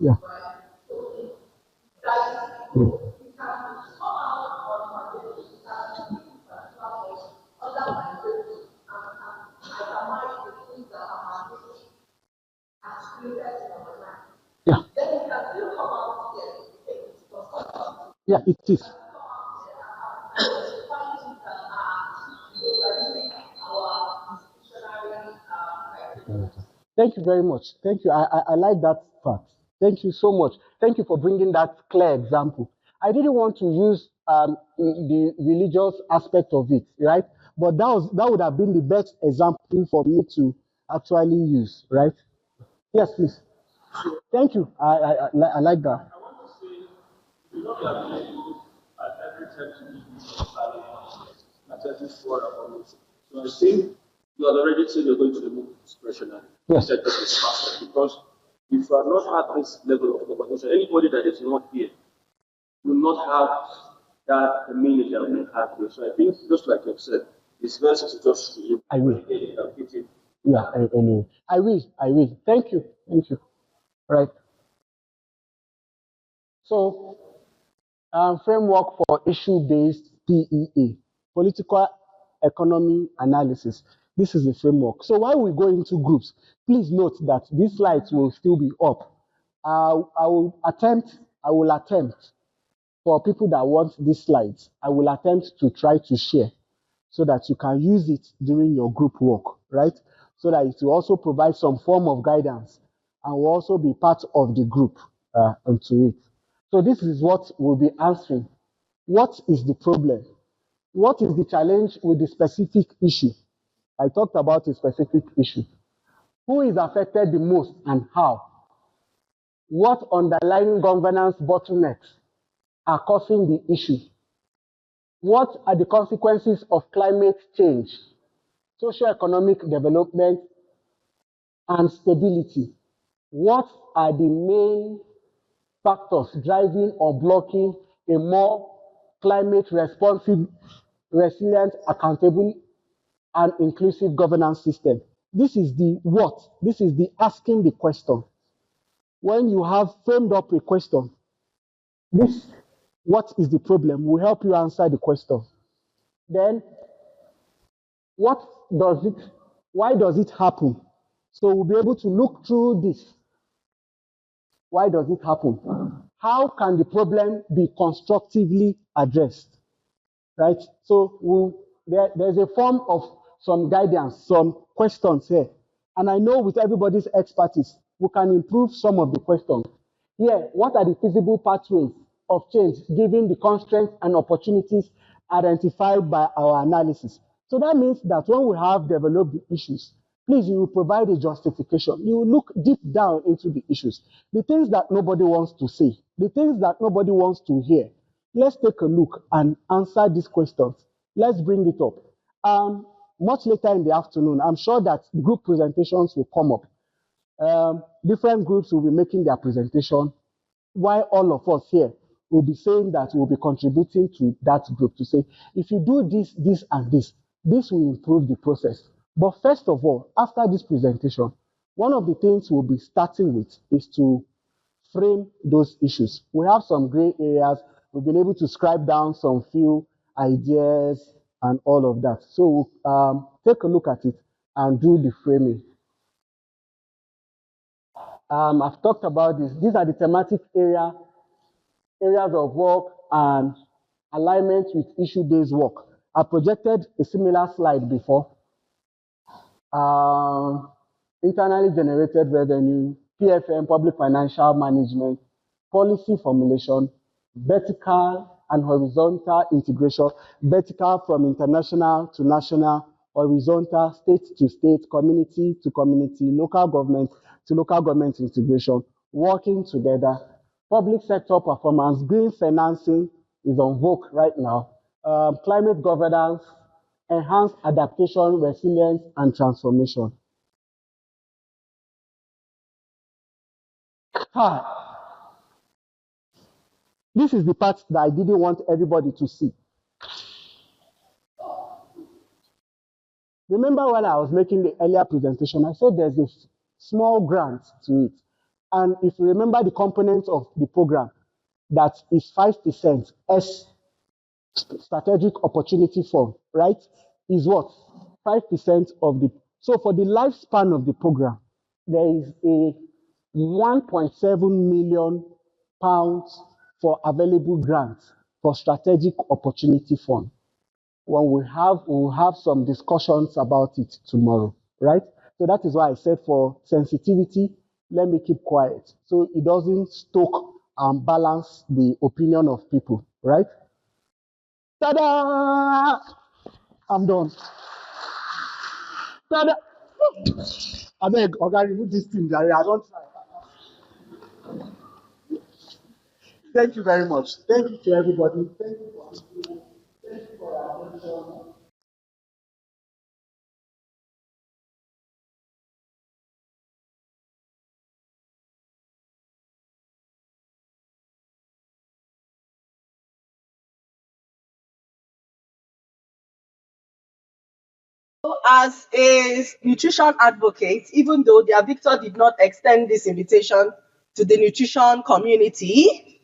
Yeah. Yeah. Yeah, it is. Thank you very much. Thank you. I like that fact. Thank you so much. Thank you for bringing that clear example. I didn't want to use the religious aspect of it, right? But that would have been the best example for me to actually use, right? Yes, please. Thank you. I like that. You know that at every time to be at every forum on it. So I think you had already said you're going to remove discretionary. Yes. That is faster because if you have not had this level of conversation, anybody that is not here will not have that immunity that we have here. So I think just like you've said, it's best to just I will. get it. Yeah, anyway. I will. I will. Thank you. Thank you. Right. So, framework for issue-based PEA, political economy analysis. This is the framework. So while we go into groups, please note that these slides will still be up. I will attempt for people that want these slides, I will attempt to try to share so that you can use it during your group work, right? So that it will also provide some form of guidance and will also be part of the group onto it. So this is what we'll be answering. What is the problem? What is the challenge with the specific issue? I talked about a specific issue. Who is affected the most and how? What underlying governance bottlenecks are causing the issue? What are the consequences of climate change, socio-economic development, and stability? What are the main factors driving or blocking a more climate responsive, resilient, accountable, and inclusive governance system? This is the what. This is the asking the question. When you have framed up a question, this, what is the problem, will help you answer the question. Then, what does it, why does it happen? So we'll be able to look through this. Why does it happen? How can the problem be constructively addressed? Right? So there's a form of some guidance, some questions here. And I know with everybody's expertise, we can improve some of the questions. Here, what are the feasible pathways of change given the constraints and opportunities identified by our analysis? So that means that when we have developed the issues, please, you will provide a justification. You will look deep down into the issues, the things that nobody wants to say, the things that nobody wants to hear. Let's take a look and answer these questions. Let's bring it up. Much later in the afternoon, I'm sure that group presentations will come up. Different groups will be making their presentation, while all of us here will be saying that we'll be contributing to that group to say, if you do this, this, and this will improve the process. But first of all, after this presentation, one of the things we'll be starting with is to frame those issues. We have some gray areas. We've been able to scribe down some few ideas and all of that. So take a look at it and do the framing. I've talked about this. These are the thematic areas of work and alignment with issue-based work. I projected a similar slide before. Internally generated revenue, PFM, public financial management, policy formulation, vertical and horizontal integration, vertical from international to national, horizontal, state to state, community to community, local government to local government integration, working together, public sector performance, green financing is on vogue right now, climate governance, enhanced adaptation, resilience, and transformation. This is the part that I didn't want everybody to see. Remember when I was making the earlier presentation, I said there's a small grant to it. And if you remember the components of the program, that is 5% S strategic opportunity fund, right? Is what? 5% of the, so for the lifespan of the program, there is a 1.7 million pounds for available grants for strategic opportunity fund. We'll have some discussions about it tomorrow, right? So that is why I said for sensitivity, let me keep quiet. So it doesn't stoke and balance the opinion of people, right? Ta-da! I'm done. Ta-da! I beg, Oga, remove this thing, Zaria. I don't try. Thank you very much. Thank you to everybody. Thank you for listening. Thank you for your attention. As a nutrition advocate, even though their Victor did not extend this invitation to the nutrition community,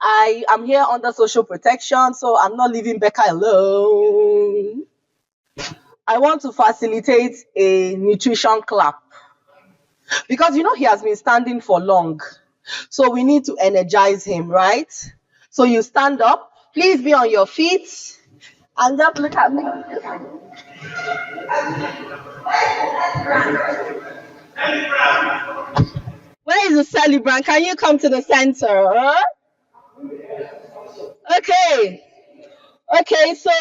I am here under social protection, so I'm not leaving Becca alone. I want to facilitate a nutrition clap because he has been standing for long. So we need to energize him, right? So you stand up, please be on your feet, and just look at me. Where is the celebrant? Can you come to the center? Okay. Okay, so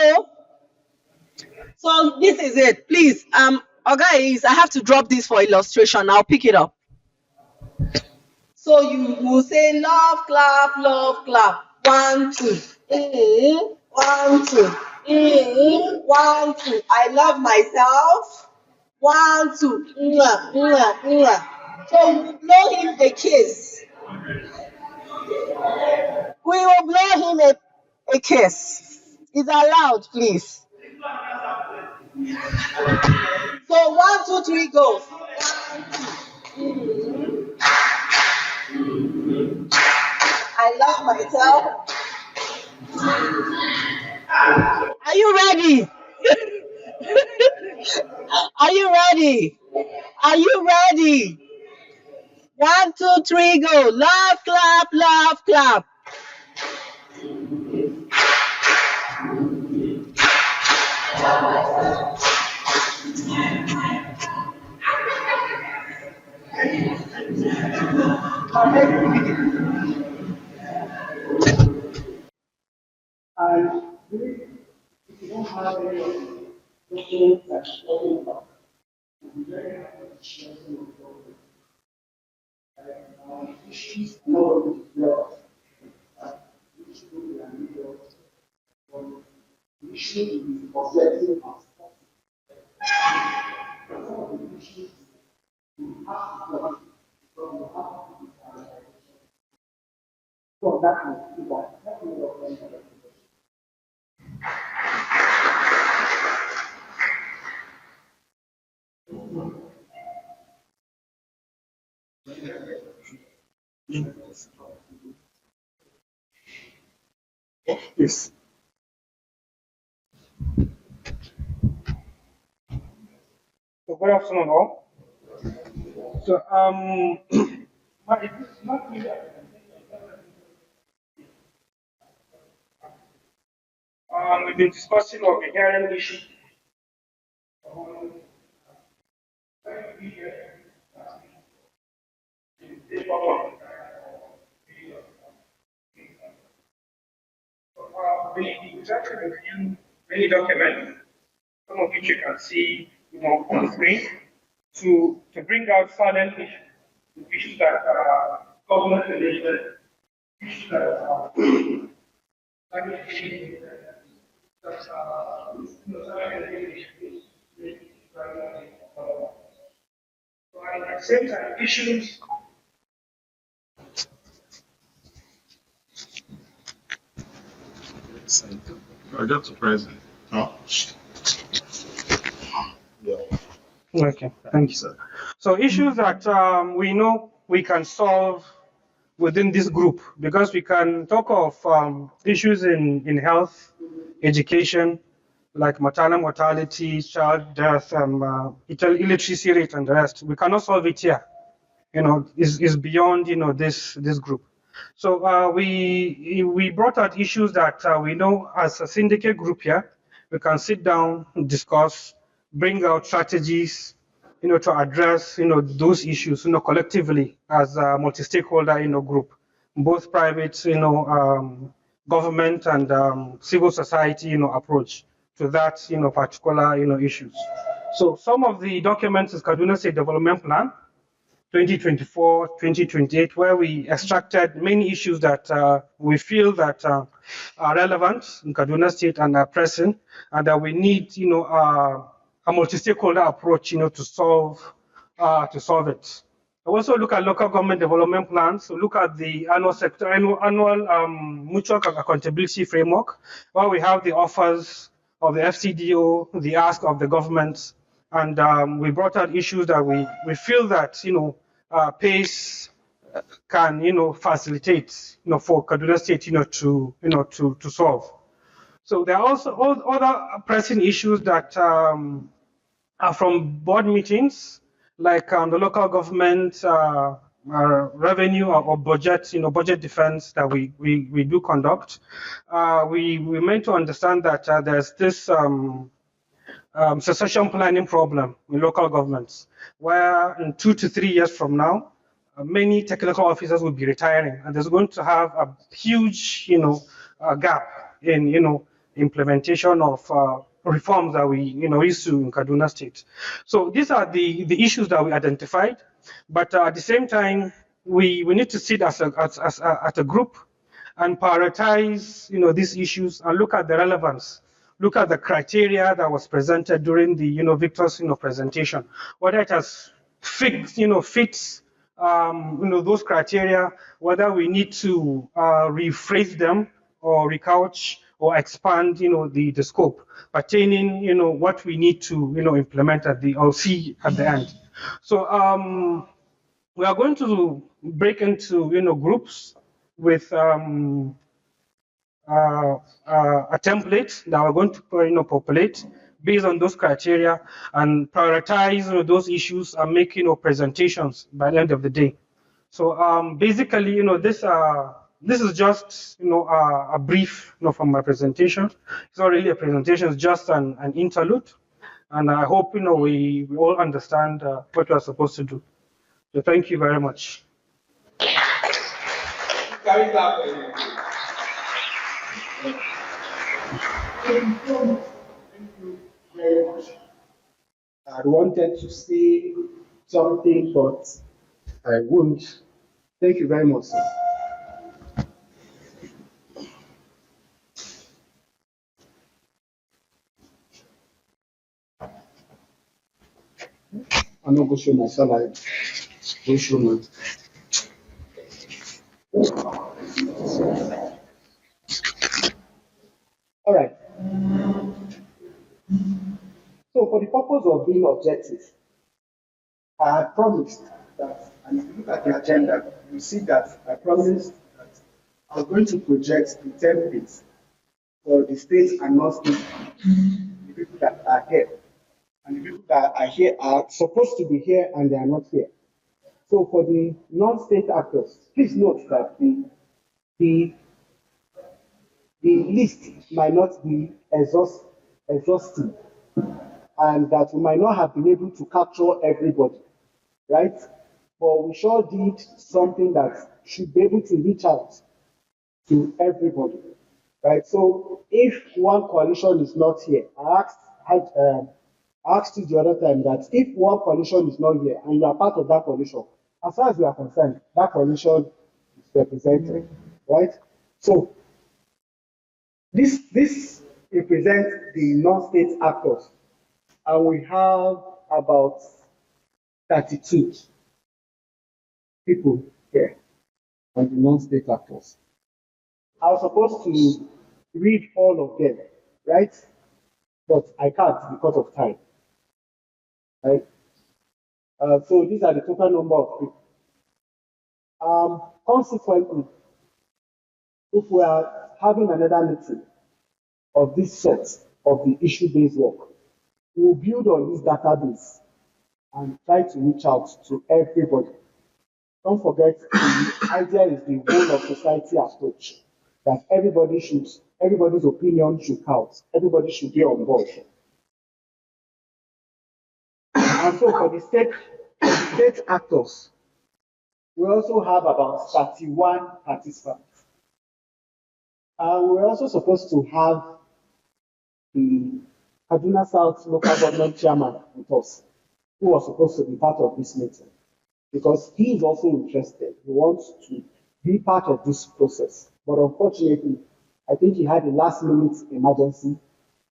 this is it. Please, guys, I have to drop this for illustration. I'll pick it up. So you will say love, clap, love, clap. 1, 2. 1, 2. 1, 2. I love myself. 1, 2. Mwah, mwah, mwah. So blow him a kiss. We will blow him a kiss. It's allowed, please. So 1, 2, 3, go. 1, 2. I love myself. Are you ready? Are you ready? Are you ready? 1, 2, 3, go. Love, clap, love, clap. And if you don't have any of the documents that you're talking about, you'll be very happy to share some of the issues and all of the developed. The issue will be an the issue will be objective and stuff. Some of the issues we have to do because we have to do prioritization. So that will be that. Yes. So good afternoon, all. So we've been discussing of the hearing issue. We actually review many documents, some of which you can see, on the screen, to bring out certain issues that are government related, issues that are at the same time, issues. I got to present. Oh. Yeah. Okay, thank you, sir. So issues that we know we can solve within this group, because we can talk of issues in health, education, like maternal mortality, child death, illiteracy rate, and the rest. We cannot solve it here. Is beyond this group. So we brought out issues that we know as a syndicate group here. We can sit down, discuss, bring out strategies, to address those issues, collectively as a multi-stakeholder group, both private, government and civil society, approach to that particular issues. So some of the documents is Kaduna State Development Plan 2024-2028, where we extracted many issues that we feel that are relevant in Kaduna State and are pressing, and that we need, a multi-stakeholder approach, to solve it. I also look at local government development plans. So look at the annual mutual accountability framework, where we have the offers of the FCDO, the ask of the government, and we brought out issues that we feel that PACE can facilitate for Kaduna State to solve. So there are also other pressing issues that from board meetings, like the local government revenue or budget, budget defense that we do conduct. We meant to understand that there's this succession planning problem in local governments, where in 2 to 3 years from now, many technical officers will be retiring, and there's going to have a huge, gap in, implementation of reforms that we, used to in Kaduna State. So these are the issues that we identified, but at the same time, we need to sit as a group and prioritize, these issues and look at the relevance, look at the criteria that was presented during the, Victor's, presentation, whether it has fits, those criteria, whether we need to rephrase them or recouch or expand, the scope pertaining, what we need to, implement at the or see at the end. So we are going to break into, groups with a template that we're going to populate based on those criteria and prioritize those issues and make presentations by the end of the day. So basically, this is just a brief from my presentation. It's not really a presentation; it's just an interlude, and I hope we all understand what we are supposed to do. So thank you very much. Carry that. Thank you very much. I wanted to say something, but I won't. Thank you very much, sir. I'm not going to show my salary. Go show my. All right. So for the purpose of being objective, I had promised that, and if you look at the agenda, you see that I promised that I was going to project the templates for the states and non-states, the people that are here. And the people that are here are supposed to be here and they are not here. So for the non-state actors, please note that the list might not be exhaustive, and that we might not have been able to capture everybody, right? But we sure did something that should be able to reach out to everybody, right? So if one coalition is not here, I asked you the other time that if one coalition is not here and you are part of that coalition, as far as we are concerned, that coalition is represented, right? So this represents the non-state actors, and we have about 32 people here on the non-state actors. I was supposed to read all of them, right? But I can't because of time, right? So these are the total number of people. Consequently, if we are having another meeting of this sort of the issue-based work, we'll build on this database and try to reach out to everybody. Don't forget, the idea is the whole of society approach, that everybody's opinion should count, everybody should be on board. And so for the state actors, we also have about 31 participants. We're also supposed to have the Kaduna South local government chairman with us, who was supposed to be part of this meeting, because he is also interested. He wants to be part of this process. But unfortunately, I think he had a last minute emergency.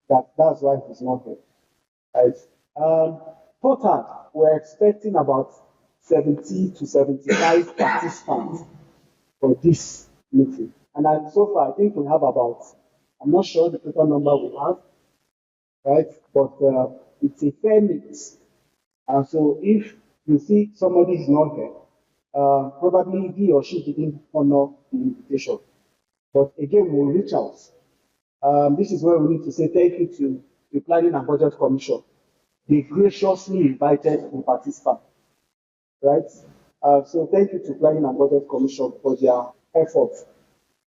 That's why he's not here. Right? Total, we're expecting about 70 to 75 participants for this meeting. And so far, I think we have about, I'm not sure the total number we have, right? But it's a fair mix. And so if you see somebody is not here, probably he or she didn't honor the invitation. But again, we'll reach out. This is where we need to say thank you to the Planning and Budget Commission. They graciously invited the participants, right? So thank you to Planning and Budget Commission for their efforts.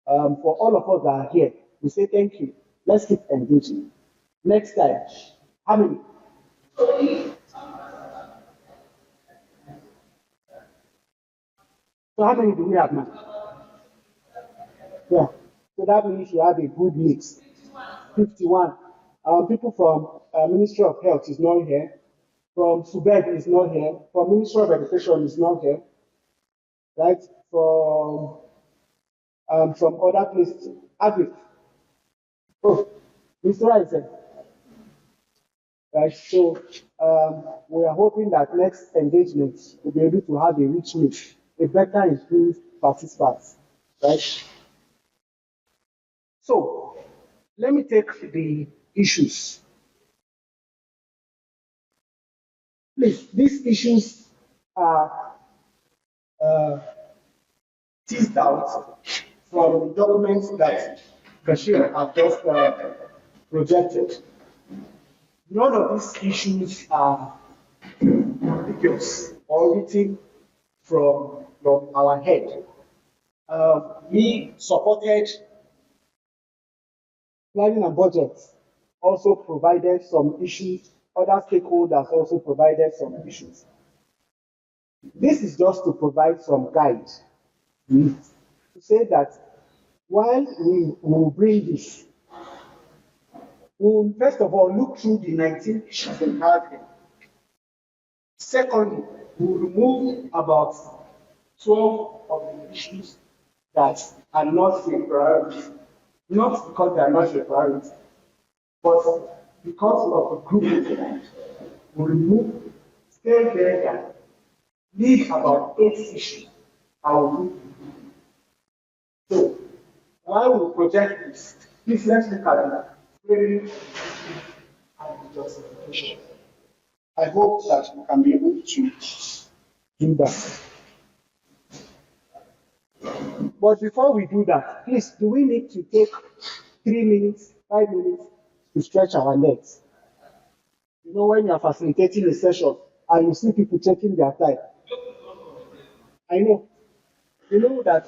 For all of us that are here, we say thank you. Let's keep engaging. Next time, how many? So how many do we have now? Yeah. So that means you have a good mix. 51. People from Ministry of Health is not here. From SUBED is not here. From Ministry of Education is not here. Right? From other places. Agri. Oh, Mr. Isaac. Right? So we are hoping that next engagement will be able to have a rich mix, a better improved participants. Right? So let me take the issues. Please, these issues are teased out from the documents that Bashir have just projected. None of these issues are ambiguous or written from our head. We supported planning and budget, also provided some issues. Other stakeholders also provided some issues. This is just to provide some guide to say that while we will bring this, we will first of all look through the 19 issues we have here. Secondly, we will remove about 12 of the issues that are not a priority. Not because they are not a priority, but because of the group we remove, stay there, leave about 8 issues. So, while we project this, please let's look at the framing and the justification. I hope that we can be able to do that. But before we do that, please, do we need to take 3 minutes, 5 minutes to stretch our legs? You know, when you are facilitating a session and you see people checking their time. I know. You know that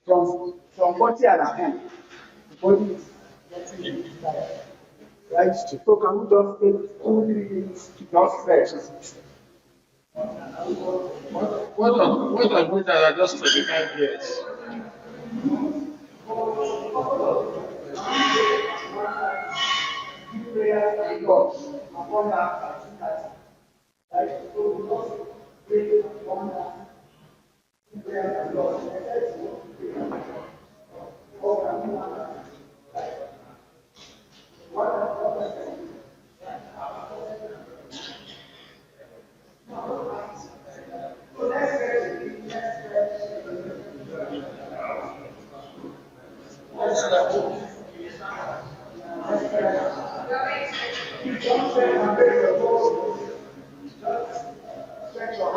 from 40 and a half, the body is getting tired. Right? So can we just take 2, 3 minutes to just stretch? What I'm going to are just 25 years.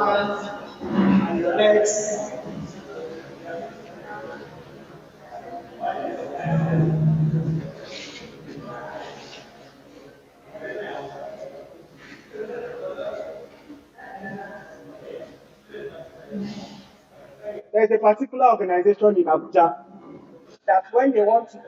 And the next. There's a particular organization in Abuja that when they want to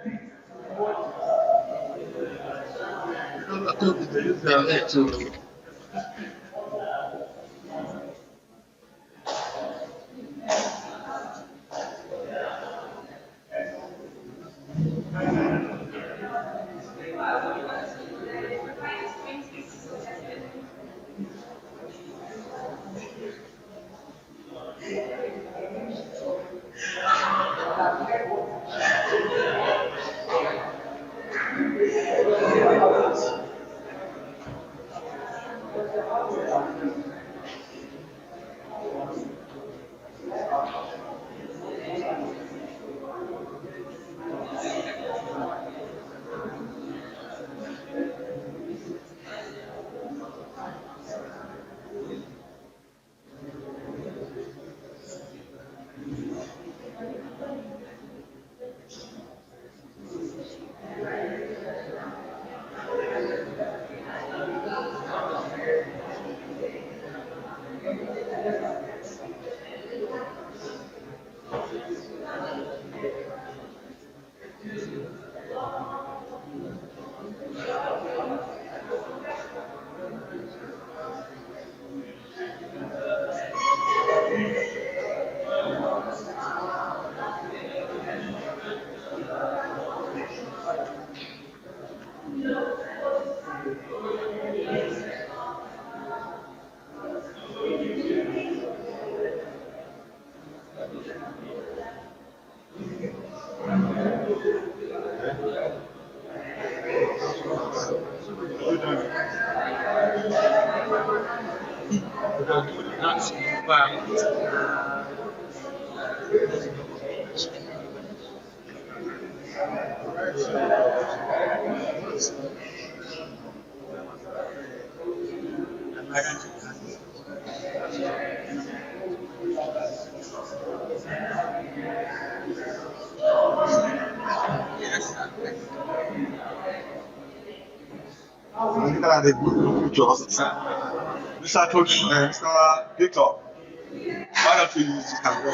Mr. Coach, Mr. Victor, why don't we use this camera?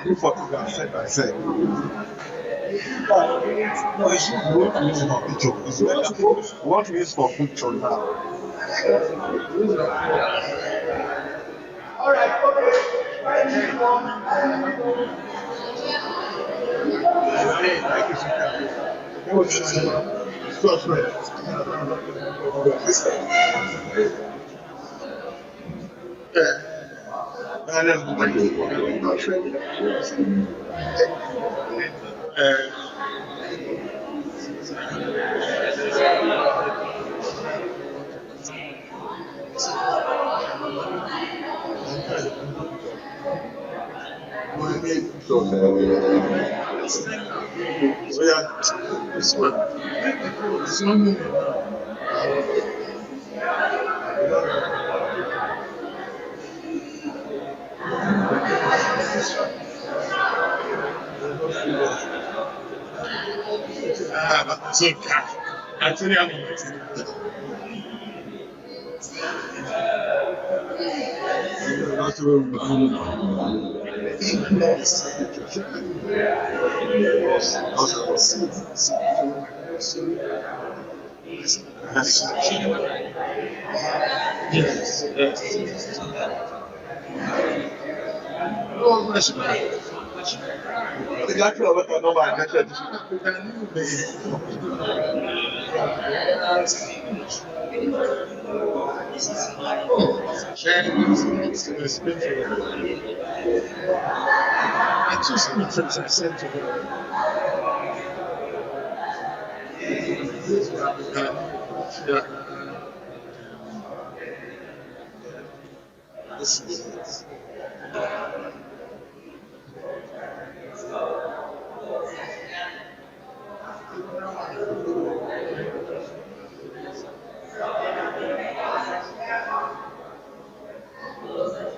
Do photograph side by side. No, it's not. We want to use it for picture. It's better. We want to use for picture now. All right, okay.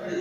Thank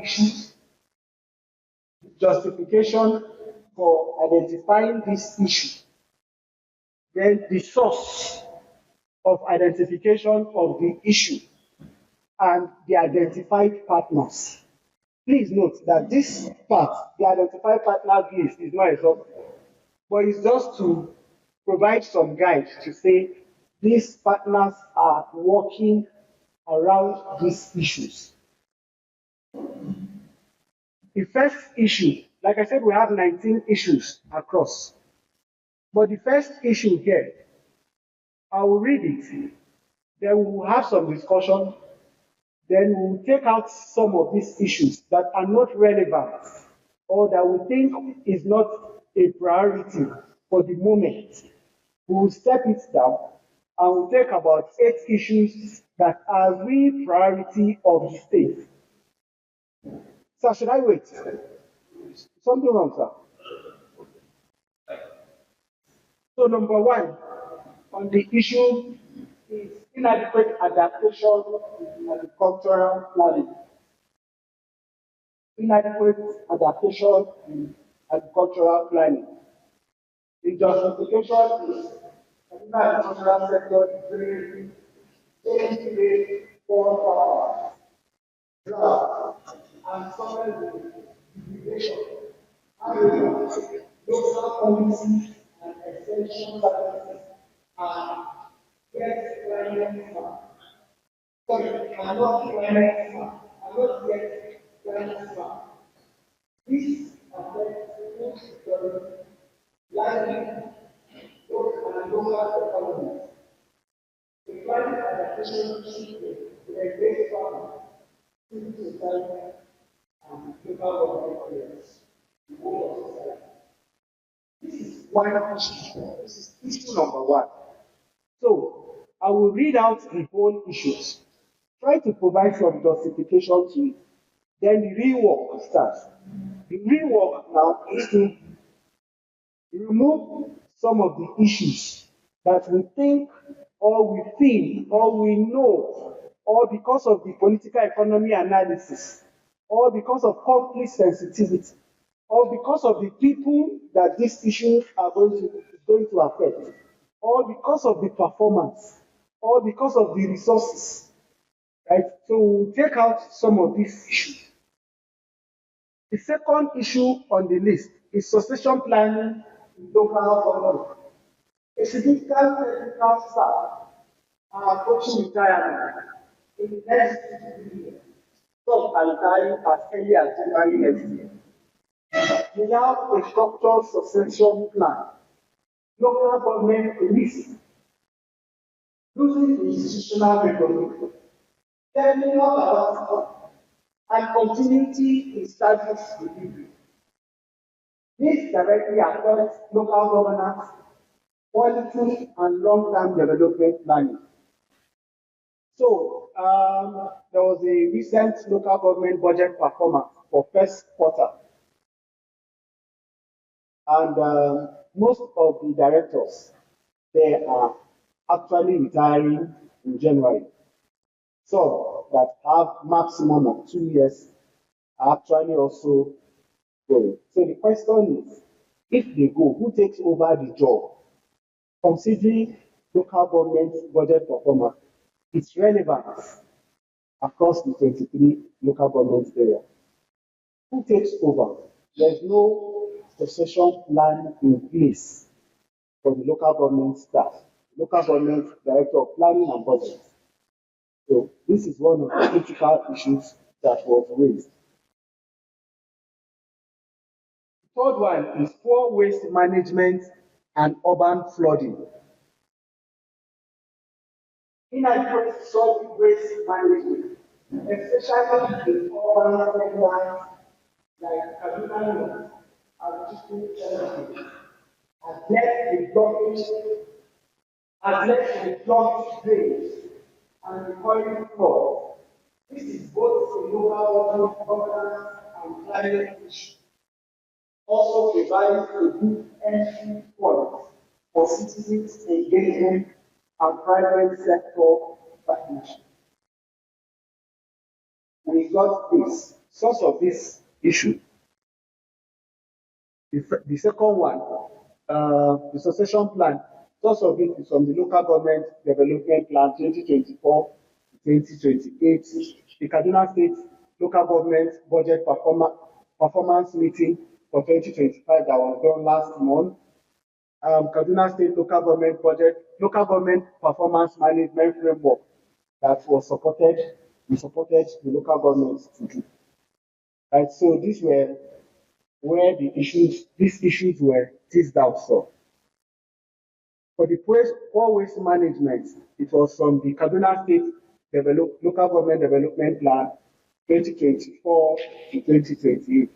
Issues, justification for identifying this issue, then the source of identification of the issue, and the identified partners. Please note that this part, the identified partners list, is not exhaustive, but it's just to provide some guide to say these partners are working around these issues. The first issue, like I said, we have 19 issues across. But the first issue here, I will read it, then we will have some discussion, then we will take out some of these issues that are not relevant or that we think is not a priority for the moment. We will step it down and we'll take about 8 issues that are real priority of the state. Sir, should I wait? Something wrong, sir. So number 1 on the issue is inadequate adaptation in agricultural planning. Inadequate adaptation in agricultural planning. The justification is the agricultural sector is very poor power, drought, and soil degradation. However, local policies and extension services are yet climate smart. Sorry, are not climate smart, are not yet climate smart. This affects food security, livelihood, and local economies. The climate adaptation should be a great farmer, civil society, and local government players, the whole of society. This is one issue. This is issue number 1. So I will read out the whole issues. Try to provide some justification to it. Then the real work starts. The real work now is to remove some of the issues that we think or we feel or we know, or because of the political economy analysis, or because of conflict sensitivity, or because of the people that these issues are going to affect, or because of the performance, or because of the resources. Right? So we'll take out some of these issues. The second issue on the list is succession planning in local government. A significant technical staff are approaching retirement in the next 2 to 3 years. Some are retiring as early as January next year. Without a structured succession plan, local government risk losing institutional autonomy, turning up and continuity in service delivery. This directly affects local governance, quality, and long-term development planning. So, there was a recent local government budget performance for first quarter. And most of the directors, they are actually retiring in January. Some that have maximum of 2 years are actually also going. So the question is, if they go, who takes over the job? Considering local government budget performance, its relevance across the 23 local government areas. Who takes over? There's no succession plan in place for the local government staff. local government director of planning and budget. So this is one of the critical issues that was raised. The third one is poor waste management and urban flooding. Inadequate solid waste management, especially in urban segments like Kaduna North and District Territory, has led to blockage, has led to blocked drains and recurring floods. This is both a local governance and climate issue. Also provides a good entry point for citizens engagement and private sector partnership. We got this source of this issue. The second one, the succession plan, source of it is from the local government development plan 2024-2028, the Kaduna State local government budget performance meeting for 2025 that was done last month. Kaduna State local government budget, local government performance management framework that was supported, we supported the local governments to do. Right, so these were where these issues were teased out from. For the poor waste management, it was from the Kaduna State Local Government Development Plan 2024 to 2028.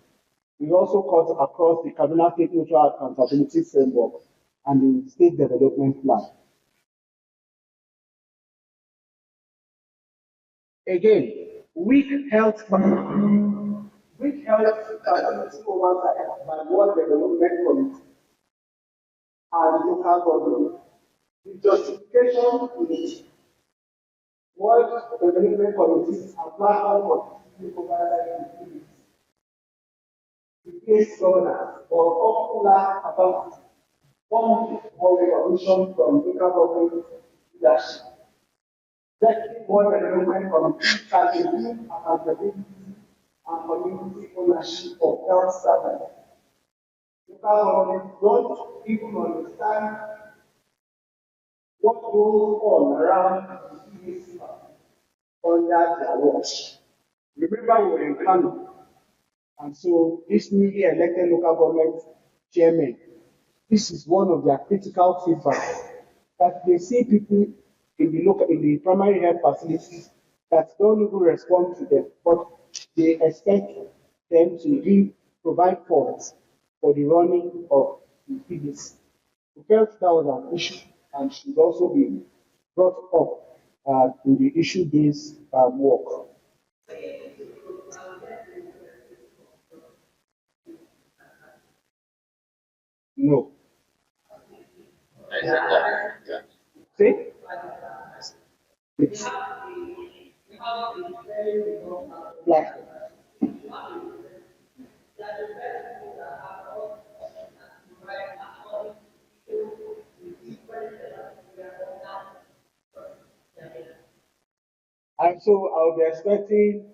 We also cut across the Kaduna State Mutual Accountability Framework and the State Development Plan. Again, weak health facility oversight by World Development Committee and local government. The justification is World Development Committees and platform for oversight activities. The case governance or popular capacity form of recognition from local government leadership. Effective World Development Committee can improve accountability and community ownership of health services. Local governments don't even understand what goes on around the CDC under their watch. Remember, we were in Kano, and so this newly elected local government chairman, this is one of their critical feedback, that they see people in the primary health facilities that don't even respond to them, but they expect them to provide funds for the running of the PDC. We felt that was an issue and should also be brought up in the issue-based work. No. See? It's black. And so I'll be expecting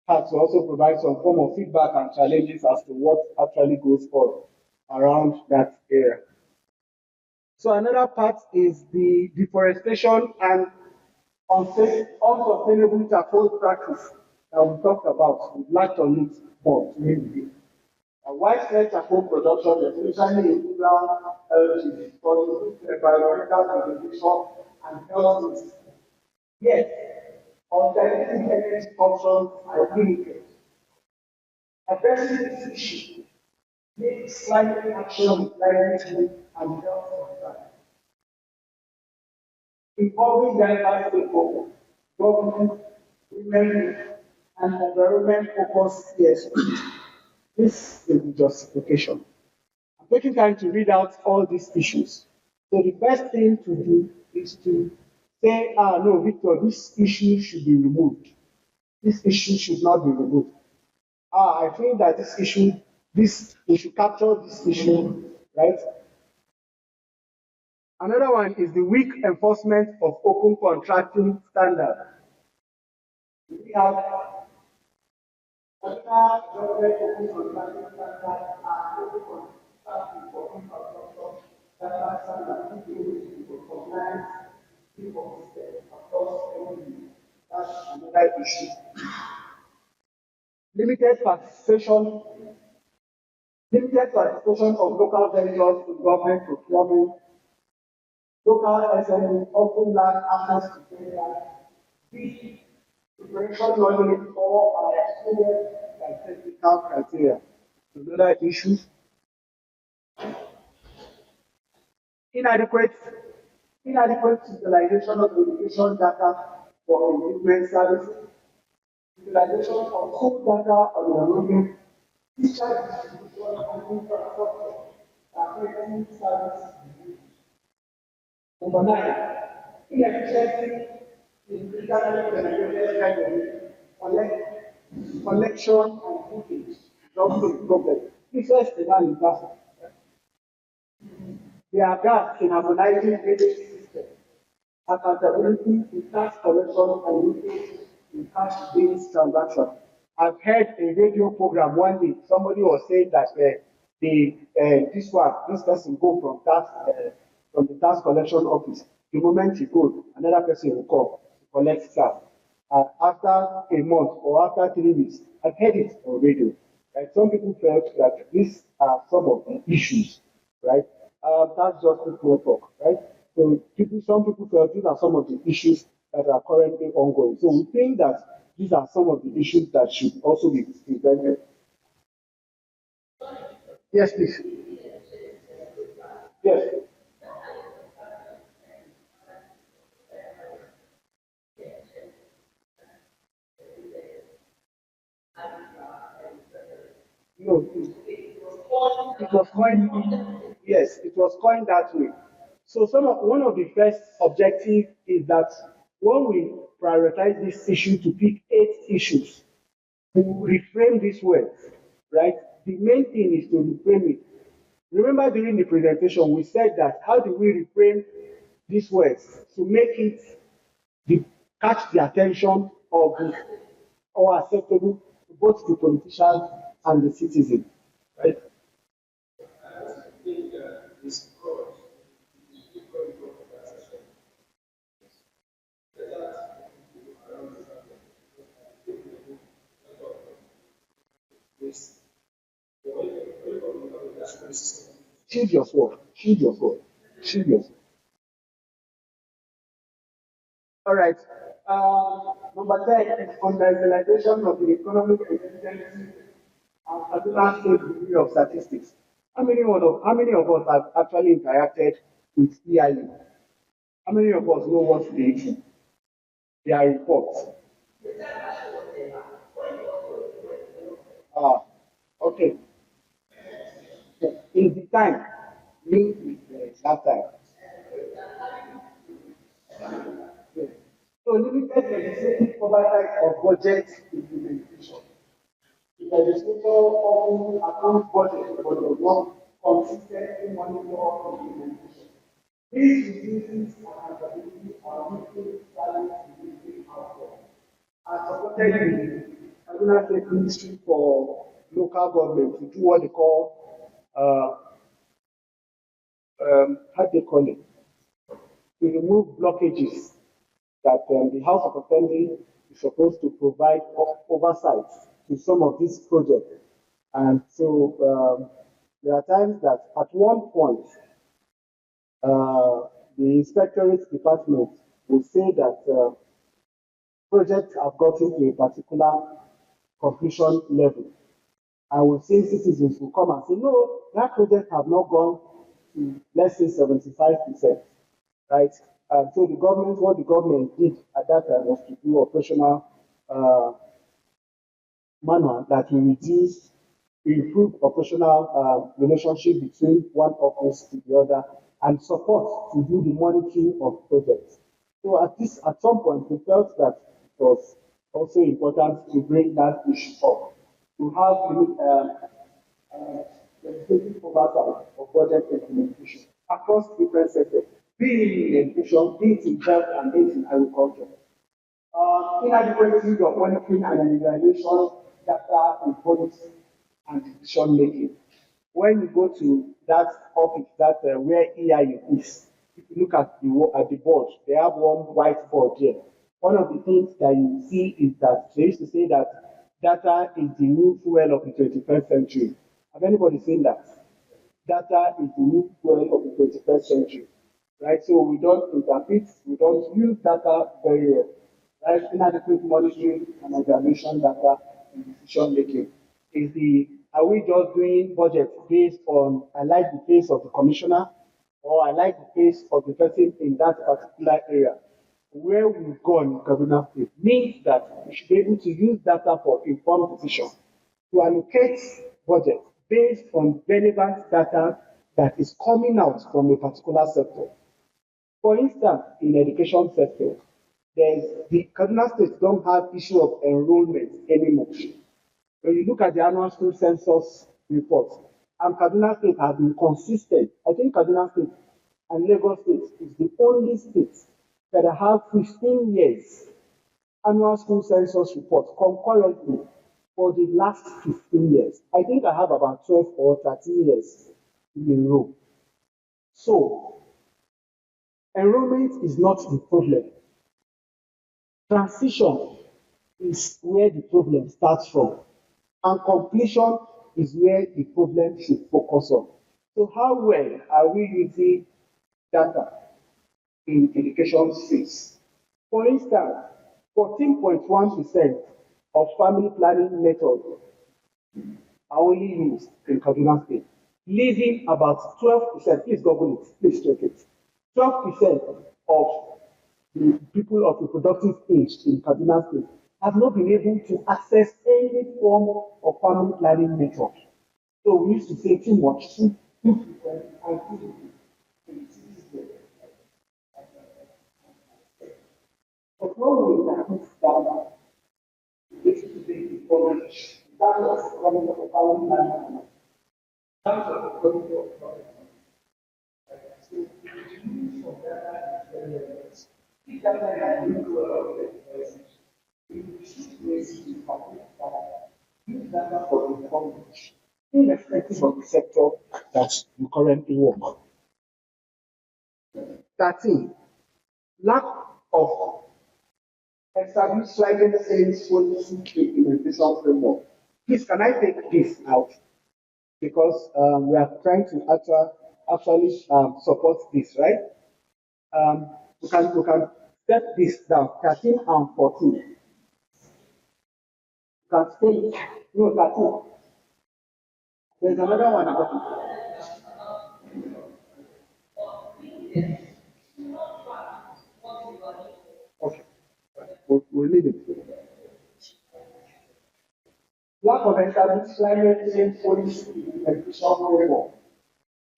her to also provide some form of feedback and challenges as to what actually goes on around that area. So another part is the deforestation and unsustainable charcoal practice that we talked about. We'd like on it more today. Widespread charcoal production, especially in rural areas, contributes to environmental degradation and health risks. Yet, alternative energy options are limited. Addressing this issue makes climate action livelihood and health concerns. Involving diverse stakeholders, government, women, and environment-focused CSOs. This is the justification. I'm taking time to read out all these issues. So the best thing to do is to say, no, Victor, this issue should be removed. This issue should not be removed. I think that we should capture this issue, right? Another one is the weak enforcement of open contracting standards. We have government open contracting standards and open contracting for infrastructure standards. identify issues. Limited participation of local vendors in government procurement. Local SMEs often lack access to data. B, preparation knowledge or are excluded by technical criteria. Another issue, inadequate utilization of education data for engagement services, utilization of school data on enrollment, teacher distribution and infrastructure affecting service delivery. Number 9, inefficiency in internally generated revenue, collection and booking is also a problem. Business demand is massive. There are gaps in harmonizing payment systems, accountability in tax collection and leakage in cash-based transactions. I've heard a radio program one day, somebody was saying that this person go from the tax collection office. The moment he goes, another person will come to collect tax. After a month or after 3 weeks, I've heard it on radio. Right? Some people felt that these are some of the issues, right? That's just people talk, right? So some people felt these are some of the issues that are currently ongoing. So we think that these are some of the issues that should also be prevented. Yes, please. Yes. No, it was coined. Yes, it was coined that way. So one of the first objectives is that when we prioritize this issue to pick 8 issues, we reframe this way, right? The main thing is to reframe it. Remember during the presentation, we said that how do we reframe these words to make it catch the attention of the or acceptable to both the politicians and the citizen, right? Shield yourself. Shield yourself. Shield yourself. All right. Number 10 is on the realization of the economic efficiency and particular state degree of statistics. How many of us have actually interacted with EIU? How many of us know what they do? Their reports. Okay. In the time, linked with that time. So limited legislative oversight of budget implementation. The legislature often approves budget but does not consistently monitor implementation. This reduces accountability and weakens balance between outcomes. As supported in Kaduna State Ministry for Local Government to do what they call how they call it, to remove blockages that the House of Assembly is supposed to provide oversight to some of these projects. And so there are times that at one point, the Inspectorate Department will say that projects have gotten to a particular completion level. And we've seen citizens who come and say, no, that project have not gone to, let's say, 75%, right? And so what the government did at that time was to do operational manual that will improve operational relationship between one office to the other and support to do the monitoring of projects. So at some point, we felt that it was also important to bring that issue up, to have legislative oversight of budget implementation across different sectors, be it in education, be it in health, and be it in agriculture. Inadequate use of monitoring and evaluation data in policy and decision making. When you go to that office, where EIU is, if you look at the board, they have one whiteboard there. one of the things that you see is that they used to say that data is the new fuel of the 21st century. Have anybody seen that? Data is the new fuel of the 21st century, right? So we don't interpret, we don't use data very well, right? Inadequate monitoring and evaluation data in decision making. Are we just doing budget based on, I like the face of the commissioner, or I like the face of the person in that particular area? Where we've gone in Kaduna State means that we should be able to use data for informed decision to allocate budget based on relevant data that is coming out from a particular sector. For instance, in education sector, the Kaduna State don't have issue of enrollment anymore. When you look at the annual school census report, and Kaduna State has been consistent. I think Kaduna State and Lagos State is the only state that have 15 years annual school census report concurrently for the last 15 years. I think I have about 12 or 13 years in a row. So, enrollment is not the problem. Transition is where the problem starts from, and completion is where the problem should focus on. So, how well are we using data in education space? For instance, 14.1% of family planning methods are only used in Kaduna State, leaving about 12%, please Google it, please check it. 12% of the people of reproductive age in Kaduna State have not been able to access any form of family planning method. So we used to say too much, 2% and 2%. But when we increase data, this is the information. That was coming of a family planning. That was the quality of product. So the use of data is very relevant. If data can bring to a lot of information, we should raise the public data. Use data for information, irrespective of the sector that you currently work. 13. Lack of established climate change policy implementation framework. Please, can I take this out? Because we are trying to actually support this, right? We can step this down, 13 and 14. You can stay, no, 13. There's another one about it. Okay, we'll leave it. Lack of established climate change policy implementation framework.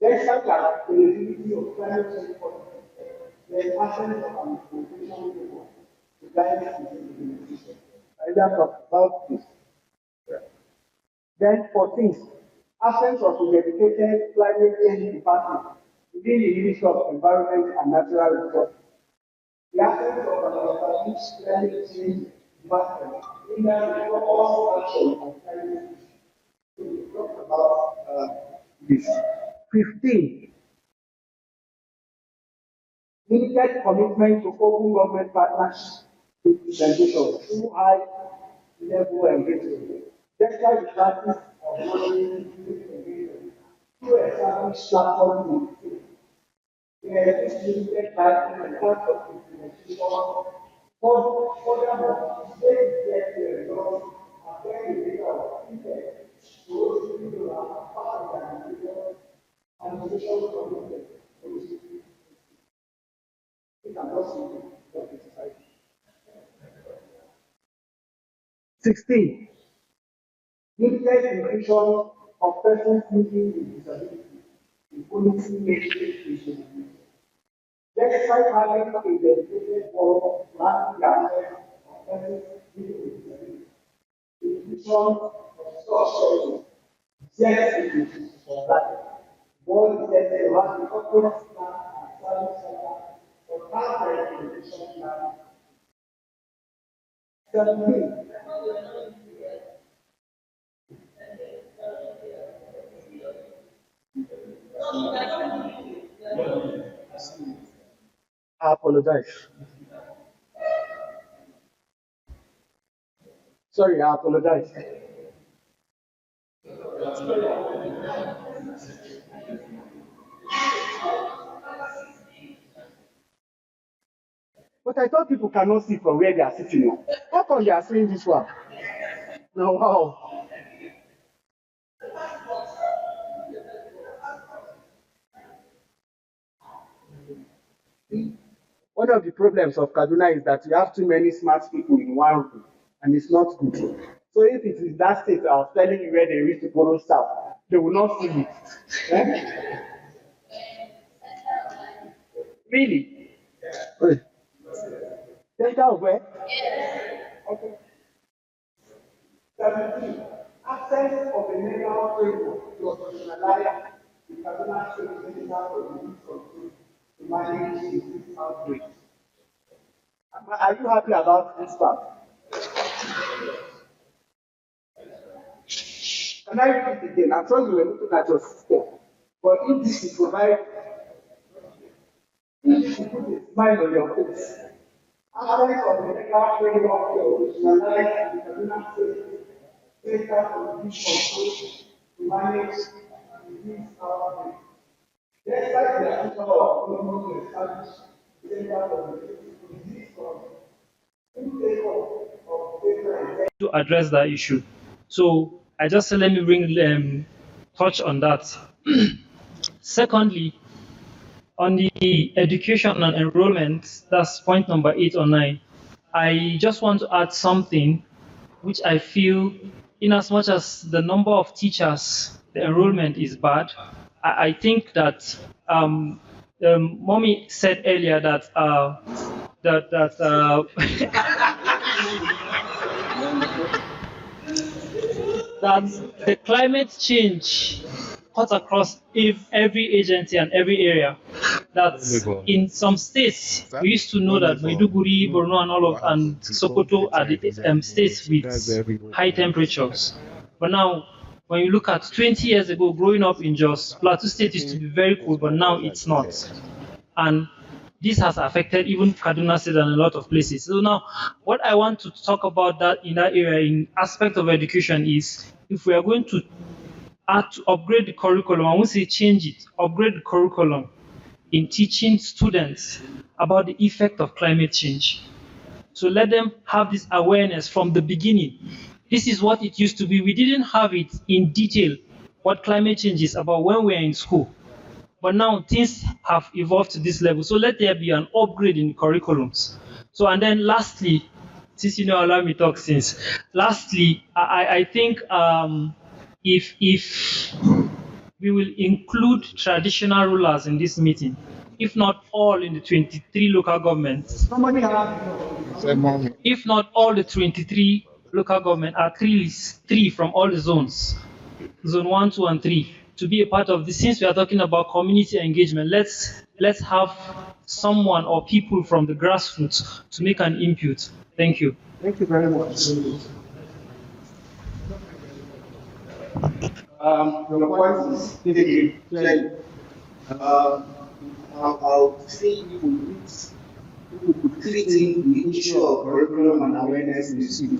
Despite the eligibility of climate change policy, there is absence of an implementation framework to guide its implementation. I just talked about this. Then 14, absence of a dedicated climate change department within the Ministry of Environment and Natural Resources. The absence of an established climate change department in the all action on climate change. We talk about this. 15, limited commitment to open government partnerships with implementation through high level engagement. Despite the practice of monitoring engagement through established platforms, there is limited time and cost of implementation. Furthermore, state get the results are very little impact to those who are part of the administration commitment. We cannot see what is society. 16. Limited inclusion of persons living with disability in policy making. Despite having a dedicated forum of planning the access of persons living with disability, the inclusion of such persons yet to be supplied. Board is said to have the comprehensive plan and service center for targeted inclusion plan. 17. I apologize. Sorry, I apologize. But I thought people cannot see from where they are sitting now. How come they are saying this one? No, wow. One of the problems of Kaduna is that you have too many smart people in one room, and it's not good. So if it is that state I was telling you where they used to borrow stuff, they will not see it. Eh? Really? Center of where? Okay. 17. Absence of a legal framework to operationalize the Kaduna State Medical Community Control to manage disease outbreaks. Are you happy about this part? Can I repeat it again? I'm sure you were looking at your system. But if this is provide, if this will put a smile on your face, absence of the legal framework to operationalize the Kaduna State Medical Community Control to manage disease outbreaks. Despite the effort of government to establish center for disease control, to address that issue. So I just said, let me bring touch on that. Secondly, on the education and enrollment, that's point number 8 or 9. I just want to add something which I feel, in as much as the number of teachers, the enrollment is bad, I think that Mommy said earlier that that the climate change cuts across every agency and every area. That in some states, we used to know that Maiduguri, Borno, and all of and Sokoto are the states with high temperatures. But now, when you look at 20 years ago, growing up in Jos, Plateau State used to be very cool, but now it's not. And this has affected even Kaduna State and a lot of places. So now, what I want to talk about that in that area, in aspect of education, is if we are going to upgrade the curriculum, I won't say change it, upgrade the curriculum in teaching students about the effect of climate change. So let them have this awareness from the beginning. This is what it used to be. We didn't have it in detail, what climate change is about when we were in school. But now things have evolved to this level. So let there be an upgrade in curriculums. So, and then lastly, since you know, allow me to talk since. Lastly, I think if we will include traditional rulers in this meeting, if not all in the 23 local governments, if not all the 23 local government, at least 3 from all the zones, zone 1, 2, and 3, to be a part of this. Since we are talking about community engagement, let's have someone or people from the grassroots to make an input. Thank you. Thank you very much. Your point is taken clearly. I'll say people could fit in the issue of curriculum and awareness in the city.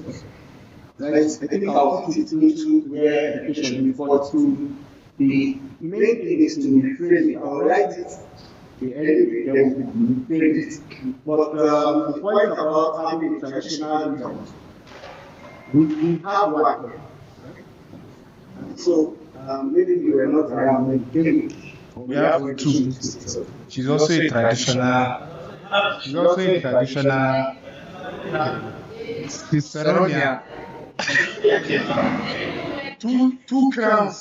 Right? I think I'll fit it into where education reports to. The main thing is to reframe it. I'll write it. Anyway, then we reframe it. But the point about having a traditional leader, we have one. So maybe you were not around when you came. We have 2. She's also a traditional. She's also a traditional. She's Seronia. 2 crowns.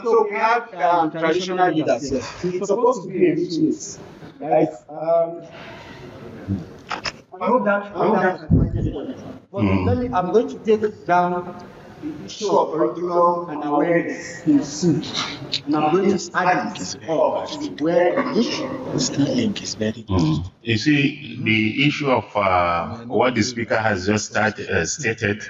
So we have traditional leaders. It's supposed to be a richness, right? I hope that. But I'm going to take down the issue of curriculum and awareness in soup, and I'm going to add it up where this link is very good. You see, the issue of what the speaker has just stated,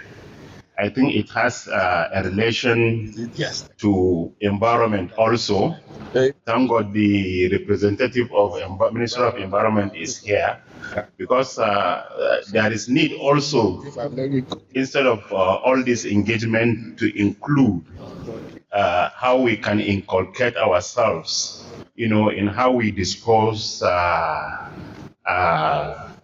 I think it has a relation to environment also. Thank God the representative of Ministry of Environment is here, because there is need also, instead of all this engagement, to include how we can inculcate ourselves, in how we dispose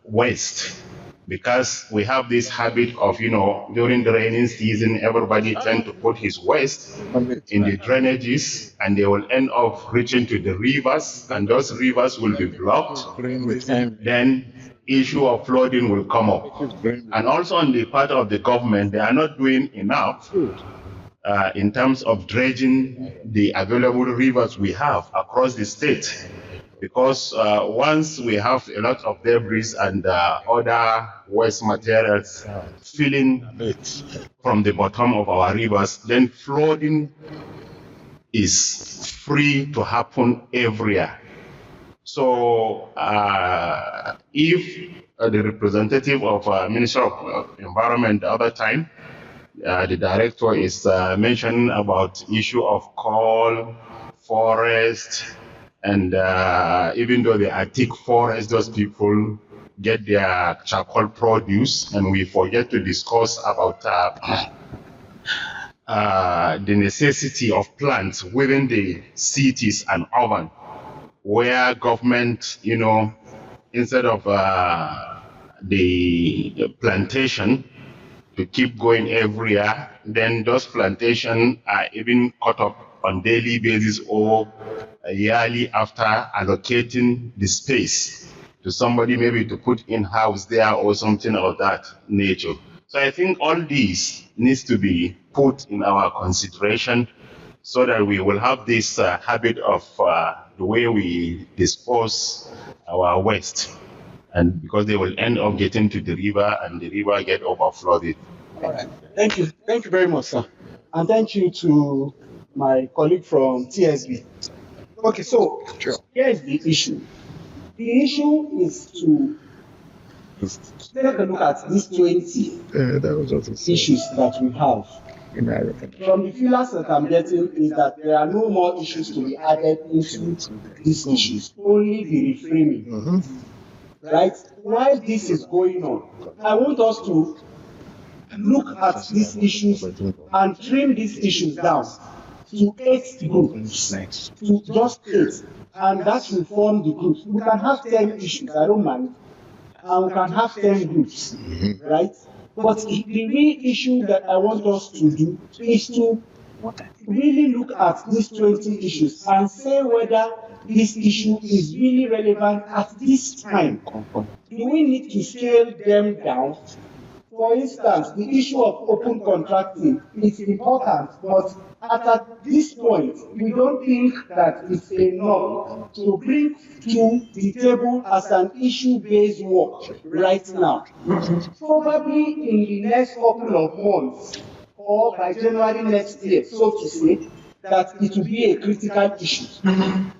waste. Because we have this habit of, during the rainy season, everybody tend to put his waste in the drainages, and they will end up reaching to the rivers, and those rivers will be blocked. Then issue of flooding will come up. And also on the part of the government, they are not doing enough in terms of dredging the available rivers we have across the state. Because once we have a lot of debris and other waste materials filling from the bottom of our rivers, then flooding is free to happen everywhere. So if the representative of Minister of Environment the other time, the director is mentioning about issue of coal, forest, and even though they are thick forest, those people get their charcoal produce, and we forget to discuss about the necessity of plants within the cities and urban, where government, instead of the plantation to keep going every year, then those plantations are even cut up on daily basis or yearly after allocating the space to somebody, maybe to put in house there or something of that nature. So I think all these needs to be put in our consideration, so that we will have this habit of the way we dispose our waste, and because they will end up getting to the river, and the river get overflowed. All right. Thank you very much, sir. And thank you to my colleague from TSB. Okay, so here is the issue. The issue is to take a look at these 20 issues that we have. From the feelers that I'm getting is that there are no more issues to be added into these issues, only the reframing. Right? While this is going on, I want us to look at these issues and trim these issues down to 8 groups, to just 8, and that will form the groups. We can have 10 issues, I don't mind, and we can have 10 groups, right? But the real issue that I want us to do is to really look at these 20 issues and say whether this issue is really relevant at this time. Do we need to scale them down? For instance, the issue of open contracting is important, but at this point, we don't think that it's enough to bring to the table as an issue-based work right now. Probably in the next couple of months, or by January next year, so to say, that it will be a critical issue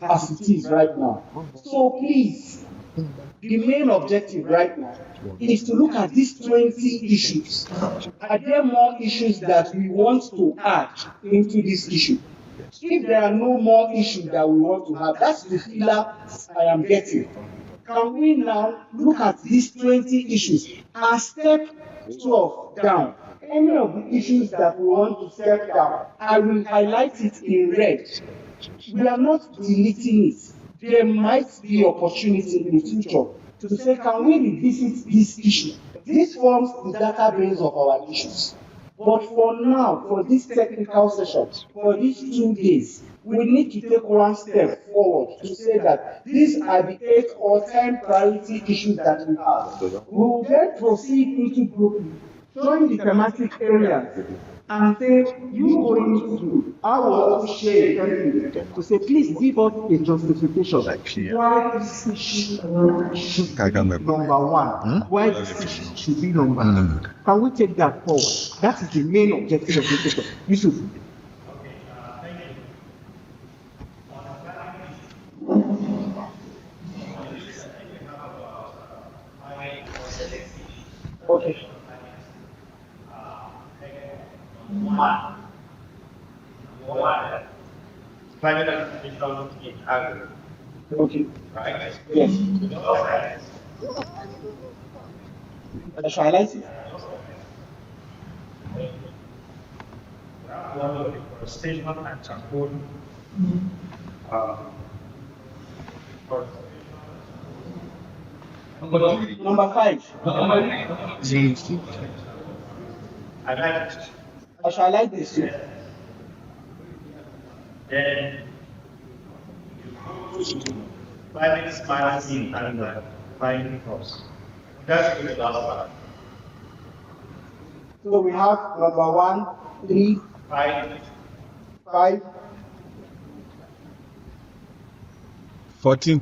as it is right now. So please, the main objective right now is to look at these 20 issues. Are there more issues that we want to add into this issue? If there are no more issues that we want to have, that's the feeler I am getting. Can we now look at these 20 issues and step 12 down? Any of the issues that we want to step down, I will highlight it in red. We are not deleting it. There might be opportunity in the future to say, can we revisit this issue? This forms the database of our issues. But for now, for this technical session, for these 2 days, we need to take one step forward to say that these are the 8 or 10 priority issues that we have. We will then proceed into grouping, showing the thematic areas, and say, you going through, I will share everything to say, please give us a justification why this issue should be number one, why this issue should be number two. Can we take that forward? That is the main objective of this session. Yusuf. Okay. climate adaptation in agri. Okay. Right? Yes. Okay. I shall highlight it. One of the deforestation and charcoal. For Number 5. I like it. I shall like this too. Then climate smiles in and flying crops. That's the last one. So we have number 1, 3, 5. 14.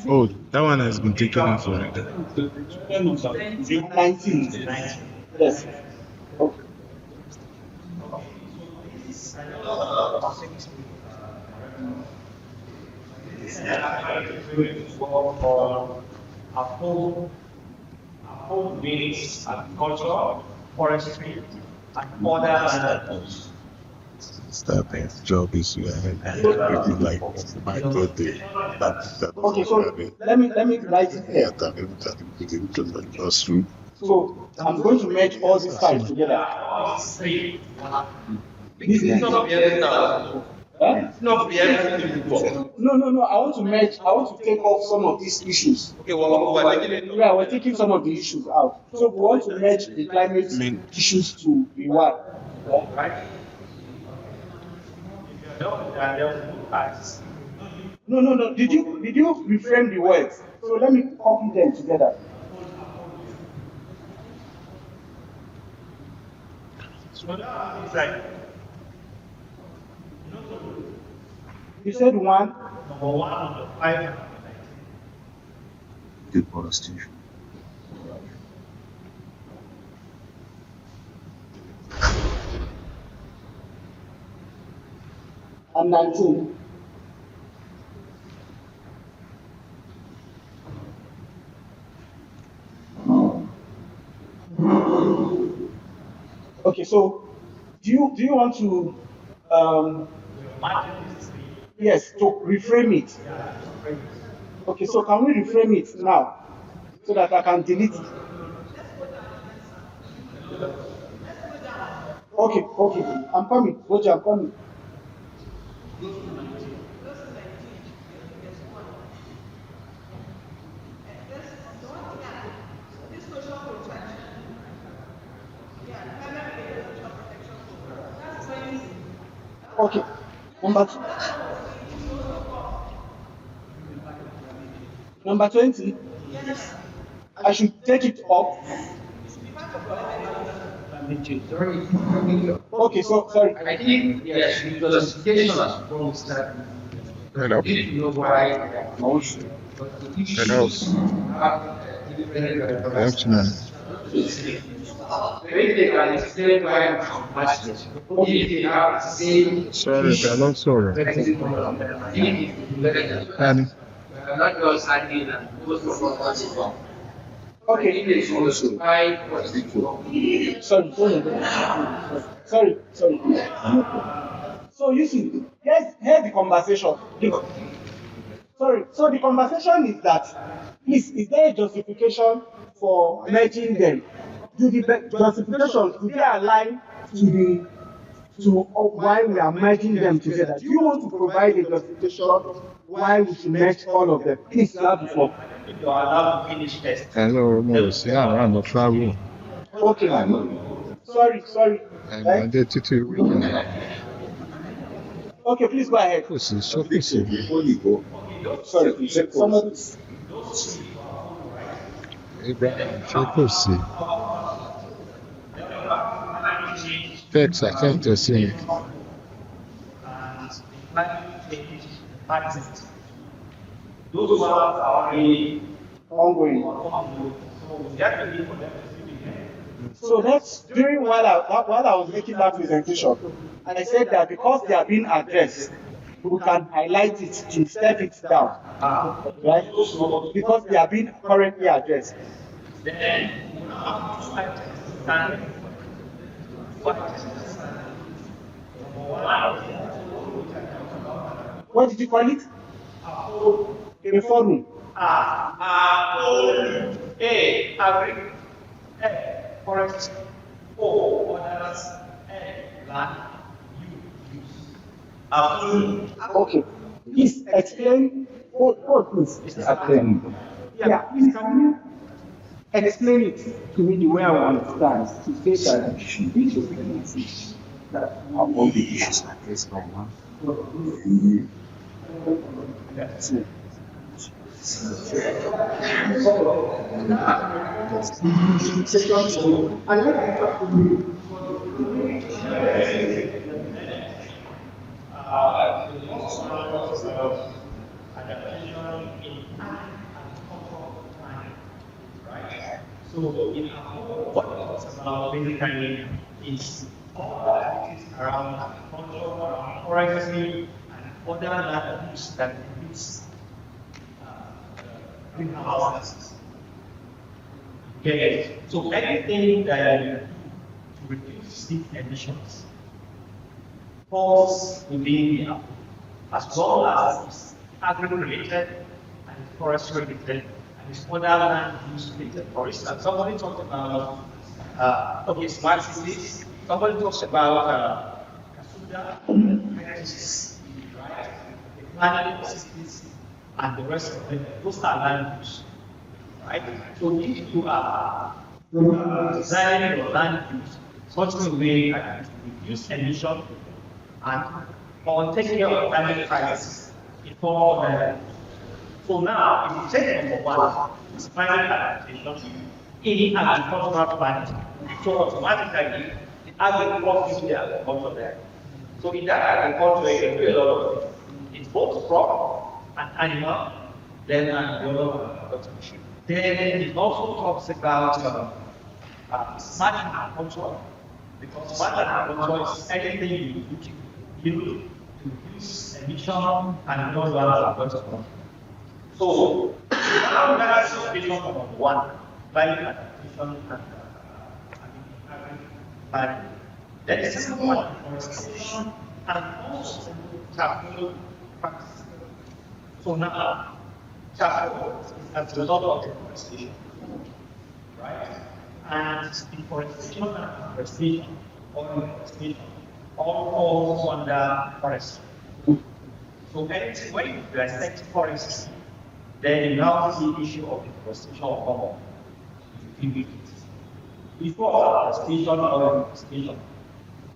Oh, that one has been taken off already. 19. Yes. Okay. For uphold means agriculture, forestry, and other Starting job is like my birthday. Okay, so let me write it here. So I'm going to merge all these 5 together. This is not No. I want to merge. I want to take off some of these issues. Okay, we're taking some of the issues out. So we want to merge the climate issues to be one. Right? No. Did you reframe the words? So let me copy them together. You said 1. Number 1 on the 5. Deforestation. And 19. Okay, so do you want to yes, to reframe it? Okay, so can we reframe it now so that I can delete it? Okay, I'm coming. Roger, I'm coming. Okay, number 20. I should take it up. Okay, so sorry. I think yes, because justification proves that Hello. if you know why motion, but the issues have different maybe they can explain why I'm compassionate. If they have the same Sorry, hello, sorry. And not just handling and most of us is wrong. Okay. English also. Sorry. So you see, here's the conversation. Sorry. So the conversation is that, please, is there a justification for merging them? Do the justifications, do they align to why we are merging them together? Do you want to provide a justification why we should merge all of them? Please, you have the floor. You are allowed to finish first. hello, Morris. Yeah, I'm not travel. Okay. Sorry. And I did to Okay, please go ahead. Sorry, please. Somebody. Abraham, Shakusi. Fix, I think to see. Those ones are already ongoing. So that's during while I was making that presentation, I said that because they are being addressed, we can highlight it to step it down, right? Because they are being currently addressed. Then, What did you call it? A forum. A, agri, forest, O, others, land, Okay. Please explain. Please. Yeah, please can you explain it to me the way I want to understand? To say that each of these that All the issues are faced by one. So in what it's about basically is all activities around agriculture, around forestry, and other land use that emits greenhouse gases. Okay, so anything that you do to reduce these emissions falls within the output, as long as it's agri-related and forestry related and it's other land use related. For instance, somebody talked about smart cities. Somebody talks about practices, right? The planning cities and the rest of them. Those are land use, right? So if you are designing your land use such a way that it reduce emission and or take care of climate crisis before so now, if you take number one, it's climate adaptation in agricultural planning. So automatically, the agriculture is the agriculture there. So in that agriculture, you can do a lot of things. It's both crop and animal, then the other then it also talks about smart agriculture, because smart agriculture is anything you do to reduce emission and those ones are going to come. So now that's vision number one, climate adaptation and then the second one, deforestation and also charcoal practices. So now charcoal is as a result of deforestation, right? And deforestation and deforestation, all falls under forestry. So anything when you respect forestry, then you now see the issue of deforestation or before deforestation or deforestation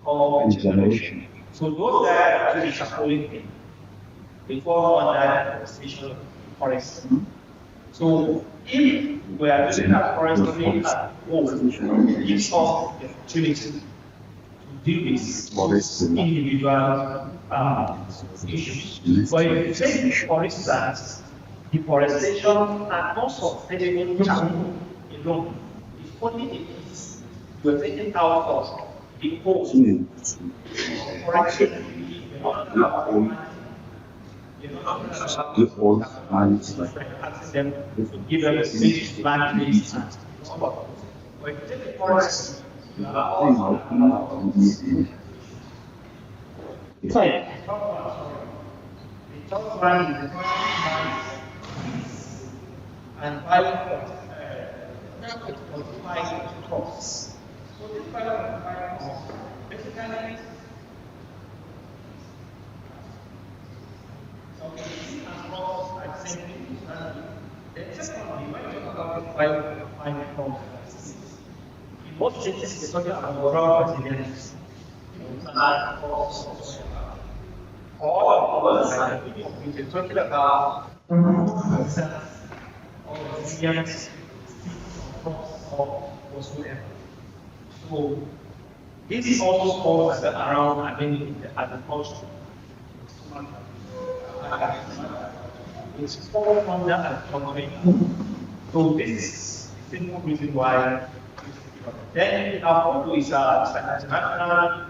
or regeneration. So those that are actually charcoaling before under deforestation forest. So if we are looking at forestry as a whole, it gives us the opportunity to deal with individual issues. But if you take, for instance, deforestation and also sustainable charcoal alone, if only it is you're taking out of the whole forestry, the whole asking them to give them a space to plant trees and so but if you take the forest, you are Sorry. the top one is and 5.45 crops. So this 5.45 crops basically across at the same thing. The second one, when you talk about 5.5 crops, in most cases, we're talking about raw materials. All of us, we're talking about resilience or whatsoever. So this also falls around in the agriculture. It's falls under agriculture. So this is the simple reason why. Then our photo is international.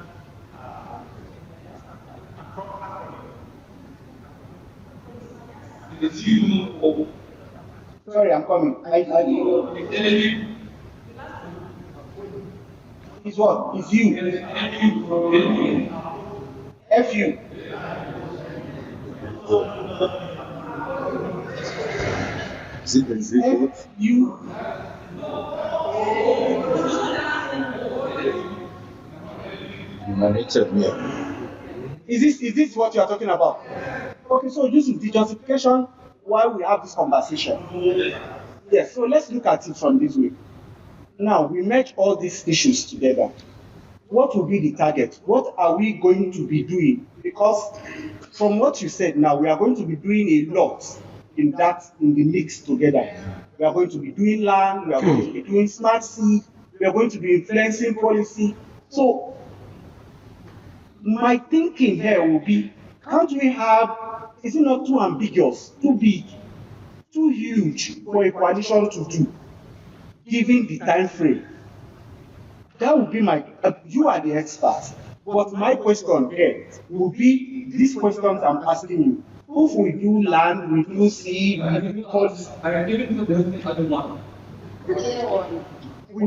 Sorry, I'm coming. is what? Is you. FU. You. Is this what you are talking about? Okay, so this is the justification why we have this conversation. Yes, so let's look at it from this way. Now we merge all these issues together. What will be the target? What are we going to be doing? Because from what you said now, we are going to be doing a lot in the mix together. We are going to be doing land, we are going to be doing smart seed, we are going to be influencing policy. So my thinking here will be, can't we have, is it not too ambiguous, too big, too huge for a coalition to do, given the time frame? That would be my, you are the expert, but my question here will be these questions I'm asking you. If we do land, we do seed, we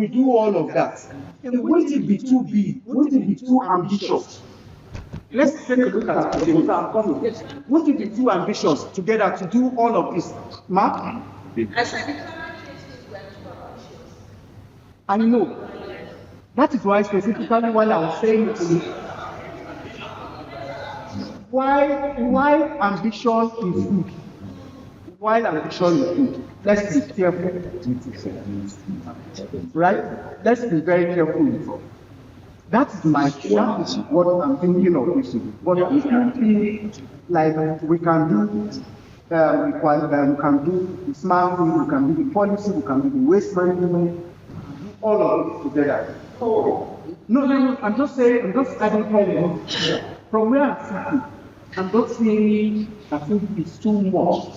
do all of that, won't it be too big? Won't it be too ambitious? Let's take a look at it. Won't it be too ambitious together to do all of this? Mark? I know. That is why specifically while I was saying to you, why ambition is good. While ambition is good, let's be careful. Right? Let's be very careful. That is what I'm thinking of this. But if you feel like we can do we can do the smart thing, we can do the policy, we can do the waste management, all of it together. No, I'm just saying, I'm just adding comment. From where I'm sitting, I'm not saying I think it's too much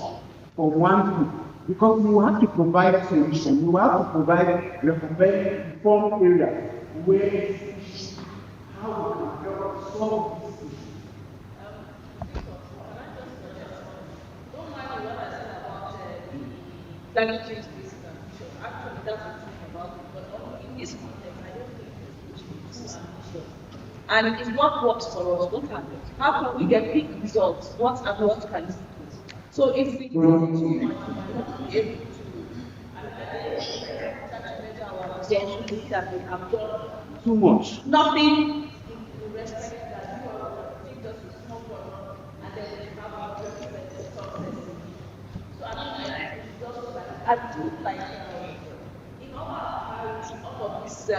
for one thing. Because we will have to provide a solution, we will have to provide recommended informed area where how we can help solve this issue. Climate change is actually that's what I'm about it, but in this context, I don't think it's too ambitious. And if what works for us, what happens? How can we get big results? What can we do? So if we do too much, we might not be able to measure that we have done too much. Nothing in respect that you are think just a small problem and then we have our success. So I just like I do like in all of these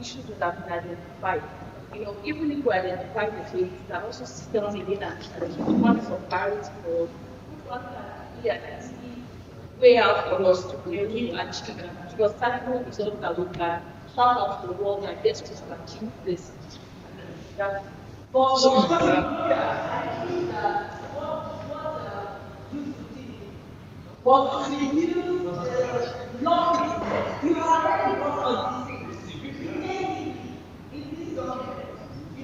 issues that have been identified. Even if we identify the things, you can also sit down again and which one is of priority for which one can be an easy way out for us to really achieve. Because tackle is something that we can shout out to the world and get us to achieve this. But what you long you are already one of these things. In this document, the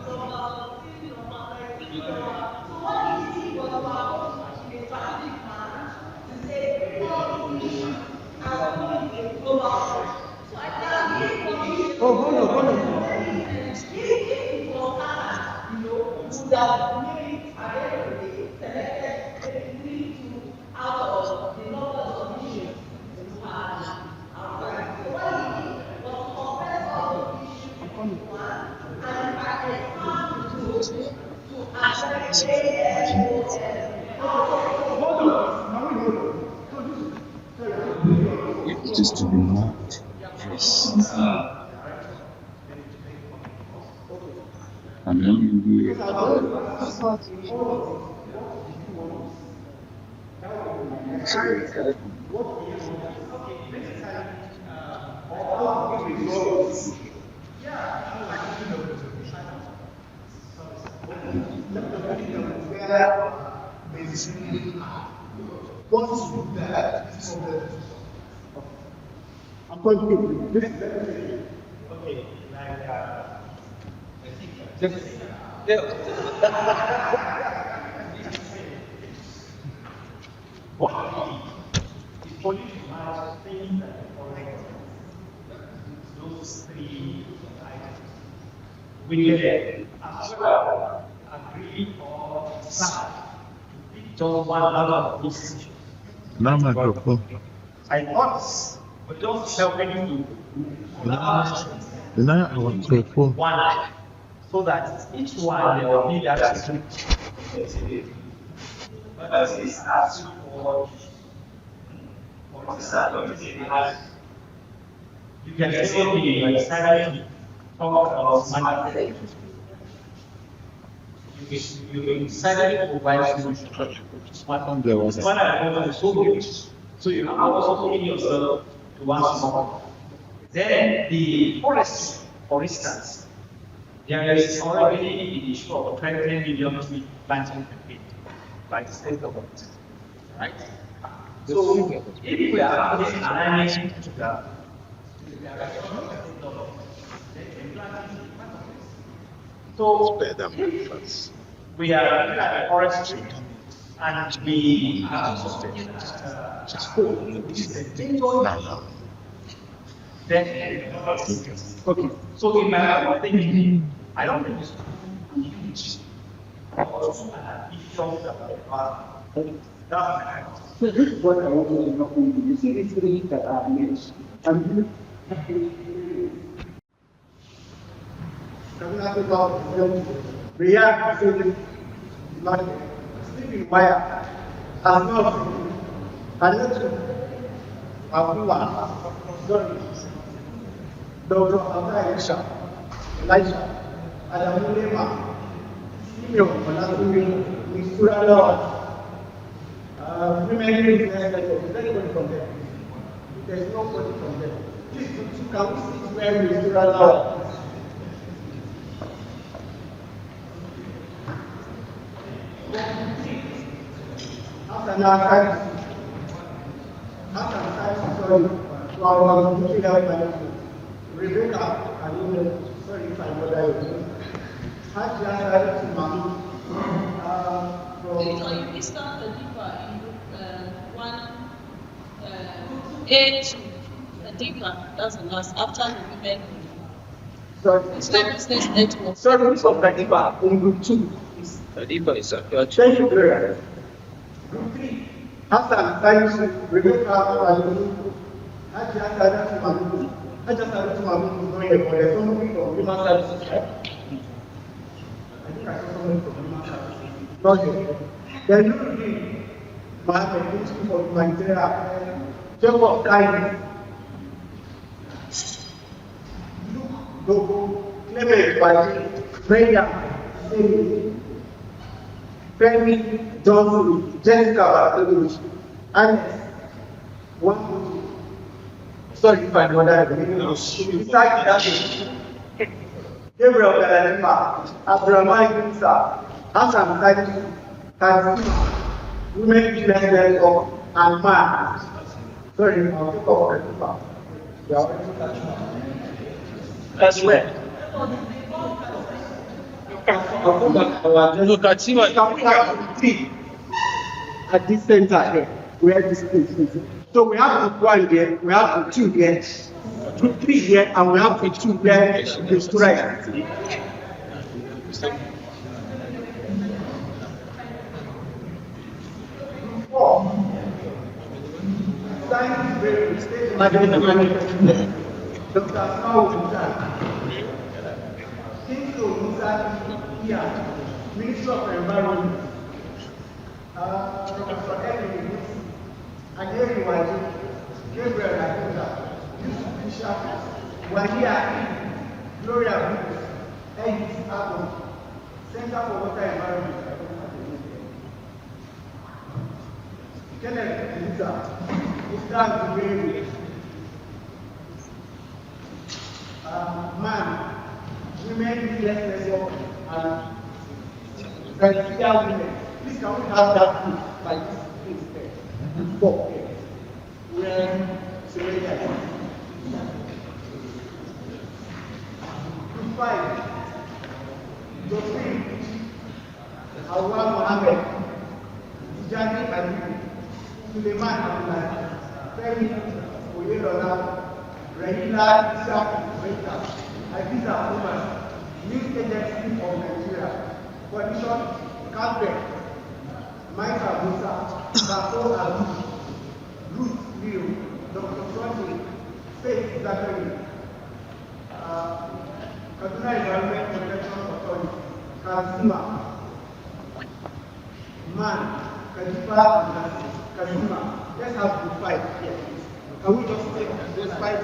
formula is so what is it was about a strategic plan to say all these issues are going to a global. So I think hold on. If it was hard, would have made it at the end of the day, selected maybe 3 to out of the numbers of issues you had outside. So what he did was compress all the issues into one and expand to accelerate It is to be marked. Yes. And then we what is with that? I'm going to this. Okay, Just the police are saying that those three items. We can as well agree or decide to pick just one out of these issues. Now microphone. And us, we just helping you to Now I want microphone. one, so that each one there will be that flexibility. But this asks for disadvantages. You can say, okay, you decided to talk about money. You decided to provide solutions. There was One I is so huge. So you have also put yourself to one small. Then the forestry, for instance, there is already the issue of 20 million tree planting campaign by the state government. Right? So if we are having alignment to the so we are looking at the forestry and we are also looking at which is a dangerous. Then, okay, so in my own thinking, I don't think it's huge. So this is what I want to know. You see these three that are mentioned. We are not sleeping wire as not Dr. Elijah, Adamulema, Simeon, women is anybody from there. There's nobody from there. Please, can we see where we are? Rebecca, I don't know, sorry if I know that. So you start the deeper in group A to the deeper, that's the last, after the women. Service of the deeper in group 2. The deeper is a Thank you very much. Group 3. Hassan, thanks, Rebecca, I just started to going there, but there's somebody from human services, right? I think I saw somebody from human services. Not yet. There's no reason my application for humanitarian job of kindness. Look, go, Clement, Brenda, Femi, Johnson, Jessica, Agnes, one. Sorry if I know that. Besides that, Gabriel Galanima, Abdurrahman Musa, Hassan Sadi, Kazima, women president of Alma. Sorry, I'll take off That's where. Look at you. Can we have three at this center here? Where this is. So we have group 1 here, we have group 2 here, group 3 here, and we have group 2 here, the strike. Group 4. Science is state management. Dr. Sao Kinto Musa here, Minister of Environment. Professor Edwin Ageri Waju, Gabriel Nakuda, Yusuf Bishop, Wahia, Gloria Bruce, Edith Adam, Center for Water Environment. Kenneth Lisa, Ustaz Zuberi, Man, Women Business Network, and Transgender Women. Please can we have that group by this place there? Group 4 here. Where Zaria. Group 5. Josephine, Awal Mohammed, Tijani Ali, Suleiman Abdullah, Femi Oyelola, regular Isaac Rita, Ibiza Woman, News Agency of Nigeria, Coalition, Calvert, Michael Musa, Bako Abu, Ruth Leo, Dr. Sunday, Faith Zachary, Kaduna Environment Protection Authority, Kazima, Man, Kadipa, and Kazima. Let's have the fight here. Can we just take this fight?